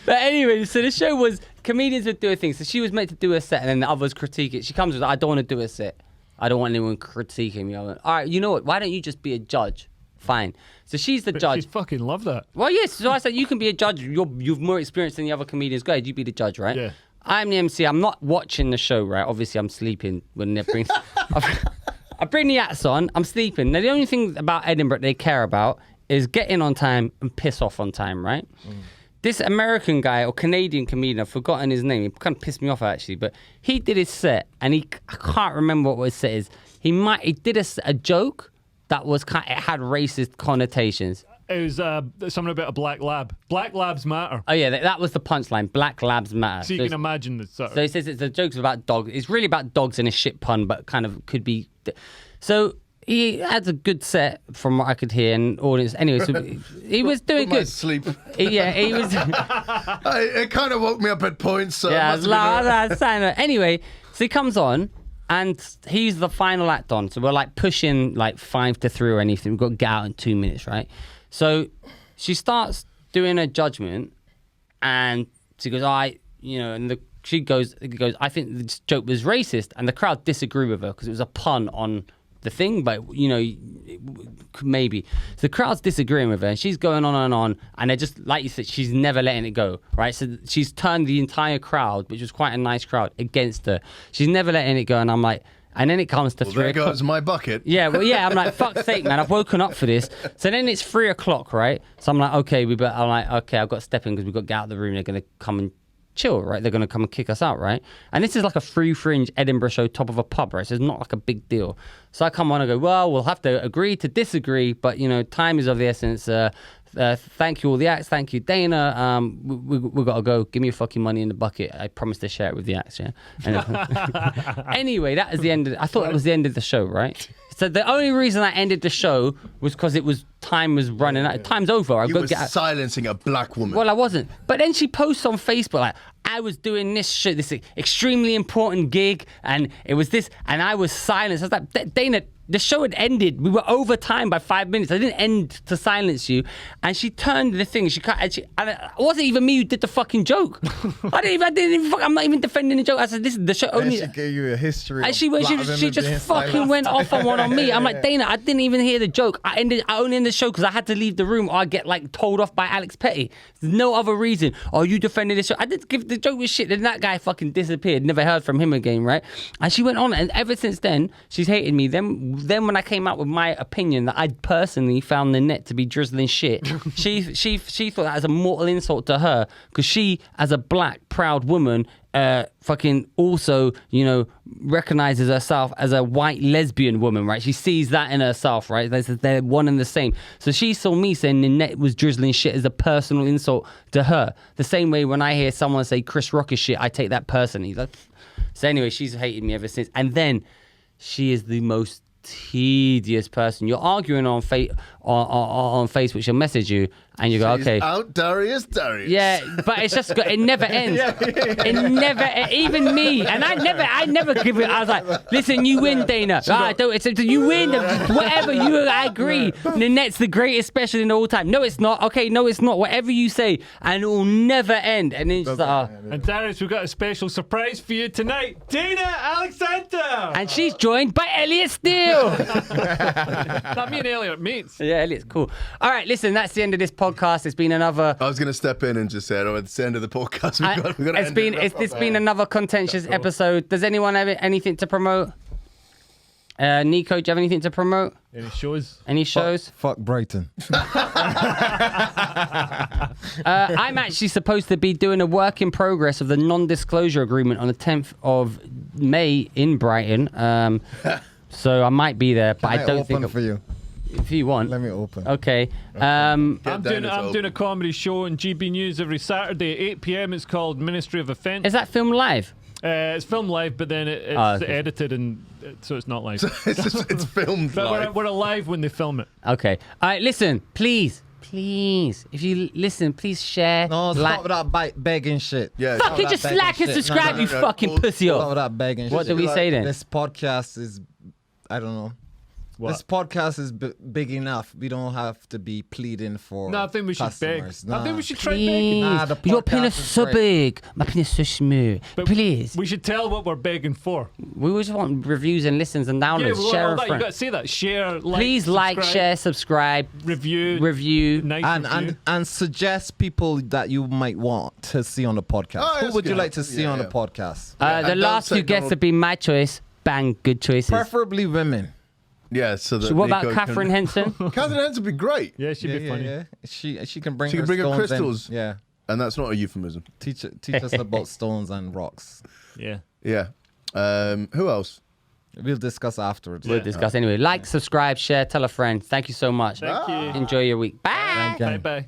[SPEAKER 4] But anyway, so the show was comedians would do a thing. So she was meant to do a set and then the others critique it. She comes with, I don't want to do a set. I don't want anyone critiquing me. I went, all right, you know what? Why don't you just be a judge? Fine. So she's the judge.
[SPEAKER 1] She fucking love that.
[SPEAKER 4] Well, yes. So I said, you can be a judge. You've more experience than the other comedians. Go ahead, you be the judge, right?
[SPEAKER 1] Yeah.
[SPEAKER 4] I'm the MC. I'm not watching the show, right? Obviously, I'm sleeping when they bring... I bring the hats on. I'm sleeping. Now, the only thing about Edinburgh they care about is get in on time and piss off on time, right? This American guy or Canadian comedian, I've forgotten his name. He kind of pissed me off, actually. But he did his set, and I can't remember what his set is. He did a joke that was it had racist connotations.
[SPEAKER 1] It was something about a black lab. Black labs matter.
[SPEAKER 4] Oh yeah, that was the punchline. Black labs matter.
[SPEAKER 1] So you can imagine the sort of...
[SPEAKER 4] So he says it's a joke's about dogs. It's really about dogs and a shit pun, but kind of could be. So he had a good set from what I could hear and audience. Anyway, so he was doing good.
[SPEAKER 2] Sleep.
[SPEAKER 4] Yeah, he was.
[SPEAKER 2] It kind of woke me up at points. So
[SPEAKER 4] yeah, anyway, so he comes on. And he's the final act on. So we're like pushing like 5 to 3 or anything. We've got to get out in 2 minutes, right? So she starts doing a judgment and she goes, she goes, I think this joke was racist. And the crowd disagree with her because it was a pun on the thing, but maybe. So the crowd's disagreeing with her and she's going on and on. And they're just, like you said, she's never letting it go, right? So she's turned the entire crowd, which was quite a nice crowd, against her. She's never letting it go. And I'm like, and then it comes to 3 o'clock.
[SPEAKER 2] There goes my bucket.
[SPEAKER 4] Yeah, I'm like, fuck's sake, man, I've woken up for this. So then it's 3 o'clock, right? So I'm like, okay, I've got to step in because we've got to get out of the room. They're going to come and chill, right? They're going to come and kick us out, right? And this is like a free fringe Edinburgh show, top of a pub, right? So it's not like a big deal. So I come on and go, well, we'll have to agree to disagree, but, time is of the essence. Thank you all the acts. Thank you, Dana. We got to go. Give me your fucking money in the bucket. I promise to share it with the acts, yeah? Anyway, that is the end. I thought that was the end of the show, right? So the only reason I ended the show was because time was running out. Time's over.
[SPEAKER 2] You were silencing a black woman.
[SPEAKER 4] Well, I wasn't. But then she posts on Facebook like, I was doing this extremely important gig, and it was this, and I was silenced. I was like, Dana, the show had ended. We were over time by 5 minutes. I didn't end to silence you. And she turned the thing. And it wasn't even me who did the fucking joke. I'm not even defending the joke. I said, this is the show only.
[SPEAKER 3] She gave you a history.
[SPEAKER 4] And she just fucking went off on one on me. I'm like, Dana, I didn't even hear the joke. I only ended the show because I had to leave the room or I'd get like told off by Alex Petty. There's no other reason. Oh, you defended the show. I didn't give the joke was shit. Then that guy fucking disappeared. Never heard from him again, right? And she went on. And ever since then, she's hated me. Then when I came out with my opinion that I personally found the net to be drizzling shit, she thought that was a mortal insult to her because she, as a black proud woman, fucking also recognizes herself as a white lesbian woman, right? She sees that in herself, right? They're one and the same. So she saw me saying the net was drizzling shit as a personal insult to her. The same way when I hear someone say Chris Rock is shit, I take that personally. So anyway, she's hated me ever since. And then she is the most tedious person. You're arguing on Facebook, she'll message you and you go, okay.
[SPEAKER 2] Out Darius.
[SPEAKER 4] Yeah, but it's just, it never ends. It never, even me. And I never give it. I was like, listen, you win, Dana. You win, whatever, I agree. Nanette's the greatest special in all time. No, it's not. Okay, no, it's not. Whatever you say, and it will never end. And then it's like,
[SPEAKER 1] And Darius, we've got a special surprise for you tonight. Dana Alexander!
[SPEAKER 4] And she's joined by Elliot Steele.
[SPEAKER 1] Not me and Elliot, mates.
[SPEAKER 4] Yeah, Elliot's cool. All right, listen, that's the end of this podcast. It's been another.
[SPEAKER 2] I was going to step in and just say, it's the end of the podcast.
[SPEAKER 4] It's been another contentious episode. Does anyone have anything to promote? Nico, do you have anything to promote?
[SPEAKER 1] Any shows?
[SPEAKER 4] Any shows?
[SPEAKER 3] Fuck Brighton.
[SPEAKER 4] I'm actually supposed to be doing a work in progress of the non-disclosure agreement on the 10th of May in Brighton. So I might be there, but I don't think
[SPEAKER 3] for you.
[SPEAKER 4] If you want.
[SPEAKER 3] Let me open.
[SPEAKER 4] Okay.
[SPEAKER 1] I'm doing a comedy show on GB News every Saturday at 8 p.m. It's called Ministry of Offence.
[SPEAKER 4] Is that filmed live?
[SPEAKER 1] It's filmed live, but then it's edited, and so it's not live.
[SPEAKER 2] it's filmed live.
[SPEAKER 1] We're alive when they film it.
[SPEAKER 4] Okay. All right, listen, please, if you listen, please share.
[SPEAKER 3] No, stop with that begging shit.
[SPEAKER 2] Yeah.
[SPEAKER 4] Fucking just like and subscribe, you fucking pussy
[SPEAKER 3] Stop
[SPEAKER 4] up.
[SPEAKER 3] with that begging shit.
[SPEAKER 4] What do we say then?
[SPEAKER 3] This podcast is, I don't know.
[SPEAKER 1] What?
[SPEAKER 3] This podcast is big enough. We don't have to be pleading for
[SPEAKER 1] No, I think we should beg.
[SPEAKER 3] Customers.
[SPEAKER 1] I think we should try
[SPEAKER 4] Please.
[SPEAKER 1] begging.
[SPEAKER 4] Your penis is so big. My penis is so smooth.
[SPEAKER 1] But
[SPEAKER 4] please.
[SPEAKER 1] We should tell what we're begging for.
[SPEAKER 4] We just want reviews and listens and downloads. Share
[SPEAKER 1] you
[SPEAKER 4] friend.
[SPEAKER 1] got to say that. Share, like,
[SPEAKER 4] Please like, share, subscribe,
[SPEAKER 1] review, nice review.
[SPEAKER 3] and suggest people that you might want to see on the podcast. Who would you like to see on the podcast?
[SPEAKER 4] The last two guests have been my choice. Bang, good choices.
[SPEAKER 3] Preferably women.
[SPEAKER 2] Yeah, so that
[SPEAKER 4] What about
[SPEAKER 2] Nico
[SPEAKER 4] Catherine Henson?
[SPEAKER 2] Catherine Henson would be great.
[SPEAKER 1] Yeah, she'd be funny.
[SPEAKER 3] Yeah. She can bring
[SPEAKER 2] She
[SPEAKER 3] her
[SPEAKER 2] can bring her
[SPEAKER 3] stones
[SPEAKER 2] crystals.
[SPEAKER 3] in. Yeah.
[SPEAKER 2] And that's not a euphemism.
[SPEAKER 3] Teach us about stones and rocks.
[SPEAKER 1] Yeah.
[SPEAKER 2] Yeah. Who else?
[SPEAKER 3] We'll discuss afterwards.
[SPEAKER 4] We'll discuss anyway. Like, subscribe, share, tell a friend. Thank you so much.
[SPEAKER 1] Thank you.
[SPEAKER 4] Enjoy your week. Bye.
[SPEAKER 3] Gang.
[SPEAKER 1] Bye-bye.